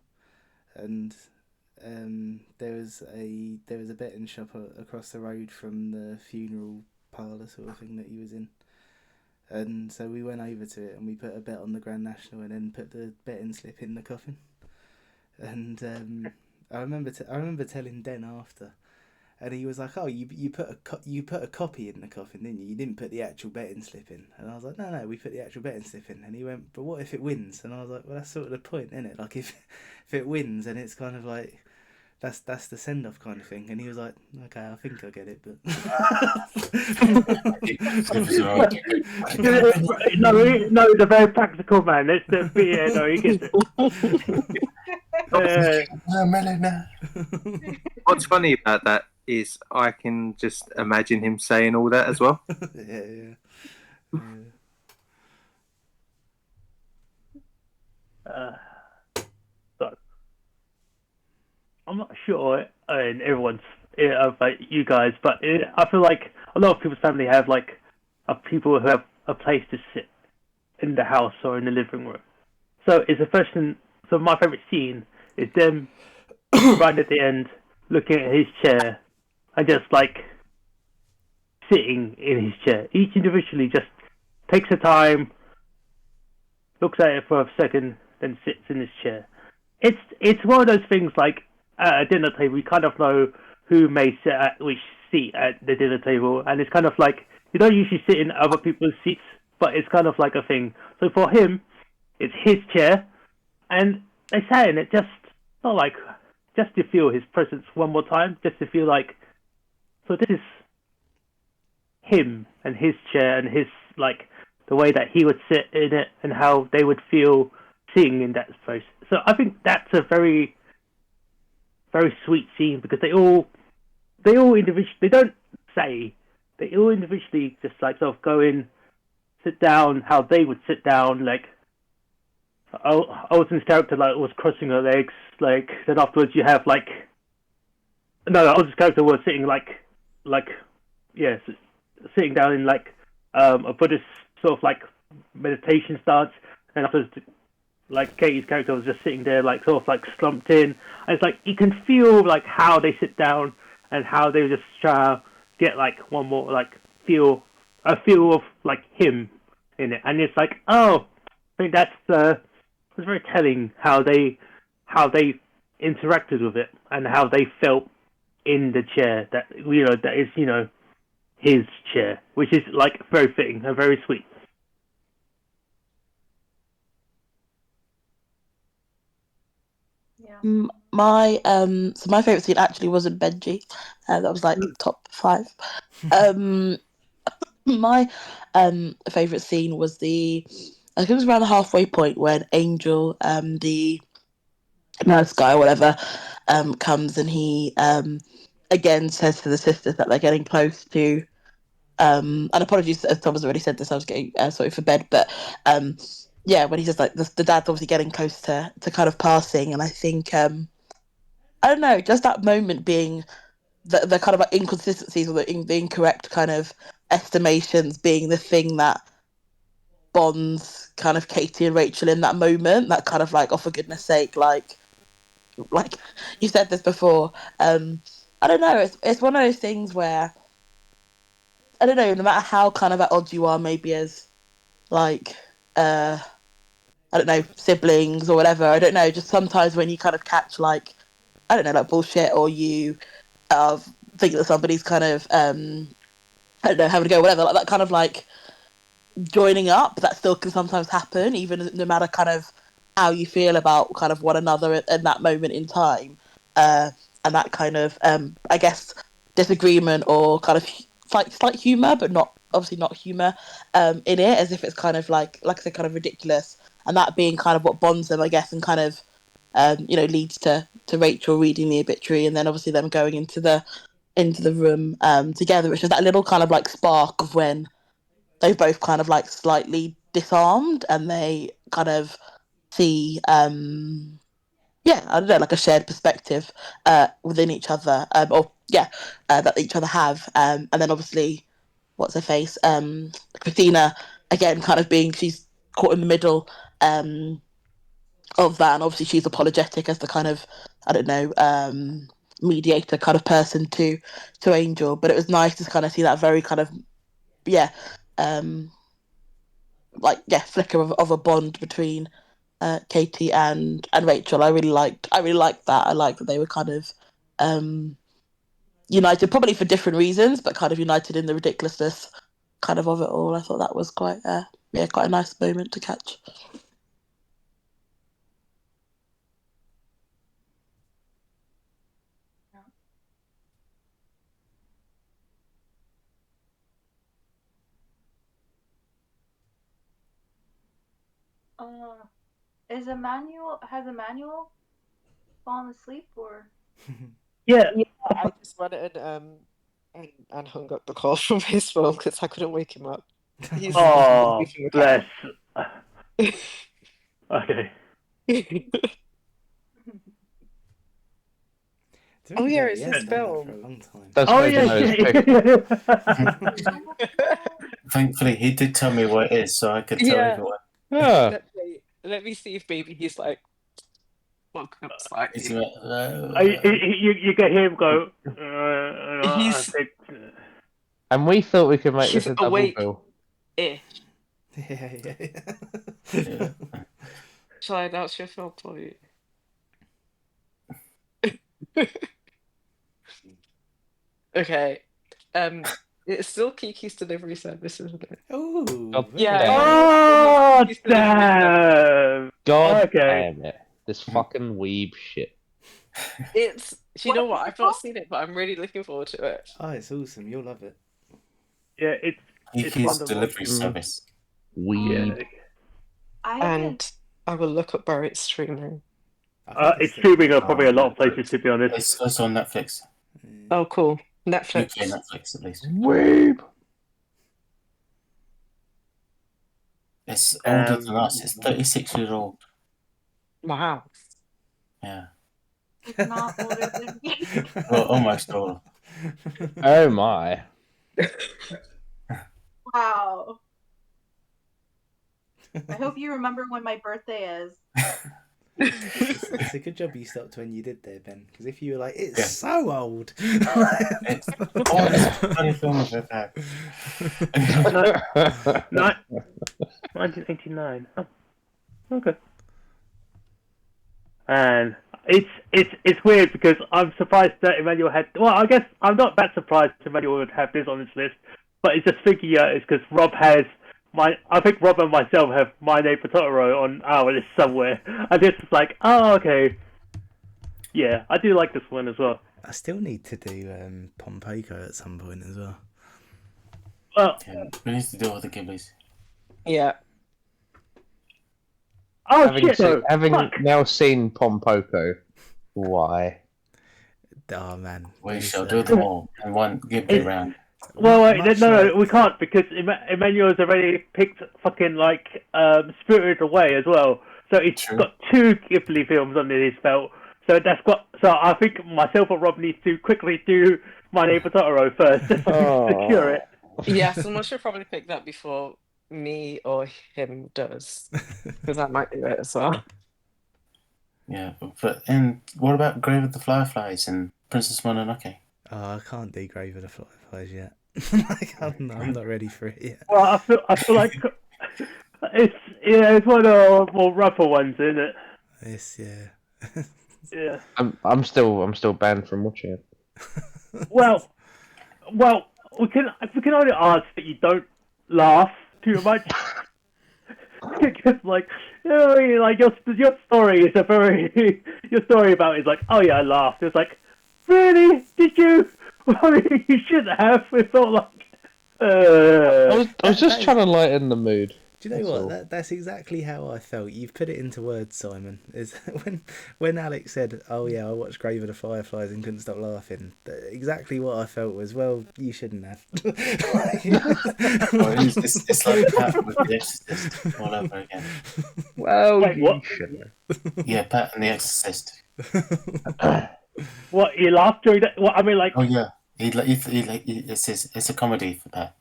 and there was a betting shop across the road from the funeral parlour sort of thing that he was in. And so we went over to it and we put a bet on the Grand National and then put the betting slip in the coffin. And I remember telling Den after, and he was like, "Oh, you put a copy in the coffin, didn't you? You didn't put the actual betting slip in." And I was like, "No, we put the actual betting slip in." And he went, "But what if it wins?" And I was like, "Well, that's sort of the point, isn't it? Like if it wins, and it's kind of like." That's the send off kind of thing, and he was like, "Okay, I think I get it, but." No, he's a very practical man. Let's no, he gets it. What's funny about that is I can just imagine him saying all that as well. Yeah. So I'm not sure, and everyone's about you guys, but I feel like a lot of people's family have like people who have a place to sit in the house or in the living room. So it's a person. So my favorite scene is them right at the end looking at his chair and just like sitting in his chair. Each individually just takes the time, looks at it for a second, then sits in his chair. It's one of those things like at a dinner table, you kind of know who may sit at which seat at the dinner table, and it's kind of like you don't usually sit in other people's seats, but it's kind of like a thing. So for him, it's his chair, and they sat in it just not like just to feel his presence one more time, just to feel like so this is him and his chair and his like the way that he would sit in it and how they would feel sitting in that space. So I think that's a very, very sweet scene because they all individually, they don't say, they all individually just like sort of go in, sit down, how they would sit down, like Olsen's character like was crossing her legs, like then afterwards you have like Olsen's character was sitting sitting down in like a Buddhist sort of like meditation stance, and afterwards like Katie's character was just sitting there like sort of like slumped in, and it's like you can feel like how they sit down and how they just try to get like one more like feel of like him in it, and it's like I think that's it's very telling how they interacted with it and how they felt in the chair that that is his chair, which is like very fitting and very sweet. Yeah. My favorite scene actually wasn't Benji. That was like top 5. My favorite scene was I think it was around the halfway point when Angel, the nurse guy or whatever, comes and he again says to the sisters that they're getting close to. And apologies if Thomas already said this, I was getting sorry for bed, but yeah, when he says like the dad's obviously getting close to kind of passing, and I think I don't know, just that moment being the kind of like inconsistencies or the incorrect kind of estimations being the thing that bonds kind of Katie and Rachel in that moment, that kind of like, oh for goodness sake, like you said this before, I don't know, it's one of those things where I don't know, no matter how kind of at odds you are maybe as like I don't know, siblings or whatever, I don't know, just sometimes when you kind of catch like I don't know, like bullshit, or you think that somebody's kind of I don't know, having to go, whatever, like that kind of like joining up, that still can sometimes happen, even no matter kind of how you feel about kind of one another in that moment in time, and that kind of I guess disagreement or kind of slight humour, but not obviously not humour in it, as if it's kind of like I said, kind of ridiculous, and that being kind of what bonds them, I guess, and kind of leads to Rachel reading the obituary, and then obviously them going into the room together, which is that little kind of like spark of when they both kind of like slightly disarmed and they kind of see I don't know, like a shared perspective within each other, that each other have, and then obviously what's her face, Christina, again kind of being, she's caught in the middle of that, and obviously she's apologetic as the kind of I don't know mediator kind of person to Angel, but it was nice to kind of see that very kind of flicker of a bond between Katie and Rachel. I really liked that. I liked that they were kind of united, probably for different reasons, but kind of united in the ridiculousness kind of it all. I thought that was quite a nice moment to catch. Has Emmanuel fallen asleep or? Yeah. I just went and hung up the call from his phone because I couldn't wake him up. He's sleeping with bless. that. Okay. Oh yeah, it's his film. For a long time. That's Thankfully, he did tell me what it is, so I could tell everyone. Yeah. Let me see if maybe he's like woken up slightly. He's like, you get him go. I He's- think. And we thought we could make He's this a double awake. bill. Ish. Yeah. Shall I announce your film for you? Okay. It's still Kiki's Delivery Service, isn't it? Oh, Yeah. Oh, He's still in damn! God Okay. damn it. This fucking weeb shit. It's. Do you What know is what? it I've not called? seen it, but I'm really looking forward to it. Oh, it's awesome. You'll love it. Yeah, it's Kiki's wonderful. delivery Mm. service. Weeb. yeah. I haven't. And I will look up where it's streaming. I think It's streaming on probably a lot of Netflix. places, to be honest. It's also on Netflix. Oh, cool. Netflix. UK Netflix, at least. Weeb. It's older than us. It's 36 years old. Wow. Yeah. It's not older than me. Well, almost older. Oh my. Wow. I hope you remember when my birthday is. It's a good job you stopped when you did there, Ben. Because if you were like, it's Yeah. so old. It's the funny film I've ever had. 1989. Oh, okay. And it's weird because I'm surprised that Emmanuel had. Well, I guess I'm not that surprised Emmanuel would have this on his list, but it's just thinking it's because Rob has I think Rob and myself have My Neighbor Totoro on our list somewhere. And this is like, oh, okay. Yeah, I do like this one as well. I still need to do Pompoko at some point as well. Well, Yeah, we need to deal with the Ghiblis. Yeah. oh having shit! though. having Fuck. now seen Pompoko, why? Oh man, We there's, shall do them all in one Ghibli round. Well, wait, much no, like- we can't because Emmanuel's already picked fucking Spirited Away as well. So he's True. got 2 Ghibli films under his belt. So that's got. So I think myself and Rob need to quickly do My Neighbor Totoro first just to secure it. Yeah, someone should probably pick that before me or him does. Because that might do it as well. Yeah, but and what about Grave of the Fireflies and Princess Mononoke? Oh, I can't do Grave of the Fireflies yet. I'm not ready for it yet. Well, I feel like it's one of the more rougher ones, isn't it? It's yeah. Yeah. I'm still banned from watching it. Well, we can only ask that you don't laugh too much. Because your story is your story about it is like, oh yeah, I laughed. It's like, really? Did you? I mean, you shouldn't have. It's not like. I was just trying to lighten the mood. Do you know That's what? all. That's exactly how I felt. You've put it into words, Simon. Is when Alex said, "Oh yeah, I watched Grave of the Fireflies and couldn't stop laughing." Exactly what I felt was, well, you shouldn't have. Well, it's like Pat with The Exorcist all over again. Well, Wait, what? Yeah, Pat and The Exorcist. What, you laughed during that? What I mean, like, Oh yeah, it's a comedy for Pat.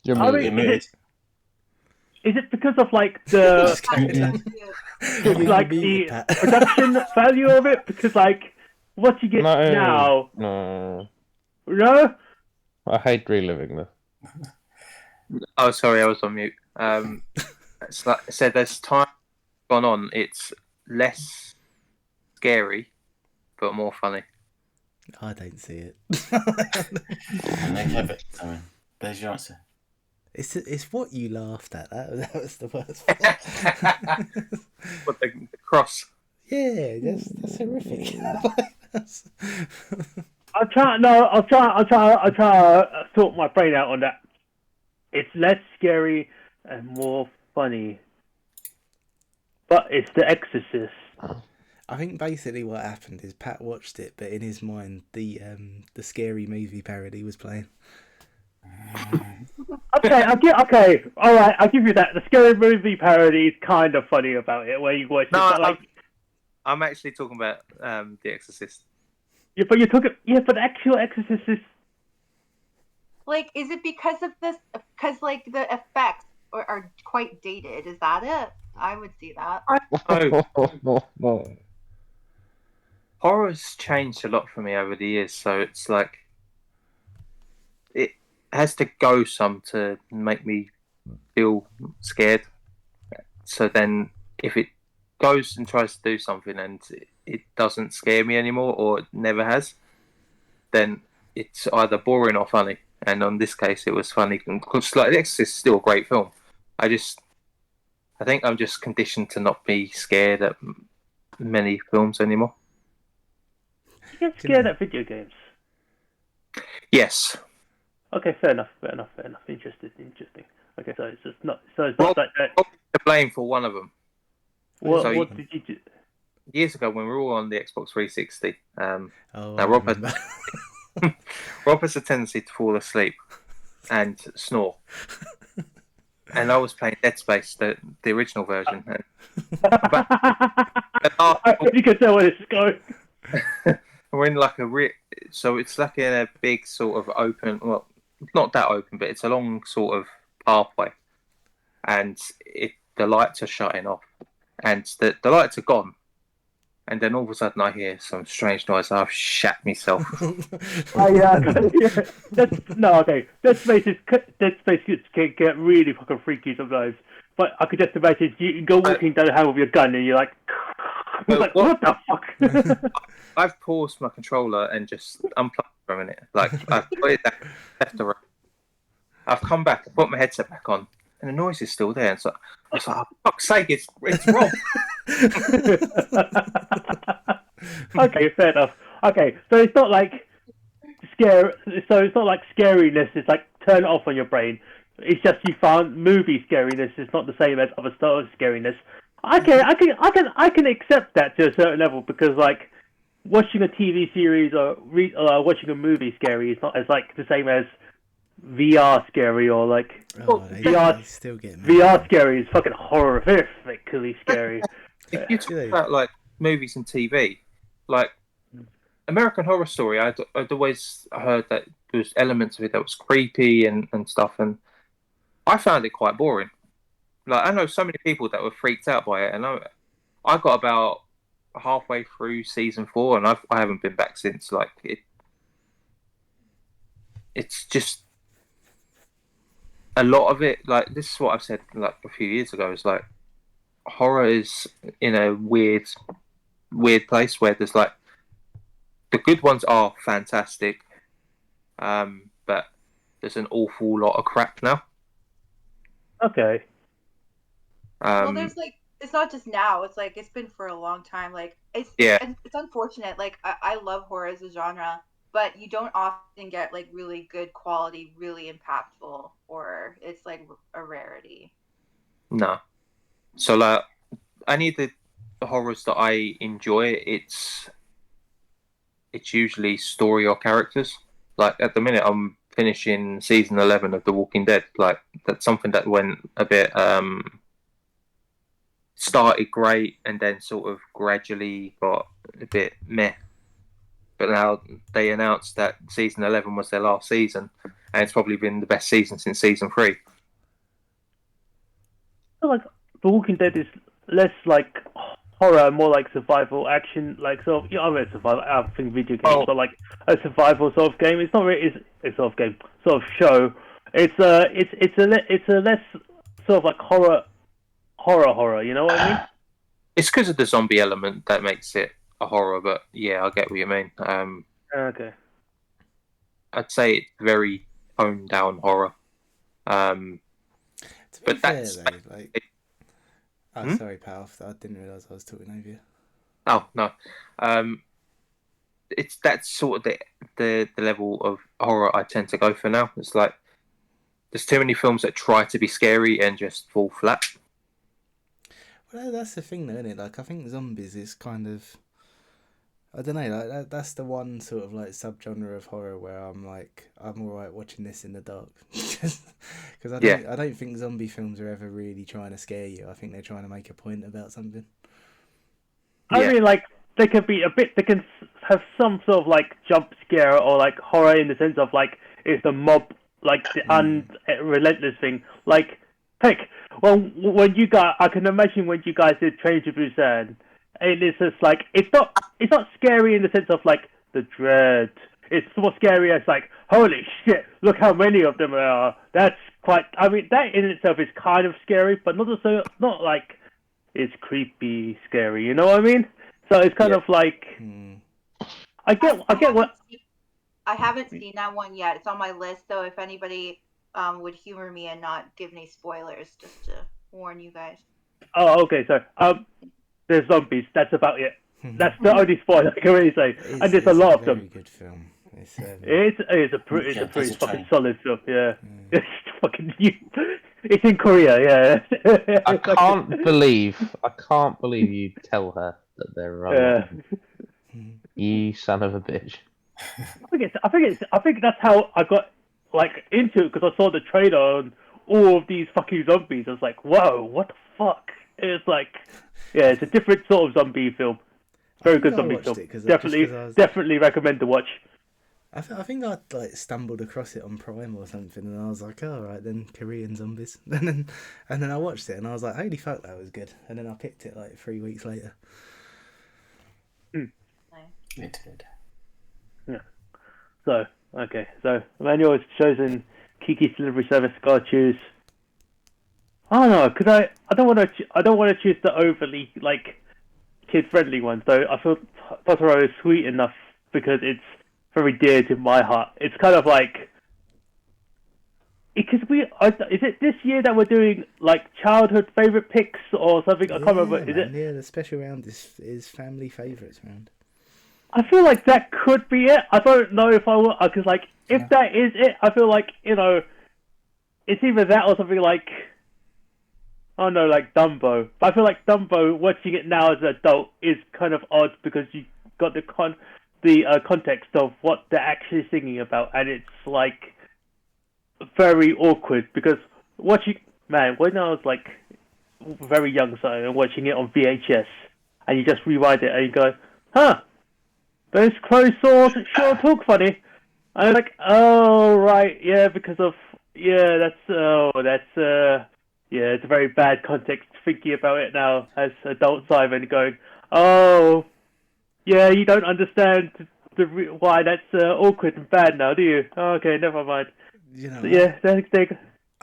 You're I muted. mean, is it because of like the like the Pat. production value of it? Because like what you get now, No, no? I hate reliving this. Oh, sorry, I was on mute. It's like I said, as time gone on, it's less scary, but more funny. I don't see it. And they have it. I mean, there's your answer. It's what you laughed at. That was the worst. What the cross? Yeah, that's horrific. I'll try to sort my brain out on that. It's less scary and more funny. But it's The Exorcist. I think basically what happened is Pat watched it, but in his mind, the scary movie parody was playing. Okay, all right, I'll give you that. The scary movie parody is kind of funny about it, where you watch No, it. But like, I'm actually talking about The Exorcist. yeah, but you're talking, yeah, but the actual Exorcist is. Like, is it because of this? Because like the effects are quite dated. Is that it? I would see that. Oh, horror's changed a lot for me over the years, so it's like it has to go some to make me feel scared. So then, if it goes and tries to do something and it doesn't scare me anymore, or it never has, then it's either boring or funny. And on this case, it was funny. Because like The Exorcist is still a great film. I think I'm just conditioned to not be scared at many films anymore. You get scared at video games. Yes. Okay, fair enough. Interesting. Okay, so it's just not. So it's not like that. To blame for one of them. What So did you do? years ago, when we were all on the Xbox 360, Oh, now Rob has a tendency to fall asleep and snore. And I was playing Dead Space, the original version. And you can tell where this is going. we're in like so it's like in a big sort of open, well, not that open, but it's a long sort of pathway, and the lights are shutting off, and the lights are gone, and then all of a sudden I hear some strange noise. I've shat myself. Dead Space can get really fucking freaky sometimes. But I could just imagine you go walking down the hall with your gun and you're like, what the fuck? I've paused my controller and just unplugged for a minute. Like I've put it down, left the room. I've come back, I put my headset back on, and the noise is still there. And so I was like, oh, fuck's sake, it's Rob. Okay, fair enough. Okay, so it's not like scare. So it's not like scariness. It's like turn it off on your brain. It's just you found movie scariness. It's not the same as other style of scariness. I can accept that to a certain level, because like watching a TV series or watching a movie scary is not as like the same as VR scary, or like VR still get VR scary is fucking horrifically scary. If you talk about like movies and TV, like American Horror Story, I'd always heard that there was elements of it that was creepy and stuff, and I found it quite boring. Like I know so many people that were freaked out by it, and I got about halfway through season 4, and I haven't been back since. Like it's just a lot of it. Like this is what I've said like a few years ago. Is like horror is in a weird place where there's like the good ones are fantastic, but there's an awful lot of crap now. Okay. Well, there's like, it's not just now. It's like it's been for a long time. Like it's unfortunate. Like I love horror as a genre, but you don't often get like really good quality, really impactful horror. It's like a rarity. No. So like, any of the horrors that I enjoy, it's usually story or characters. Like at the minute, I'm finishing season 11 of The Walking Dead. Like that's something that went a bit started great and then sort of gradually got a bit meh. But now they announced that season 11 was their last season, and it's probably been the best season since season 3. I feel like The Walking Dead is less like horror, more like survival action, like sort of. I mean, survival. I think video games, but like a survival sort of game. It's not really. It's sort of game, sort of show. It's a less sort of like horror. You know what I mean? It's because of the zombie element that makes it a horror, but yeah, I get what you mean. Okay. I'd say it's very toned down horror. But that's fair, though, like. Sorry, pal. I didn't realise I was talking over you. Oh no, that's sort of the level of horror I tend to go for now. It's like there's too many films that try to be scary and just fall flat. Well, that's the thing, though, isn't it? Like I think zombies is kind of, I don't know, like that's the one sort of like subgenre of horror where I'm like, I'm alright watching this in the dark, because I don't think zombie films are ever really trying to scare you. I think they're trying to make a point about something. I mean, like they can be a bit. They can have some sort of like jump scare or like horror in the sense of like it's the mob, like the unrelentless thing. Like, heck, well, when you guys, I can imagine when you guys did Train to Busan, and it's just like it's not scary in the sense of like the dread. It's more scary as like, holy shit, look how many of them there are. That's quite. I mean, that in itself is kind of scary, but not like it's creepy scary. You know what I mean? So it's kind of like I get what. I haven't seen that one yet. It's on my list, though. If anybody would humor me and not give any spoilers, just to warn you guys. Oh, okay. So there's zombies. That's about it. That's the only spoiler I can really say. And there's a lot of them. Very good film. It's a pretty fucking solid film. Yeah, it's fucking. It's in Korea. Yeah. I can't believe you tell her that they're wrong. You son of a bitch. I think that's how I got like into it, because I saw the trailer on all of these fucking zombies. I was like, whoa, what the fuck? It's like, yeah, it's a different sort of zombie film. Very good zombie film. Definitely recommend to watch. I think I like stumbled across it on Prime or something, and I was like, "Oh, right, then Korean zombies." and then I watched it, and I was like, "Holy fuck, that was good!" And then I picked it like 3 weeks later. It did. Yeah. So Emmanuel has chosen Kiki's Delivery Service. Gotta choose. I don't know, because I don't want to choose the overly like kid-friendly one. So I feel Totoro is sweet enough because it's very dear to my heart. It's kind of like, because is it this year that we're doing like childhood favorite picks or something? I can't remember. Man, is it? Yeah, the special round is family favorites round. I feel like that could be it. I don't know if I will, because like if that is it, I feel like, you know, it's either that or something like, I don't know, like Dumbo. But I feel like Dumbo, watching it now as an adult, is kind of odd because you got the context of what they're actually singing about, and it's like very awkward because when I was like very young, so and watching it on VHS, and you just rewind it and you go, huh, those clothes sure talk funny. And I'm like, oh right, yeah, because of it's a very bad context thinking about it now as adult Simon going, oh yeah, you don't understand why that's awkward and bad now, do you? Oh, okay, never mind. You know, so, yeah,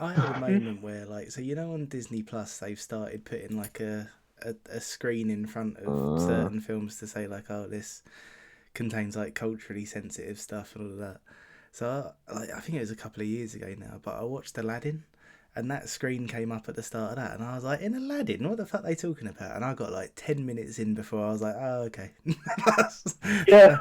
I had a moment where, like, so you know, on Disney Plus they've started putting like a screen in front of certain films to say like, oh, this contains like culturally sensitive stuff and all of that. So I think it was a couple of years ago now, but I watched Aladdin. And that screen came up at the start of that, and I was like, in Aladdin, what the fuck are they talking about? And I got like 10 minutes in before I was like, oh, okay. Yeah.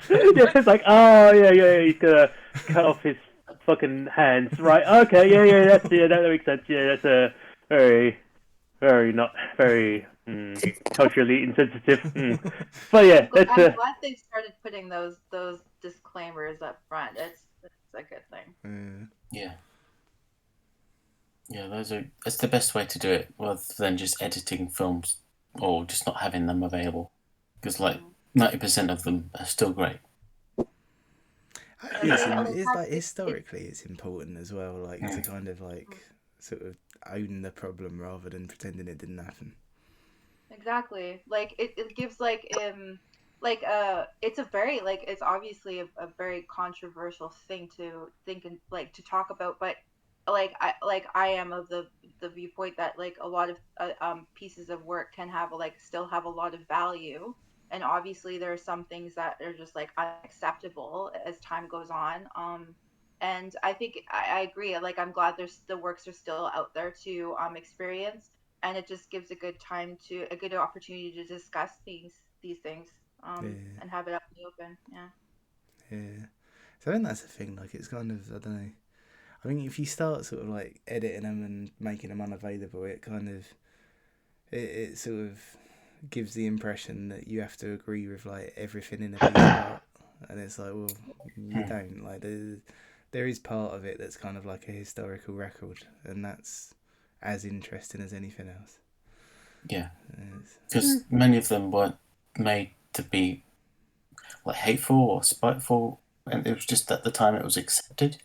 It's like, oh, yeah, he's gonna cut off his fucking hands, right? Okay, that makes sense. Yeah, that's a very, very not very culturally insensitive. But yeah, I'm glad they started putting those disclaimers up front. It's a good thing. Yeah, it's the best way to do it, rather than just editing films or just not having them available, because like 90% of them are still great. It's like historically it's important as well, like to kind of like sort of own the problem rather than pretending it didn't happen. Exactly. Like it gives like it's a very like, it's obviously a very controversial thing to think and like to talk about, but I am of the viewpoint that like a lot of pieces of work can have still have a lot of value, and obviously there are some things that are just like unacceptable as time goes on. And I think I agree. Like, I'm glad the works are still out there to experience, and it just gives a good opportunity to discuss these things. And have it up in the open. Yeah. So I think that's the thing, like it's kind of, I don't know, I mean, if you start sort of like editing them and making them unavailable, it kind of it sort of gives the impression that you have to agree with like everything in a piece of art, and it's like, well, you don't. Like there is part of it that's kind of like a historical record, and that's as interesting as anything else. Yeah, because many of them weren't made to be like hateful or spiteful, and it was just at the time it was accepted,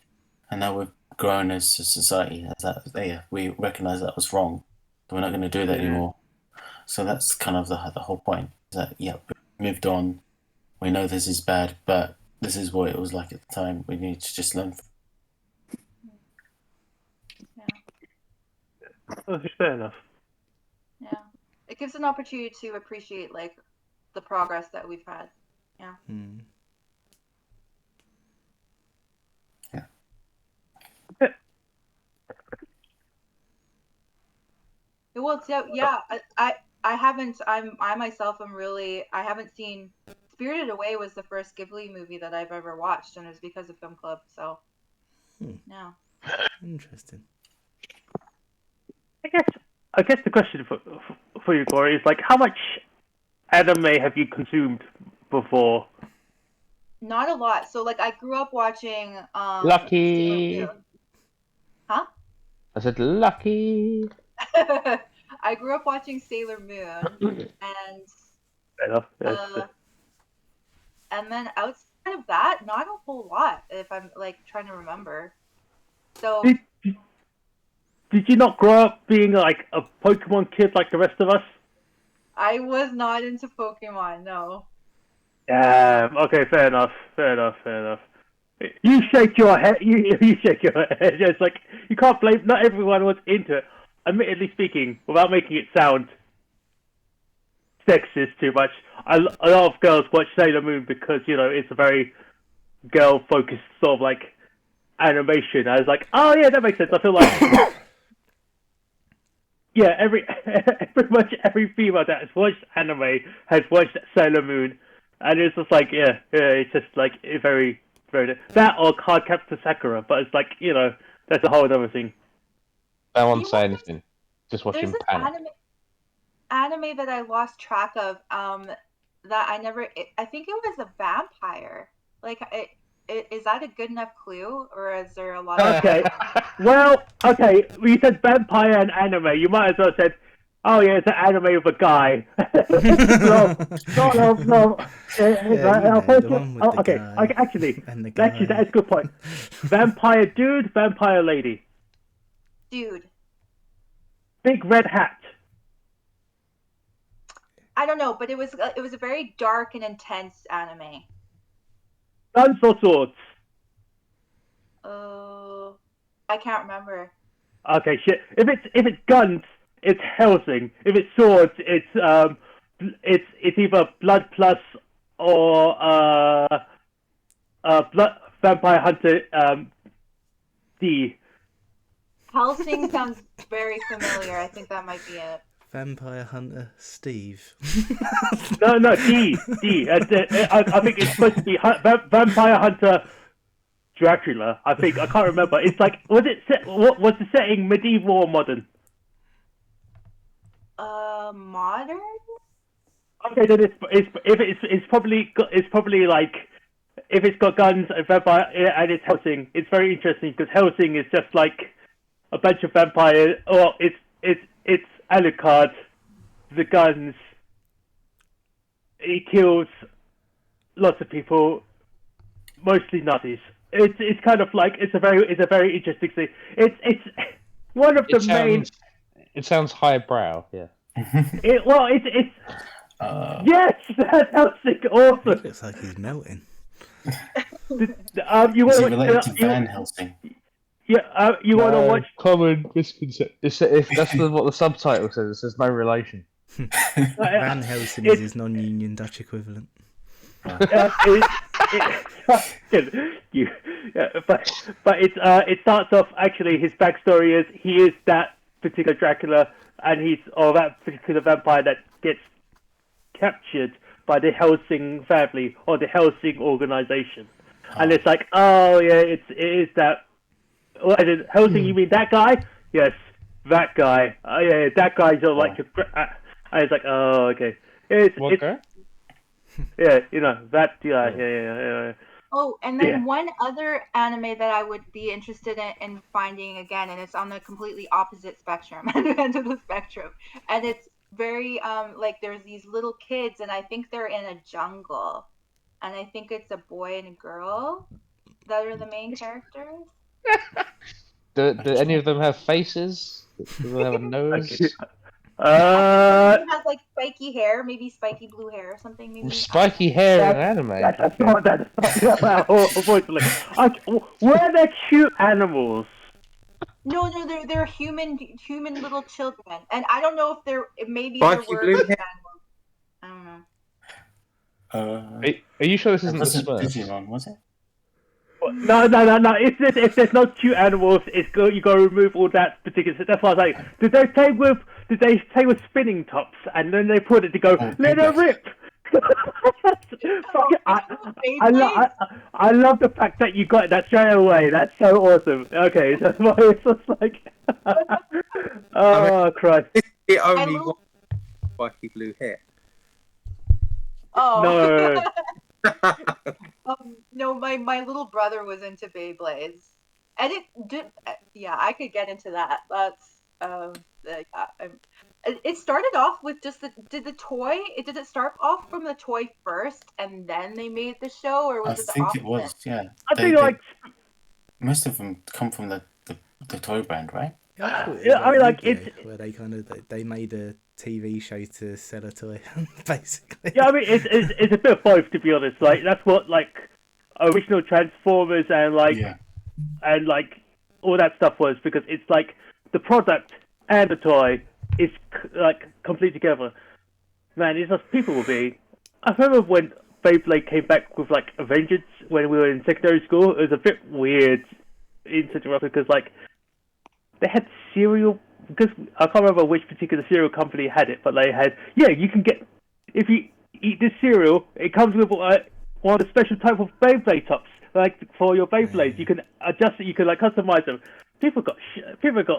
and now we've grown as a society as that we recognise that was wrong, so we're not going to do that anymore. So that's kind of the whole point. Is that yeah, we moved on. We know this is bad, but this is what it was like at the time. We need to just learn. Oh, fair enough. Yeah, it gives an opportunity to appreciate like the progress that we've had. Yeah. Hmm. Well, so yeah, I haven't. I myself am really. I haven't seen. Spirited Away was the first Ghibli movie that I've ever watched, and it was because of Film Club. So, yeah. Interesting. I guess the question for you, Glory, is like, how much anime have you consumed before? Not a lot. So like I grew up watching Lucky. Sailor Moon. Huh? I said lucky. I grew up watching Sailor Moon and Fair enough. Yes. and then outside of that, not a whole lot if I'm like trying to remember. So Did you not grow up being like a Pokemon kid like the rest of us? I was not into Pokemon, no. Okay, fair enough. You shake your head. You shake your head. It's like you can't blame. Not everyone was into it. Admittedly speaking, without making it sound sexist too much, a lot of girls watch Sailor Moon because it's a very girl-focused sort of like animation. I was like, oh yeah, that makes sense. I feel like yeah, pretty much every female that has watched anime has watched Sailor Moon, and it's just like yeah, it's just like a very that or Cardcaptor Sakura, but it's like that's a whole other thing. I won't say anything. Just watch There's him this panic. anime that I lost track of. That I never. I think it was a vampire. Like, is that a good enough clue, or is there a lot of? Okay, well, okay. You said vampire and anime. You might as well have said, "Oh yeah, it's an anime with a guy." No. Okay. Actually, that is a good point. Vampire dude, vampire lady. Dude. Big red hat. I don't know, but it was a very dark and intense anime. Guns or swords? I can't remember. Okay, shit. If it's guns, it's Hellsing. If it's swords, it's either Blood Plus or Blood Vampire Hunter D. Hellsing sounds very familiar. I think that might be it. Vampire Hunter Steve. No, D. I think it's supposed to be Vampire Hunter Dracula. I think I can't remember. It's like what was the setting? Medieval or modern? Modern. Okay, then it's probably like if it's got guns and vampire and it's Hellsing. It's very interesting because Hellsing is just like a bunch of vampires. Or it's Alucard, the guns. He kills lots of people, mostly nutties. It's kind of like it's a very interesting thing. It's one of the main. It sounds highbrow, yeah. It's yes, that Hellsing awesome. It looks like he's melting. You want to related to Van Helsing? Yeah, you want to watch common misconception. If that's what the subtitle says, it says no relation. Van Helsing is his non-union Dutch equivalent. But it starts off actually. His backstory is he is that particular Dracula, and that particular vampire that gets captured by the Helsing family or the Helsing organization, and it's like, oh yeah, it is that. Helsing, you mean that guy? Yes, that guy. Oh yeah, that guy's all like. I was like, oh okay. What guy? Yeah, that guy. Yeah. Oh, and then one other anime that I would be interested in finding again, and it's on the completely opposite spectrum, end of the spectrum, and it's very like there's these little kids, and I think they're in a jungle, and I think it's a boy and a girl that are the main characters. Do any of them have faces? Do they have a nose? He has like spiky hair, maybe spiky blue hair or something. Maybe Spiky hair in an anime. That's not unfortunately. Were they cute animals? No, they're human little children, and I don't know if maybe Spiky there were blue cute hair. animals. I don't know. Are you sure this isn't the wasn't Smurfs? Digimon, was it? No. If there's no cute animals, you got to remove all that particular. That's why I was like, did they play with spinning tops and then they put it to go let her rip? I love the fact that you got that straight away. That's so awesome. Okay, that's why it's just like, oh Christ. It only was spiky blue hair. Oh No. No, my little brother was into Beyblades, and it did. Yeah, I could get into that. That's it started off with just did it start off from the toy first and then they made the show, or was it the think opposite? it was, yeah. I think like most of them come from the toy brand, right? Yeah, I mean, like it's where they made a TV show to sell a toy, basically. Yeah, I mean it's a bit of both, to be honest. Like that's what like original Transformers and like all that stuff was, because it's like the product and the toy is like complete together. Man, it's just people will be. I remember when Beyblade came back with like a vengeance when we were in secondary school. It was a bit weird in such a way because like they had cereal, because I can't remember which particular cereal company had it, but they had, you can get, if you eat this cereal, it comes with one of the special type of Beyblade tops, like for your Beyblades. You can adjust it, you can like customize them. People got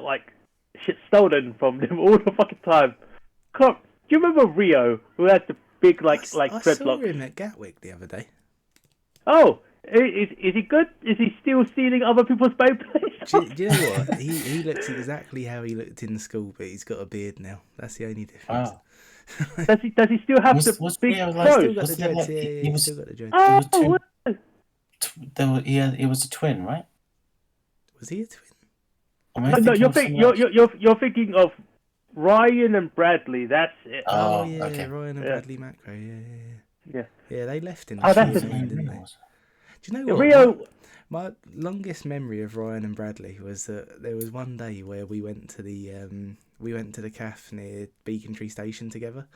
like shit stolen from them all the fucking time. Do you remember Rio, who had the big I saw dreadlocks? him at Gatwick the other day. Oh, is he good? Is he still stealing other people's Beyblades? Do you know what? He looks exactly how he looked in school, but he's got a beard now. That's the only difference. Oh. Does he still have the big Rio pros? Still got the dreads, he was- still got the dreads. He was a twin, right? Was he a twin? Or maybe No, thinking of someone else. you're thinking of Ryan and Bradley. That's it. Oh, yeah, okay. Ryan and Bradley Macro, yeah. Yeah, they left in the that's season, it. didn't they? Do you know Yeah, what? Rio. My longest memory of Ryan and Bradley was that there was one day where we went to the cafe near Beacon Tree Station together,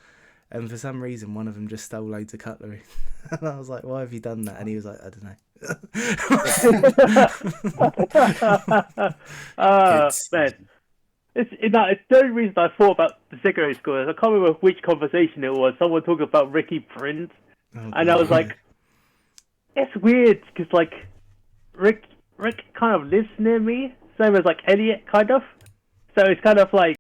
and for some reason one of them just stole loads of cutlery, and I was like, "Why have you done that?" And he was like, "I don't know." Man, it's the only reason I thought about the secondary school. I can't remember which conversation it was. Someone talking about Ricky Prince, and I was like, it's weird because like Rick kind of lives near me, same as like Elliot kind of. So it's kind of like